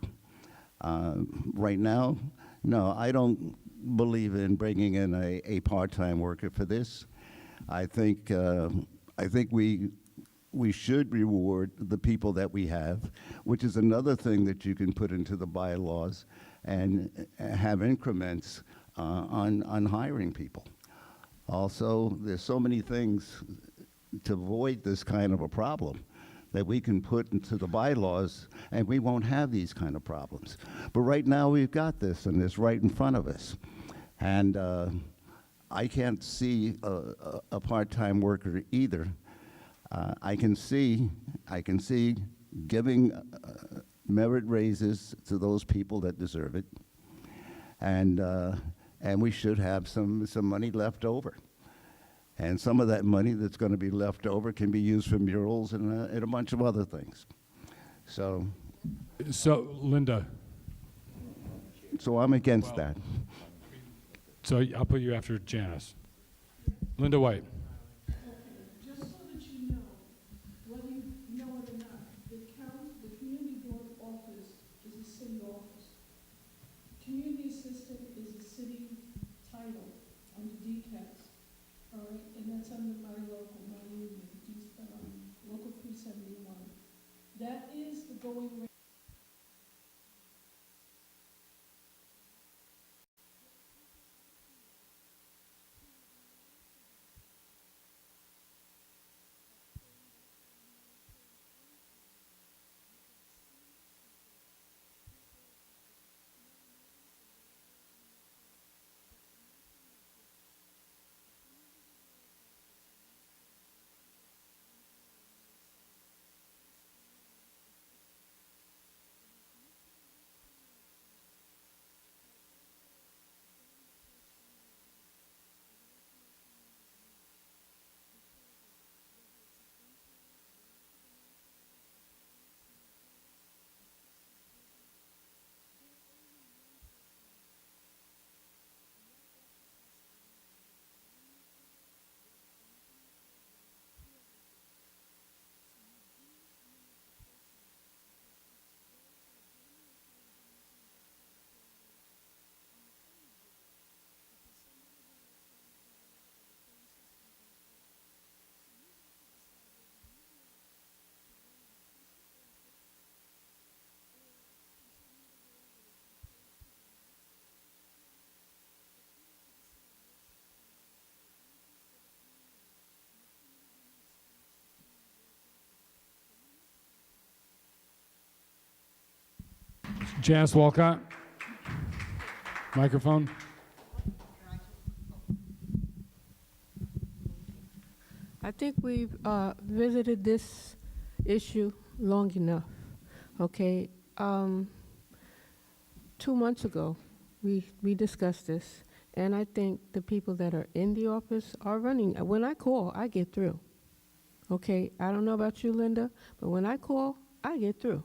Right now, no, I don't believe in bringing in a part-time worker for this. I think we should reward the people that we have, which is another thing that you can put into the bylaws, and have increments on hiring people. Also, there's so many things to avoid this kind of a problem that we can put into the bylaws, and we won't have these kind of problems. But right now, we've got this, and it's right in front of us. And I can't see a part-time worker either. I can see giving merit raises to those people that deserve it, and we should have some money left over. And some of that money that's going to be left over can be used for murals and a bunch of other things. So Linda. So I'm against that. So I'll put you after Janice. Linda White. Just so that you know, whether you know it or not, the community board office is a city office. Community assistant is a city title under DCAS, all right, and that's under my union, local 371. That is the going rate. Janice Walcott. Microphone. I think we've visited this issue long enough, okay? 2 months ago, we discussed this, and I think the people that are in the office are running. When I call, I get through, okay? I don't know about you, Linda, but when I call, I get through,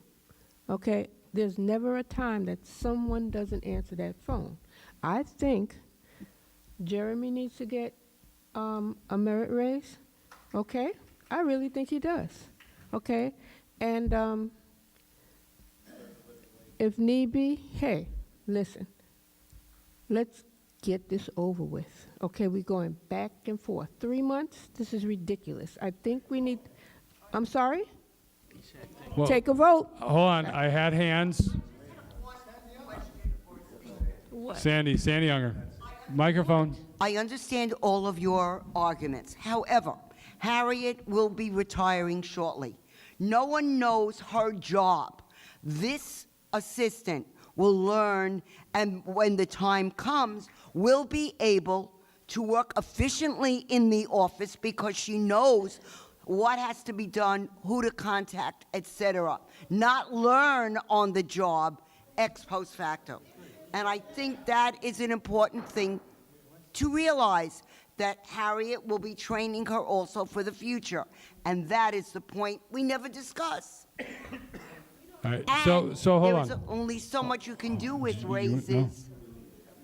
okay? There's never a time that someone doesn't answer that phone. I think Jeremy needs to get a merit raise, okay? I really think he does, okay? And if need be, hey, listen, let's get this over with, okay? We're going back and forth. 3 months? This is ridiculous. I think we need, I'm sorry? Well, Take a vote. Hold on, I had hands. What? Sandy Younger. Microphone. I understand all of your arguments. However, Harriet will be retiring shortly. No one knows her job. This assistant will learn, and when the time comes, will be able to work efficiently in the office because she knows what has to be done, who to contact, etc. Not learn on the job ex post facto. And I think that is an important thing to realize, that Harriet will be training her also for the future. And that is the point we never discuss. All right, And so hold there is on. only so much you can do with No. raises,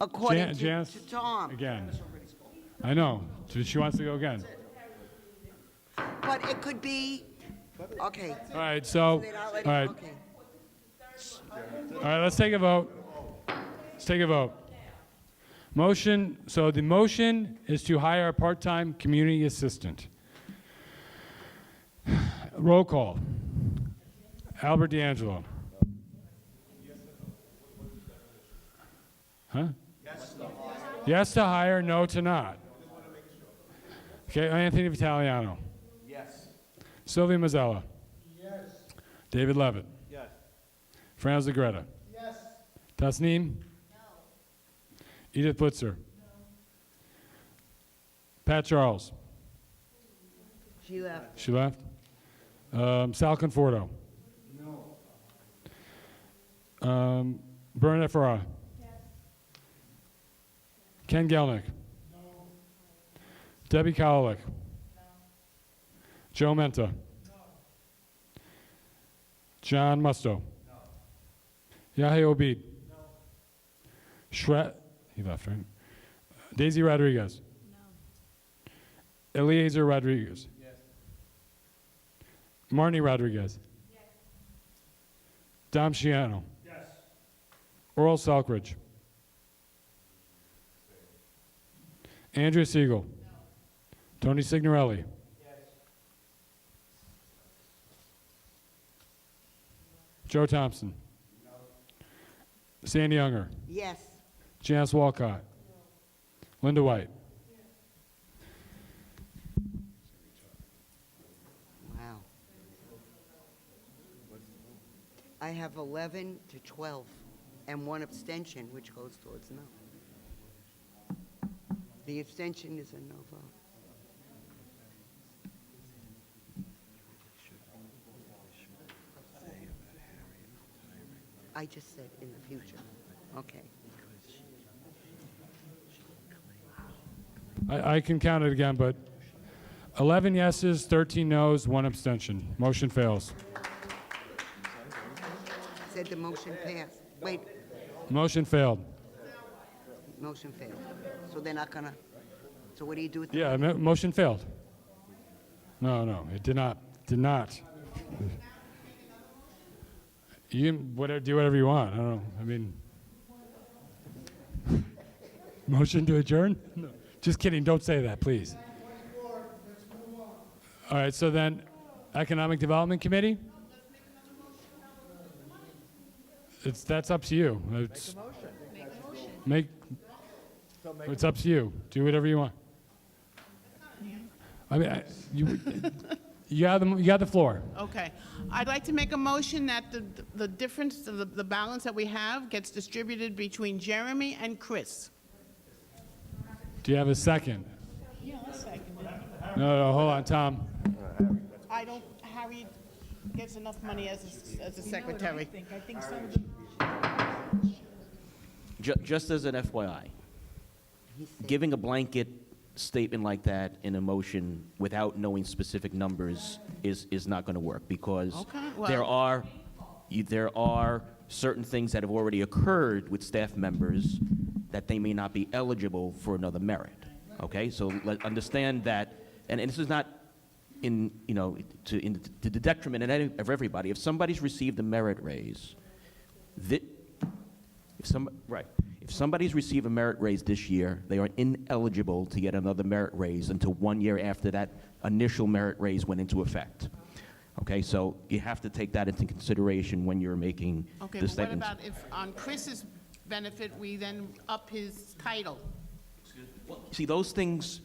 according Janice, to Tom. again. I know. She wants to go again. But it could be, okay. All right, so, Then I'll all let right. you- okay. All right, let's take a vote. Let's take a vote. Motion, so the motion is to hire a part-time community assistant. Roll call. Albert D'Angelo. Huh? Yes to hire, no to not. Okay, Anthony Vitaliano. Yes. Sylvia Mazzella. Yes. David Levitt. Yes. Franz Zagreta. Yes. Tasneem? No. Edith Blitzer? No. Pat Charles? She left. She left? Sal Conforto? No. Bernadette Farrar? Yes. Ken Gelnick? No. Debbie Kowalik? No. Joe Menta? No. John Musto? No. Yahya Obeid? No. Shred? He left, right? Daisy Rodriguez? No. Eliezer Rodriguez? Yes. Marnie Rodriguez? Yes. Dom Shiano? Yes. Earl Selkridge? Andrea Siegel? No. Tony Signorelli? Yes. Joe Thompson? No. Sandy Younger? Yes. Janice Walcott? Linda White? Wow. I have 11 to 12 and one abstention, which goes towards no. The abstention is a no vote. I just said in the future. Okay. I can count it again, but 11 yeses, 13 noes, 1 abstention. Motion fails. Said the motion passed. Wait, Motion failed. motion failed. So they're not gonna, so what do you do with the? Yeah, motion failed. No, it did not. Did not. You can do whatever you want. I don't know. I mean, motion to adjourn? No. Just kidding. Don't say that, please. All right. So then, Economic Development Committee. That's up to you. It's up to you. Do whatever you want. I mean, You got the floor. Okay. I'd like to make a motion that the difference, the balance that we have gets distributed between Jeremy and Chris. Do you have a second? Yeah, I'll second it. No, hold on, Tom. Harry gets enough money as a secretary. I think so. Just as an FYI, giving a blanket statement like that in a motion without knowing specific numbers is not going to work, because Okay, well- there are certain things that have already occurred with staff members that they may not be eligible for another merit. Okay, so understand that, and this is not to the detriment of everybody. If somebody's received a merit raise, if somebody's received a merit raise this year, they are ineligible to get another merit raise until 1 year after that initial merit raise went into effect. Okay, so you have to take that into consideration when you're making Okay, the but what statements. about if on Chris's benefit, we then up his title? See, those things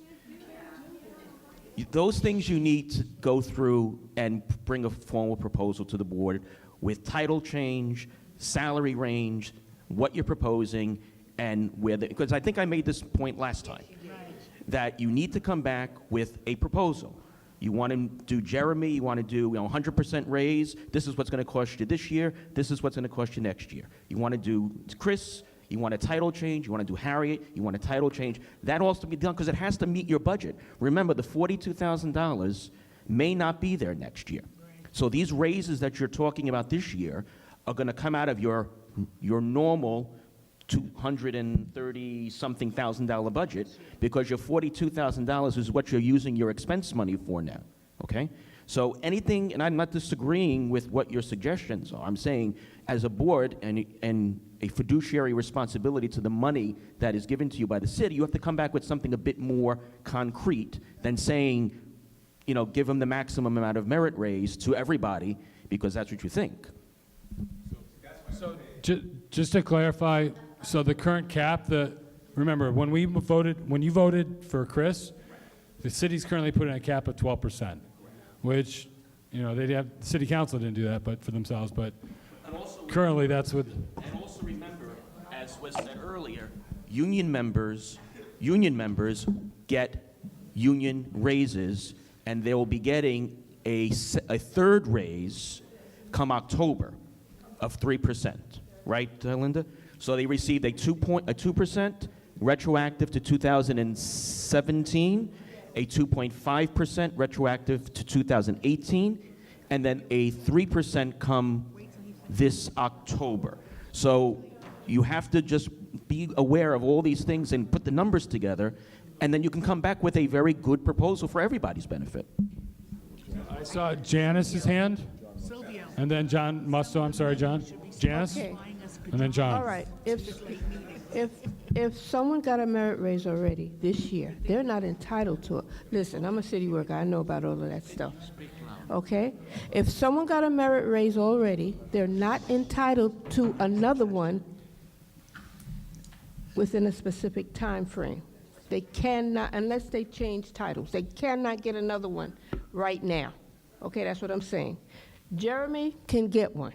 you need to go through and bring a formal proposal to the board with title change, salary range, what you're proposing, and because I think I made this point last time, that you need to come back with a proposal. You want to do Jeremy, you want to do 100% raise, this is what's going to cost you this year, this is what's going to cost you next year. You want to do Chris, you want a title change, you want to do Harriet, you want a title change. That all has to be done because it has to meet your budget. Remember, the $42,000 may not be there next year. So these raises that you're talking about this year are going to come out of your normal $230-something thousand budget, because your $42,000 is what you're using your expense money for now, okay? So anything, and I'm not disagreeing with what your suggestions are. I'm saying, as a board and a fiduciary responsibility to the money that is given to you by the city, you have to come back with something a bit more concrete than saying, give them the maximum amount of merit raise to everybody because that's what you think. So just to clarify, so the current cap, remember, when you voted for Chris, the city's currently putting a cap of 12%, which, the city council didn't do that, but for themselves, but currently that's what. And also remember, as was said earlier, union members get union raises, and they will be getting a third raise come October of 3%, right, Linda? So they received a 2% retroactive to 2017, a 2.5% retroactive to 2018, and then a 3% come this October. So you have to just be aware of all these things and put the numbers together, and then you can come back with a very good proposal for everybody's benefit. I saw Janice's hand, and then John Musto. I'm sorry, John. Janice, Okay. and then John. All right, if someone got a merit raise already this year, they're not entitled to it. Listen, I'm a city worker, I know about all of that stuff. Okay? If someone got a merit raise already, they're not entitled to another one within a specific time frame. They cannot, unless they change titles, they cannot get another one right now. Okay, that's what I'm saying. Jeremy can get one.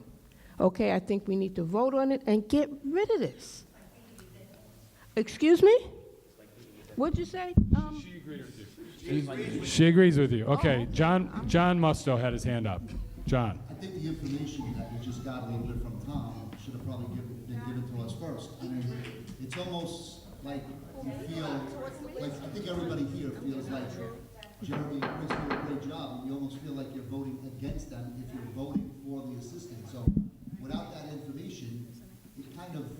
Okay, I think we need to vote on it and get rid of this. Excuse me? What'd you say? She agrees with you. Okay, John Musto had his hand up. John. I think the information that you just got a little bit from Tom should have probably been given to us first. I mean, it's almost like you feel, like I think everybody here feels like Jeremy and Chris do a great job, and you almost feel like you're voting against them if you're voting for the assistant. So without that information, it kind of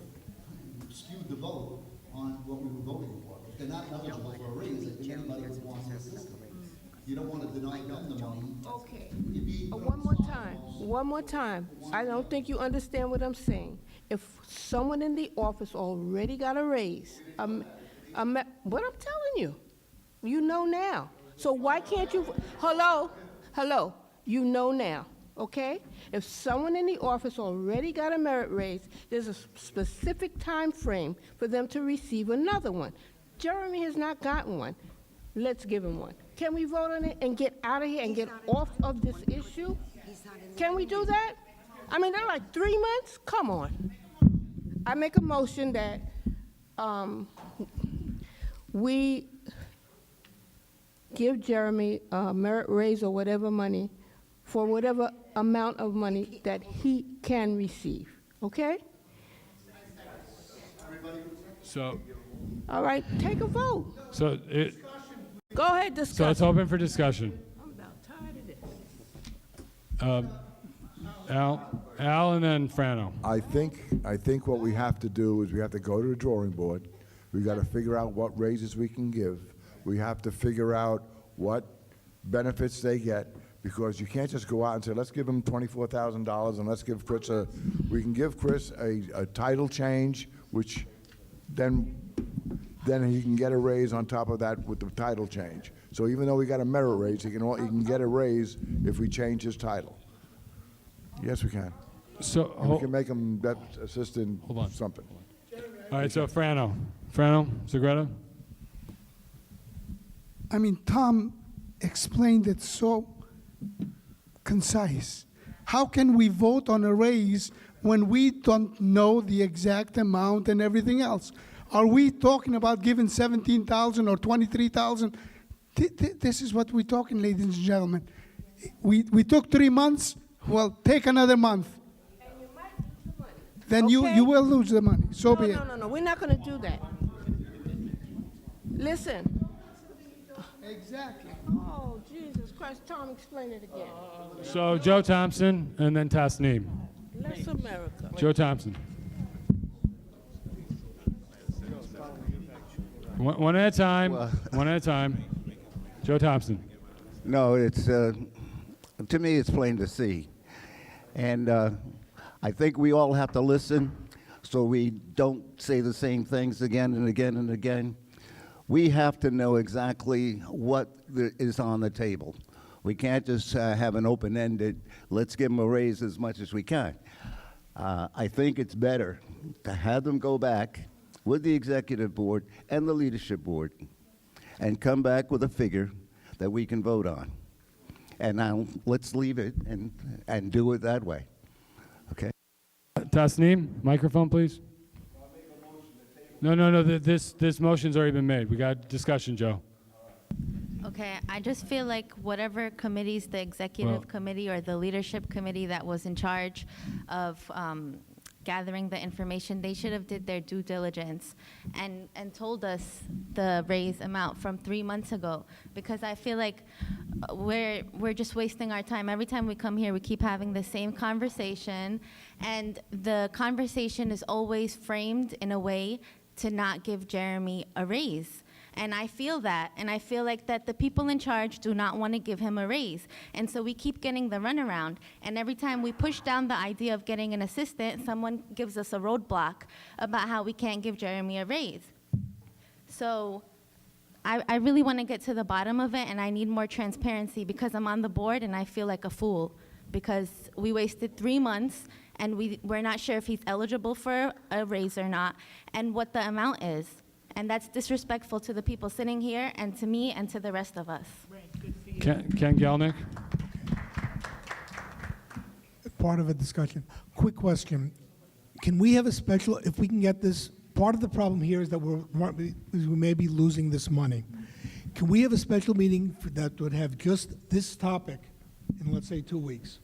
skewed the vote on what we were voting for. If they're not eligible for a raise, I think anybody would want an assistant. You don't want to deny them the money. Okay. One more time. I don't think you understand what I'm saying. If someone in the office already got a raise, what I'm telling you, you know now. So why can't you, hello, you know now, okay? If someone in the office already got a merit raise, there's a specific time frame for them to receive another one. Jeremy has not gotten one. Let's give him one. Can we vote on it and get out of here and get off of this issue? Can we do that? I mean, they're like 3 months? Come on. I make a motion that we give Jeremy a merit raise or whatever money for whatever amount of money that he can receive, okay? So, All right, take a vote. Go ahead, discuss. So it's open for discussion. I'm about tired of this. Al and then Frano. I think what we have to do is we have to go to the drawing board. We got to figure out what raises we can give. We have to figure out what benefits they get, because you can't just go out and say, let's give them $24,000 and let's give Chris we can give Chris a title change, which then he can get a raise on top of that with the title change. So even though we got a merit raise, he can get a raise if we change his title. Yes, we can. So and we can make him that assistant something. All right, so Frano, Segreto? I mean, Tom explained it so concise. How can we vote on a raise when we don't know the exact amount and everything else? Are we talking about giving $17,000 or $23,000? This is what we're talking, ladies and gentlemen. We took 3 months. Well, take another month. Then Okay. you will lose the money. So be it. No, we're not going to do that. Listen. Exactly. Oh, Jesus Christ. Tom, explain it again. So Joe Thompson and then Tasneem. Bless America. Joe Thompson. One at a time. One at a time. Joe Thompson. No, it's, to me, it's plain to see. And I think we all have to listen so we don't say the same things again and again and again. We have to know exactly what is on the table. We can't just have an open-ended, let's give them a raise as much as we can. I think it's better to have them go back with the executive board and the leadership board and come back with a figure that we can vote on. And now let's leave it and do it that way. Okay? Tasneem, microphone, please. No. This motion's already been made. We got discussion, Joe. Okay, I just feel like whatever committees, the executive committee or the leadership committee that was in charge of gathering the information, they should have did their due diligence and told us the raise amount from 3 months ago, because I feel like we're just wasting our time. Every time we come here, we keep having the same conversation, and the conversation is always framed in a way to not give Jeremy a raise. And I feel that, and I feel like that the people in charge do not want to give him a raise. And so we keep getting the runaround. And every time we push down the idea of getting an assistant, someone gives us a roadblock about how we can't give Jeremy a raise. So I really want to get to the bottom of it, and I need more transparency, because I'm on the board and I feel like a fool, because we wasted 3 months and we're not sure if he's eligible for a raise or not and what the amount is. And that's disrespectful to the people sitting here and to me and to the rest of us. Ken Gelnick. Part of a discussion. Quick question. Can we have a special, if we can get this, part of the problem here is that we may be losing this money. Can we have a special meeting that would have just this topic in, let's say, 2 weeks?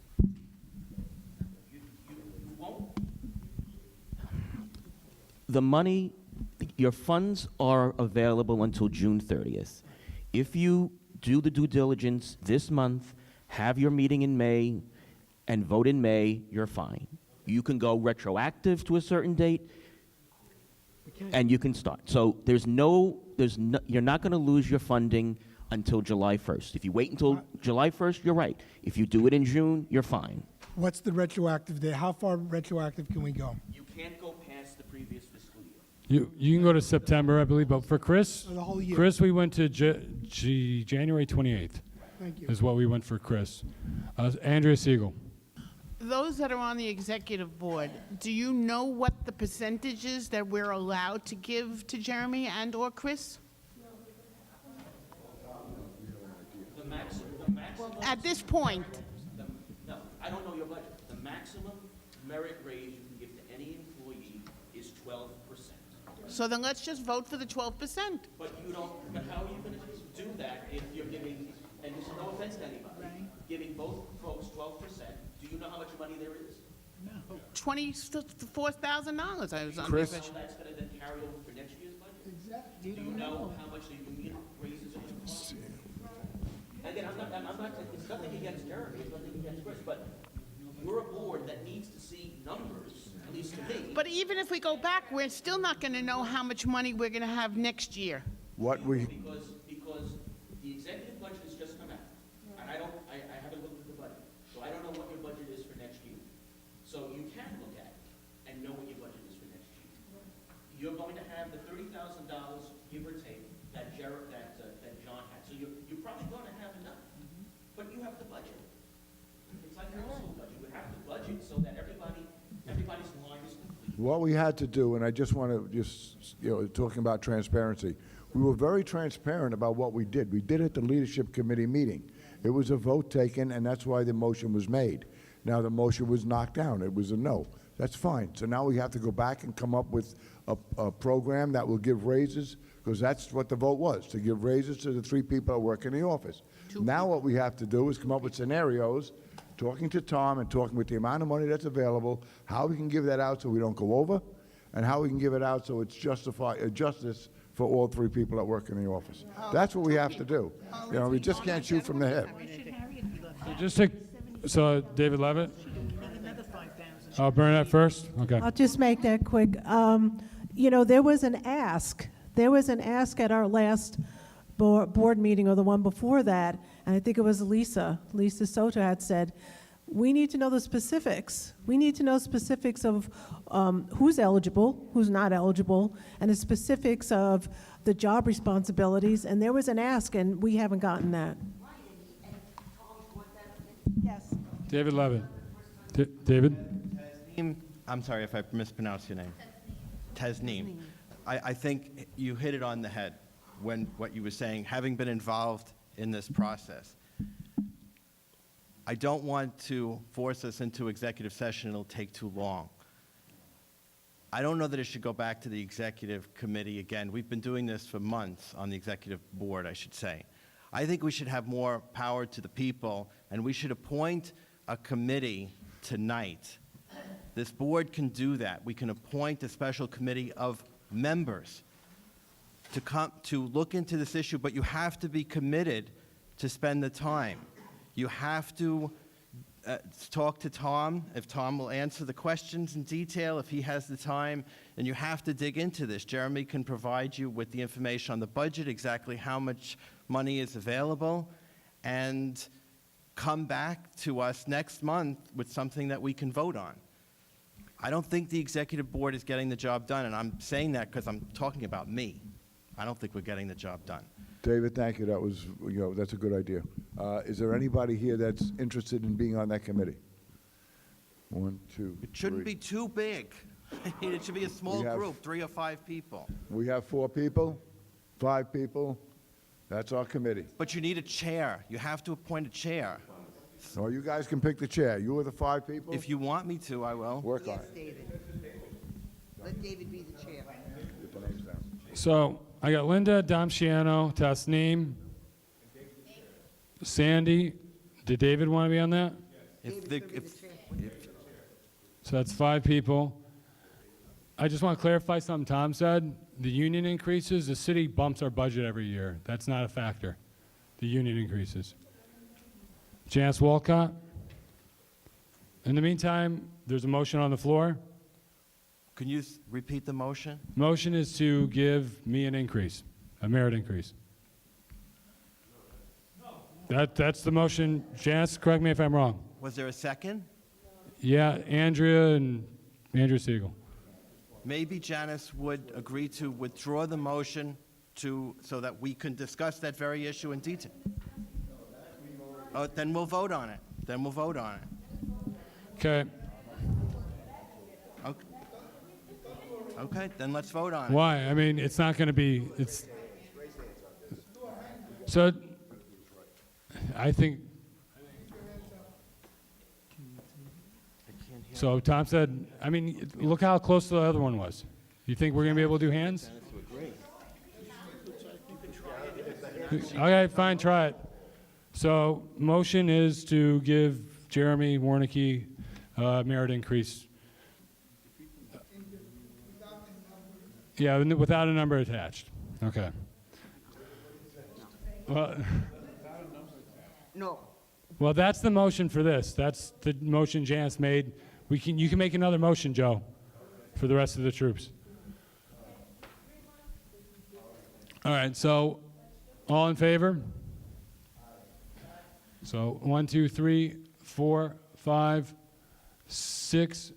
The money, your funds are available until June 30th. If you do the due diligence this month, have your meeting in May, and vote in May, you're fine. You can go retroactive to a certain date, and you can start. So you're not going to lose your funding until July 1st. If you wait until July 1st, you're right. If you do it in June, you're fine. What's the retroactive date? How far retroactive can we go? You can't go past the previous fiscal year. You can go to September, I believe, but for Chris, The whole year. Chris, we went to January 28th. Thank you. Is what we went for Chris. Andrea Siegel. Those that are on the executive board, do you know what the percentage is that we're allowed to give to Jeremy and/or Chris? at this point, No, I don't know your budget. The maximum merit raise you can give to any employee is 12%. so then let's just vote for the 12%. But you don't, but how are you going to do that if you're giving, and this is no offense to anybody, giving both folks 12%, do you know how much money there is? $24,000 I was under. Chris? So that's going to then carry over for next year's budget? Exactly. Do you know how much the union raises it? Again, I'm not, it's nothing against Jeremy, it's nothing against Chris, but you're a board that needs to see numbers, at least to me. But even if we go back, we're still not going to know how much money we're going to have next year. What we, Because the executive budget has just come out, and I haven't looked at the budget, so I don't know what your budget is for next year. So you can look at it and know what your budget is for next year. You're going to have the $30,000, give or take, that John had. So you're probably going to have enough, but you have the budget. It's like your own school budget. You have the budget so that everybody's line is complete. what we had to do, and I just want to talking about transparency, we were very transparent about what we did. We did at the leadership committee meeting. It was a vote taken, and that's why the motion was made. Now, the motion was knocked down. It was a no. That's fine. So now we have to go back and come up with a program that will give raises, because that's what the vote was, to give raises to the 3 people that work in the office. Now what we have to do is come up with scenarios, talking to Tom and talking with the amount of money that's available, how we can give that out so we don't go over, and how we can give it out so it's justice for all 3 people that work in the office. That's what we have to do. We just can't shoot from the hip. So David Levitt? Oh, Burnett first? Okay. I'll just make that quick. There was an ask. There was an ask at our last board meeting, or the one before that, and I think it was Lisa Soto had said, we need to know the specifics. We need to know specifics of who's eligible, who's not eligible, and the specifics of the job responsibilities, and there was an ask, and we haven't gotten that. Yes. David Levitt. David? I'm sorry if I mispronounced your name. Tasneem. I think you hit it on the head when what you were saying, having been involved in this process. I don't want to force us into executive session. It'll take too long. I don't know that it should go back to the executive committee again. We've been doing this for months on the executive board, I should say. I think we should have more power to the people, and we should appoint a committee tonight. This board can do that. We can appoint a special committee of members to look into this issue, but you have to be committed to spend the time. You have to talk to Tom, if Tom will answer the questions in detail, if he has the time, and you have to dig into this. Jeremy can provide you with the information on the budget, exactly how much money is available, and come back to us next month with something that we can vote on. I don't think the executive board is getting the job done, and I'm saying that because I'm talking about me. I don't think we're getting the job done. David, thank you. That was, that's a good idea. Is there anybody here that's interested in being on that committee? 1, 2, It shouldn't 3. be too big. It should be a small group, 3 or 5 people. We have 4 people, 5 people. That's our committee. But you need a chair. You have to appoint a chair. So you guys can pick the chair. You are the 5 people? If you want me to, I will. Work on it. David. Let David be the chair. Get the names down. So I got Linda, Domciano, Tasneem, Sandy. Did David want to be on that? So that's 5 people. I just want to clarify something Tom said. The union increases, the city bumps our budget every year. That's not a factor. The union increases. Janice Walcott. In the meantime, there's a motion on the floor. Can you repeat the motion? Motion is to give me an increase, a merit increase. That's the motion. Janice, correct me if I'm wrong. Was there a second? Yeah, Andrea Siegel. Maybe Janice would agree to withdraw the motion so that we can discuss that very issue in detail. Oh, then we'll vote on it. Okay. Okay, then let's vote on it. Why? I mean, it's not going to be, so I think So Tom said, I mean, look how close the other one was. You think we're going to be able to do hands? Okay, fine, try it. So motion is to give Jeremy Warnicki merit increase. Yeah, without a number attached. Okay. Well, No. well, that's the motion for this. That's the motion Janice made. You can make another motion, Joe, for the rest of the troops. All right, so all in favor? So 1, 2, 3, 4, 5, 6,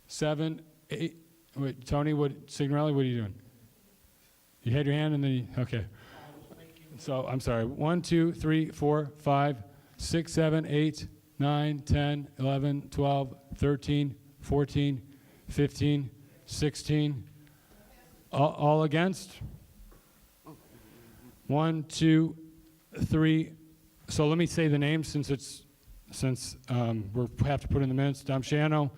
7, 8. Wait, Tony, Signorelli, what are you doing? You had your hand and then okay. So I'm sorry. 1, 2, 3, 4, 5, 6, 7, 8, 9, 10, 11, 12, 13, 14, 15, 16. All against? 1, 2, 3. So let me say the names since we have to put in the minutes. Dom Shano.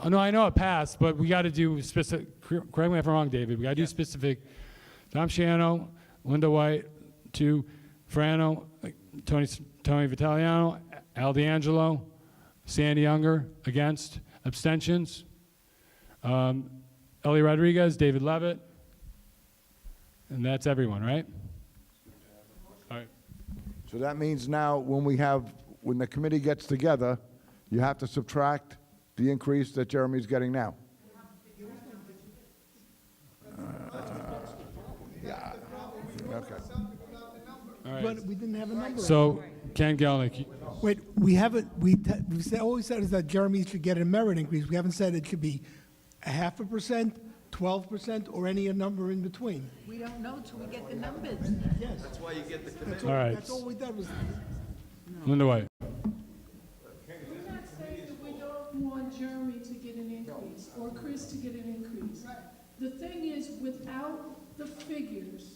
Oh, no, I know it passed, but we got to do specific. Correct me if I'm wrong, David. We got to do specific. Dom Shano, Linda White, 2, Frano, Tony Vitaliano, Al D'Angelo, Sandy Younger, against, abstentions. Ellie Rodriguez, David Levitt, and that's everyone, right? All right. So that means now when the committee gets together, you have to subtract the increase that Jeremy's getting now. Yeah. Okay. All right. But we didn't have a number. So, Ken Gelnick. Wait, we haven't, always said is that Jeremy should get a merit increase. We haven't said it should be 0.5%, 12%, or any number in between. We don't know till we get the numbers. Yes. That's why you get the committee. All right. That's all we did was. Linda White. We're not saying that we don't want Jeremy to get an increase or Chris to get an increase. The thing is, without the figures,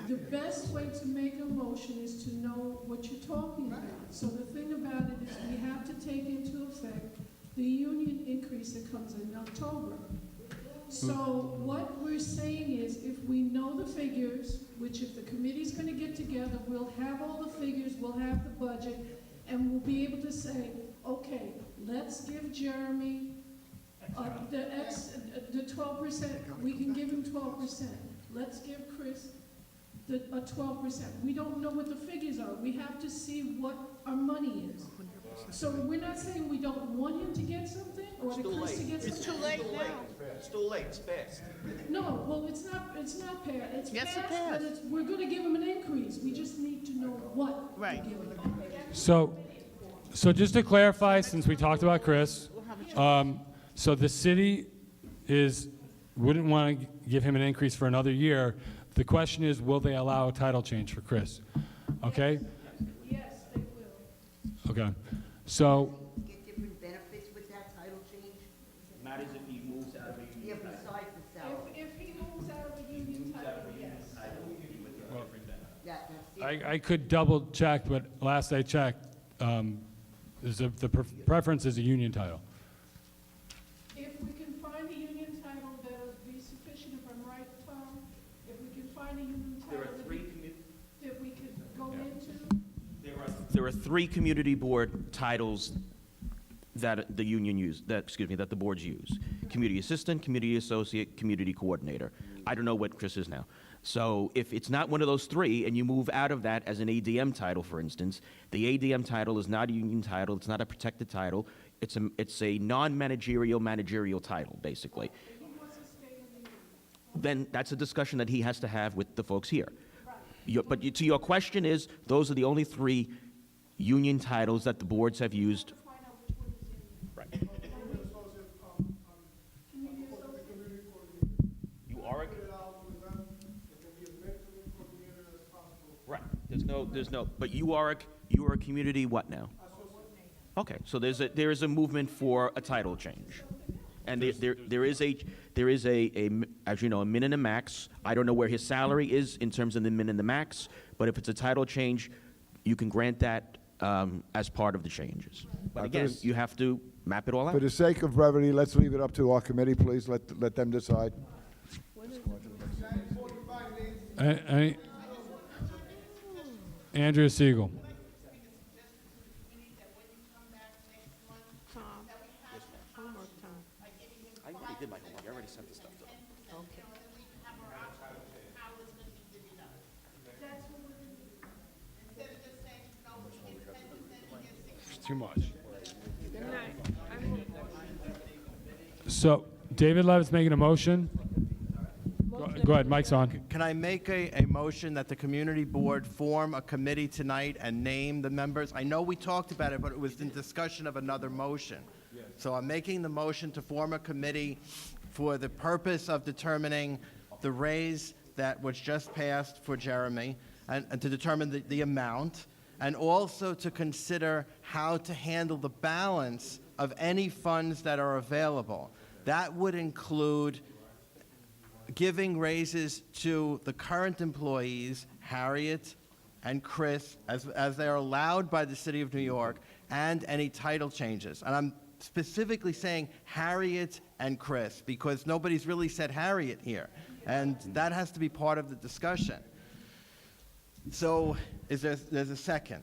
the best way to make a motion is to know what you're talking about. So the thing about it is we have to take into effect the union increase that comes in October. So what we're saying is if we know the figures, which if the committee's going to get together, we'll have all the figures, we'll have the budget, and we'll be able to say, okay, let's give Jeremy the 12%. We can give him 12%. Let's give Chris a 12%. We don't know what the figures are. We have to see what our money is. So we're not saying we don't want him to get something or to Chris to get something. It's too late now. It's too late, it's fast. No, well, it's not passed. It's Yes, it passed, but passed. we're gonna give him an increase. We just need to know what we're giving him. So just to clarify, since we talked about Chris, so the city wouldn't want to give him an increase for another year. The question is, will they allow a title change for Chris? Okay? Yes, they will. Okay. So, Get different benefits with that title change? Not as if he moves out of a Yeah, besides the salary. If he moves out of a union title, yes. I could double check, but last I checked, the preference is a union title. If we can find a union title that'll be sufficient, if I'm right, Tom, if we can find a union There title are three that we could go into, There are 3 community board titles that the union that the boards use. Community assistant, community associate, community coordinator. I don't know what Chris is now. So if it's not one of those 3 and you move out of that as an ADM title, for instance, the ADM title is not a union title, it's not a protected title, it's a non-managerial managerial title, basically. Then that's a discussion that he has to have with the folks here. To your question is, those are the only 3 union titles that the boards have used. Right. You are right. There's no. But you are a community what now? Okay, so there is a movement for a title change, and there is a as you know, a min and a max. I don't know where his salary is in terms of the min and the max, but if it's a title change, you can grant that as part of the changes. But For again, this- you have to map it all For out. the sake of brevity, let's leave it up to our committee, please. Let them decide. Andrea Siegel. I already did my homework. I already sent the stuff to them. It's too much. So, David Levitt's making a motion. Go ahead, mic's on. Can I make a motion that the community board form a committee tonight and name the members? I know we talked about it, but it was in discussion of another motion. So I'm making the motion to form a committee for the purpose of determining the raise that was just passed for Jeremy, and to determine the amount, and also to consider how to handle the balance of any funds that are available. That would include giving raises to the current employees, Harriet and Chris, as they are allowed by the City of New York, and any title changes. And I'm specifically saying Harriet and Chris, because nobody's really said Harriet here, and that has to be part of the discussion. So, there's a second?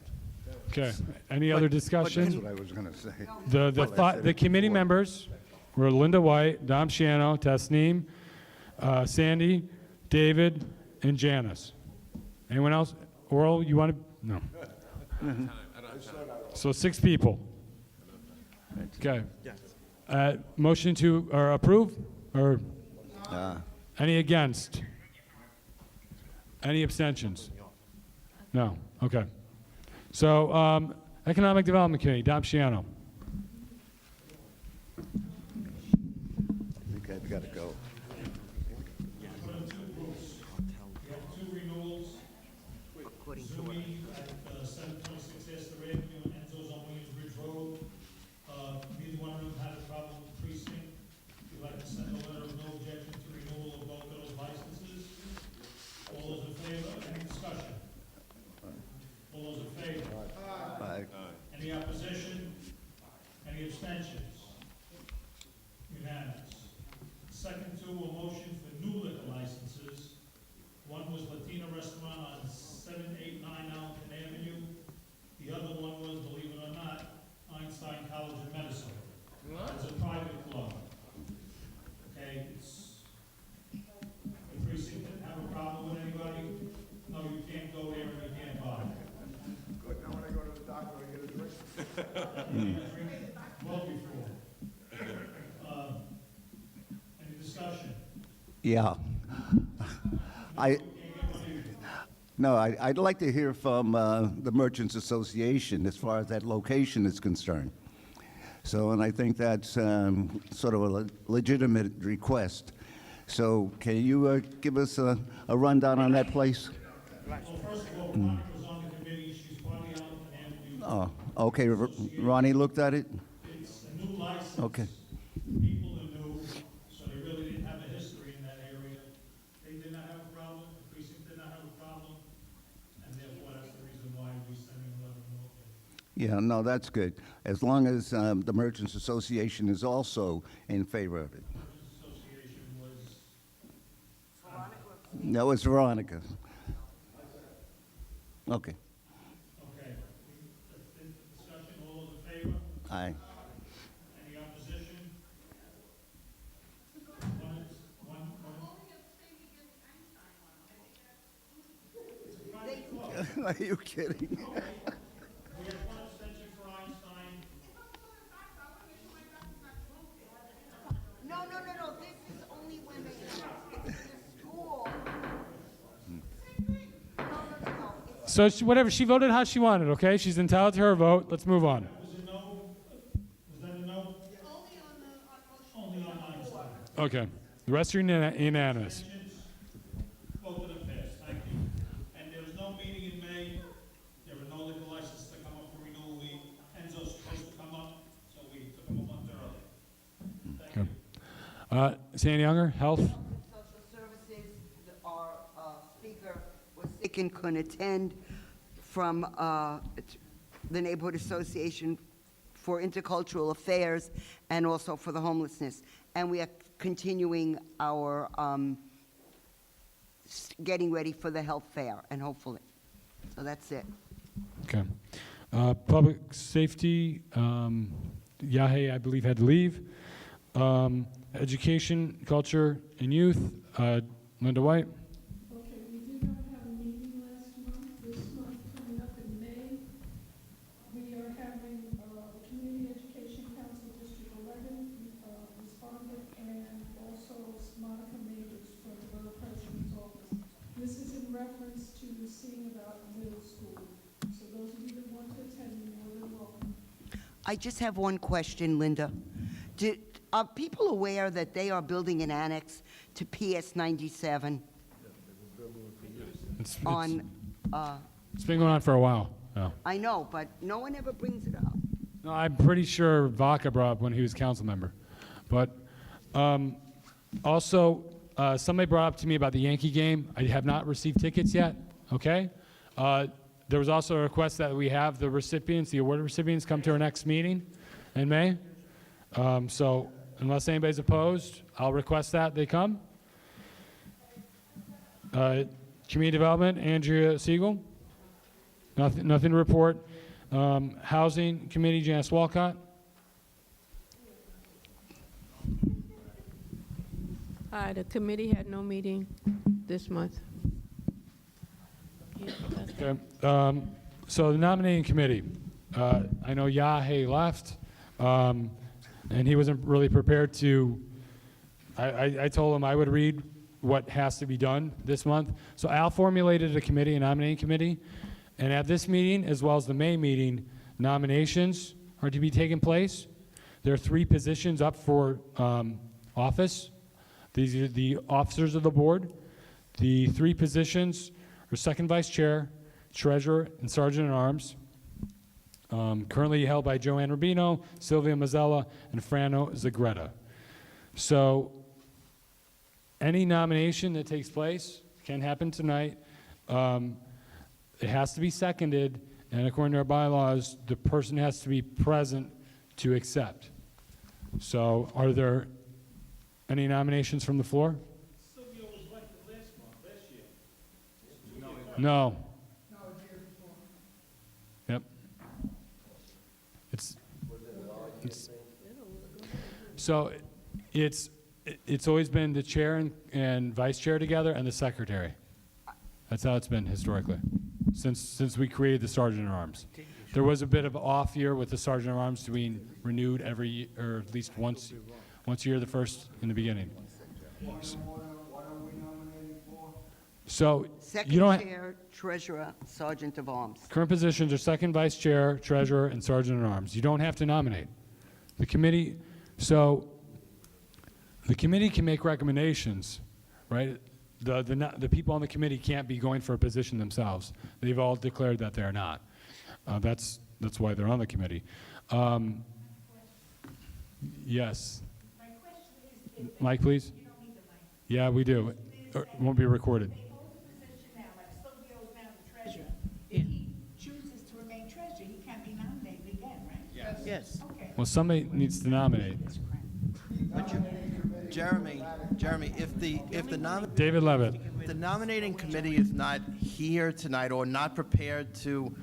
Okay. Any other discussion? That's what I was going to say. The committee members were Linda White, Dom Shiano, Tasneem, Sandy, David, and Janice. Anyone else? Oral, you want to? No. So 6 people. Okay. Motion to approve or any against? Any abstentions? No. Okay. So Economic Development Committee, Dom Shiano. I think I've got to go. Zumi at 726 Astor Avenue and Enzo's on Williamsbridge Road. Neither one of them had a problem with precinct. We'd like to send a letter of no objection to renewal of both those licenses. All those in favor? Any discussion? All those in favor? Aye. Any opposition? Any abstentions? Unanimous. Second two, a motion for new liquor licenses. One was Latina Restaurant on 789 Allenton Avenue. The other one was, believe it or not, Einstein College of Medicine. It's a private club. Okay, it's, the precinct didn't have a problem with anybody. No, you can't go there and you can't buy. Good, now when I go to the doctor, I get a drink. Well before. Any discussion? Yeah. I'd like to hear from the Merchants Association as far as that location is concerned. So, and I think that's sort of a legitimate request. So, can you give us a rundown on that place? Well, first of all, Ronnie was on the committee. She's part of the Allenton Avenue. Oh, okay. Ronnie looked at it? It's a new license. Okay. People are new, so they really didn't have a history in that area. They did not have a problem, the precinct did not have a problem, and therefore that's the reason why we're sending a letter of no objection. Yeah, no, that's good. As long as the Merchants Association is also in favor of it. Association was, That was Veronica. Okay. okay. That's the discussion, all those in favor? Aye. Any opposition? One. Are you kidding? We have one abstention for Einstein. No, this is only when they, it's in the school. So whatever, she voted how she wanted, okay? She's entitled to her vote. Let's move on. Was it no? Was that a no? Only on Einstein. Okay. The rest are unanimous. Both of them passed, thank you. And there was no meeting in May. There were no liquor licenses to come up for renewal. Enzo's supposed to come up, so we took him a month early. Thank you. Sandy Younger, Health. Social Services, our speaker was sick and couldn't attend from the Neighborhood Association for Intercultural Affairs and also for the homelessness. And we are continuing our getting ready for the health fair, and hopefully. So that's it. Okay. Public safety, Yahe, I believe, had to leave. Education, culture, and youth, Linda White. Okay, we did not have a meeting last month. This month, coming up in May, we are having Community Education Council District 11 respondent, and also Monica Majors from the Borough President's office. This is in reference to seeing about middle school. So those of you that want to attend, you're more than welcome. I just have one question, Linda. Are people aware that they are building an annex to PS 97 It's on, been going on for a while now. I know, but no one ever brings it up. No, I'm pretty sure Vaca brought up when he was council member. But also, somebody brought up to me about the Yankee game. I have not received tickets yet, okay? There was also a request that we have the recipients, the award recipients, come to our next meeting in May. So unless anybody's opposed, I'll request that they come. Community Development, Andrea Siegel. Nothing to report. Housing Committee, Janice Walcott. The committee had no meeting this month. Okay. So the nominating committee, I know Yahe left, and he wasn't really prepared to, I told him I would read what has to be done this month. So Al formulated a committee, a nominating committee, and at this meeting, as well as the May meeting, nominations are to be taking place. There are 3 positions up for office. These are the officers of the board. The 3 positions are second vice chair, treasurer, and sergeant at arms. Currently held by Joanne Rubino, Sylvia Mazzella, and Frano Zagretta. So any nomination that takes place can happen tonight. It has to be seconded, and according to our bylaws, the person has to be present to accept. So are there any nominations from the floor? Sylvia was elected last year. No. Yep. So it's always been the chair and vice chair together and the secretary. That's how it's been historically, since we created the sergeant at arms. There was a bit of an off year with the sergeant at arms being renewed every year, or at least once a year, the first in the beginning. So Second you don't. chair, treasurer, sergeant of arms. Current positions are second vice chair, treasurer, and sergeant at arms. You don't have to nominate. The committee, so the committee can make recommendations, right? The people on the committee can't be going for a position themselves. They've all declared that they're not. That's why they're on the committee. Yes. My question is, Mike, please. You don't need the mic. Yeah, we do. It won't be recorded. They hold the position now, like Silvio is now the treasurer. If he chooses to remain treasurer, he can't be nominated again, right? Yes. Okay. Well, somebody needs to nominate. Jeremy, if the David Levitt. the nominating committee is not here tonight or not prepared to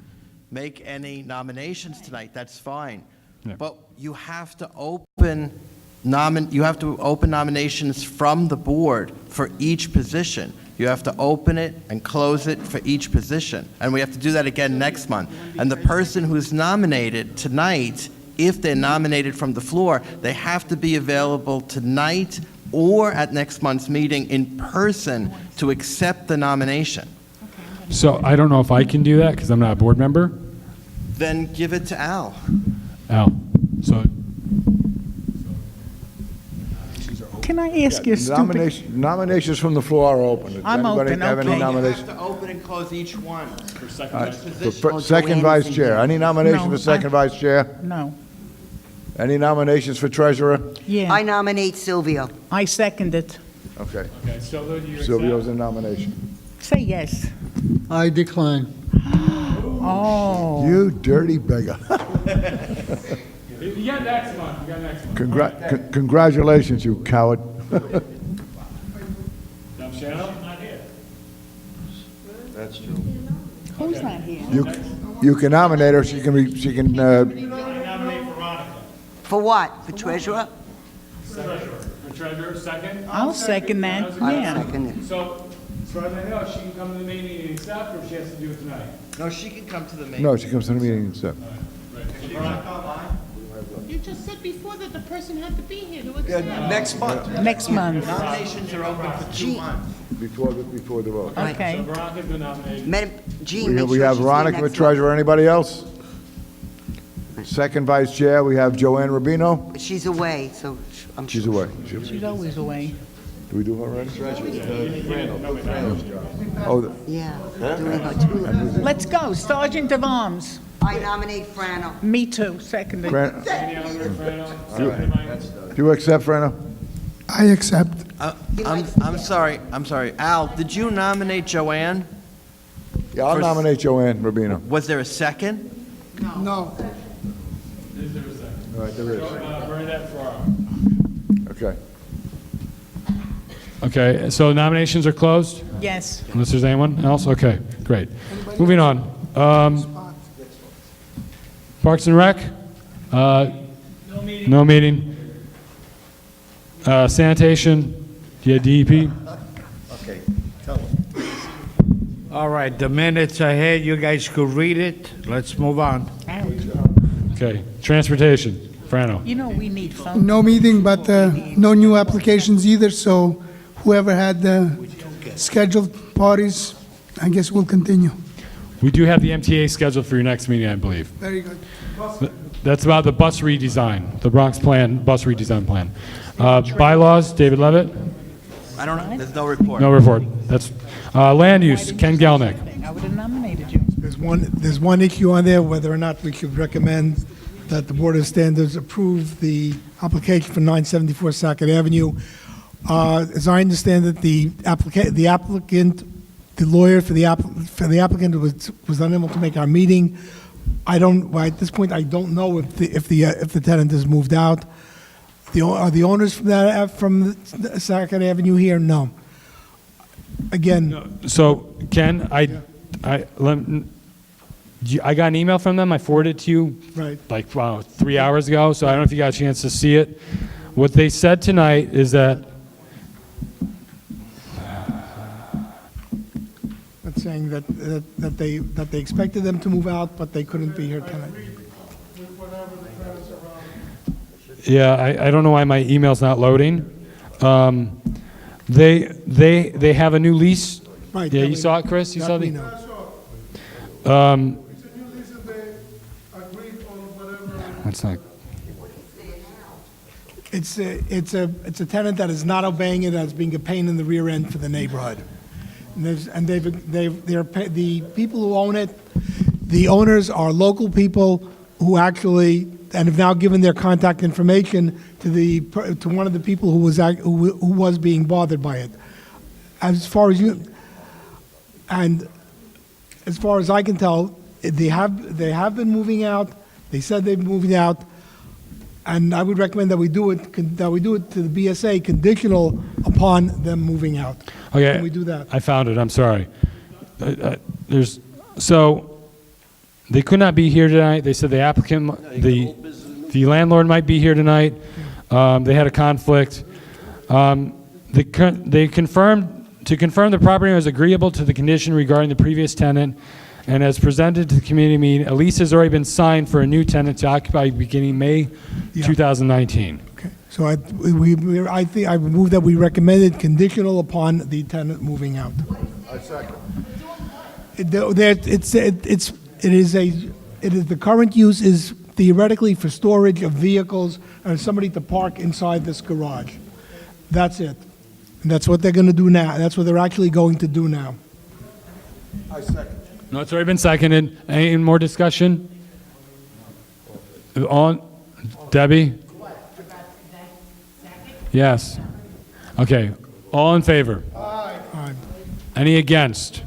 make any nominations tonight, that's fine. Yeah. But you have to open nominations from the board for each position. You have to open it and close it for each position. And we have to do that again next month. And the person who's nominated tonight, if they're nominated from the floor, they have to be available tonight or at next month's meeting in person to accept the nomination. So I don't know if I can do that because I'm not a board member. Then give it to Al. Al. So Can I ask you a stupid? Nominations from the floor are open. Does I'm anybody open, have any okay. You nominations? have to open and close each one. for second All right, vice. for second vice chair. Any nomination No, for second vice chair? No. Any nominations for treasurer? Yeah. I nominate Sylvia. I second it. Okay. Okay, so you Silvio's in nomination. Say yes. I decline. Oh. You dirty beggar. You got next month. You got next month. Congratulations, you coward. Shannon? Not here. That's true. Who's not here? You can nominate her. She can. For what? For treasurer? Treasurer. For treasurer, second? I'll second that, I'll yeah. second it. So, as far as I know, she can come to the meeting and accept, or she has to do it tonight? No, she can come to the meeting. No, she comes to the meeting and stuff. You just said before that the person had to be here to accept. Next month. Next month. Nominations are open for 2 months. Before the vote. Okay. So Veronica's been nominated. Madam Jean, make We sure have she's here Veronica for next treasurer. Anybody else? Second vice chair, we have Joanne Rubino. month. She's away, so I'm She's sure. away. She's always away. Do we do her already? Yeah, doing her too. Let's go, Sergeant of Arms. I nominate Frano. Me too, seconded. Do you accept, Frano? I accept. I'm sorry. Al, did you nominate Joanne? Yeah, I'll nominate Joanne Rubino. Was there a second? No. Is there a second? All right, there is. Bernadette Ferraro. Okay. Okay, so nominations are closed? Yes. Unless there's anyone else? Okay, great. Moving on. Parks and Rec? No meeting. Sanitation? Yeah, DEP? Okay, tell them. All right, the minutes ahead, you guys could read it. Let's move on. Okay, Transportation? Frano? You know, we need phone. No meeting, but no new applications either, so whoever had scheduled parties, I guess we'll continue. We do have the MTA scheduled for your next meeting, I believe. Very good. That's about the bus redesign, the Bronx plan, bus redesign plan. Bylaws, David Levitt? I don't know. There's no report. No report. That's land use, Ken Gelnick. I would have nominated you. There's one issue on there, whether or not we should recommend that the Board of Standards approve the application for 974 Sackett Avenue. As I understand it, the lawyer for the applicant was unable to make our meeting. At this point, I don't know if the tenant has moved out. Are the owners from Sackett Avenue here? No. Again. So, Ken, I got an email from them. I forwarded it to you like 3 hours ago, so I don't know if you got a chance to see it. What they said tonight is that That's saying that they expected them to move out, but they couldn't be here tonight. yeah, I don't know why my email's not loading. They have a new lease. Right. Yeah, you saw it, Chris? You saw we the? know. That's not. It's a tenant that is not obeying it, that's being a pain in the rear end for the neighborhood. The people who own it, the owners are local people who actually, and have now given their contact information to one of the people who was being bothered by it. As far as I can tell, they have been moving out. They said they've moved out, and I would recommend that we do it to the BSA conditional upon them moving out. Okay. Can we do that? I found it. I'm sorry. So they could not be here tonight. They said the applicant, the landlord might be here tonight. They had a conflict. They confirmed the property owner is agreeable to the condition regarding the previous tenant, and as presented to the community meeting, a lease has already been signed for a new tenant to occupy beginning May 2019. Okay. So I move that we recommend it conditional upon the tenant moving out. I second. The current use is theoretically for storage of vehicles and somebody to park inside this garage. That's it. And that's what they're going to do now. That's what they're actually going to do now. I second. No, it's already been seconded. Any more discussion? On, Debbie? Yes. Okay. All in favor? Aye. Any against?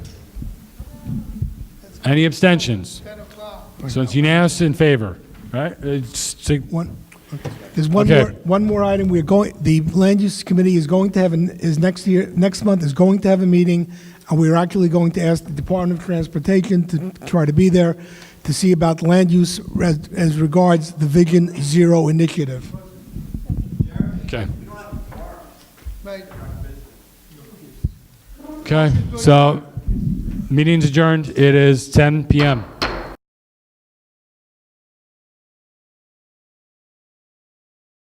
Any abstentions? So it's unanimous in favor, right? There's one Okay. one more item. The Land Use Committee is going to have, next month is going to have a meeting, and we're actually going to ask the Department of Transportation to try to be there to see about land use as regards the Vision Zero initiative. Okay. Okay, so meeting's adjourned. It is 10 p.m.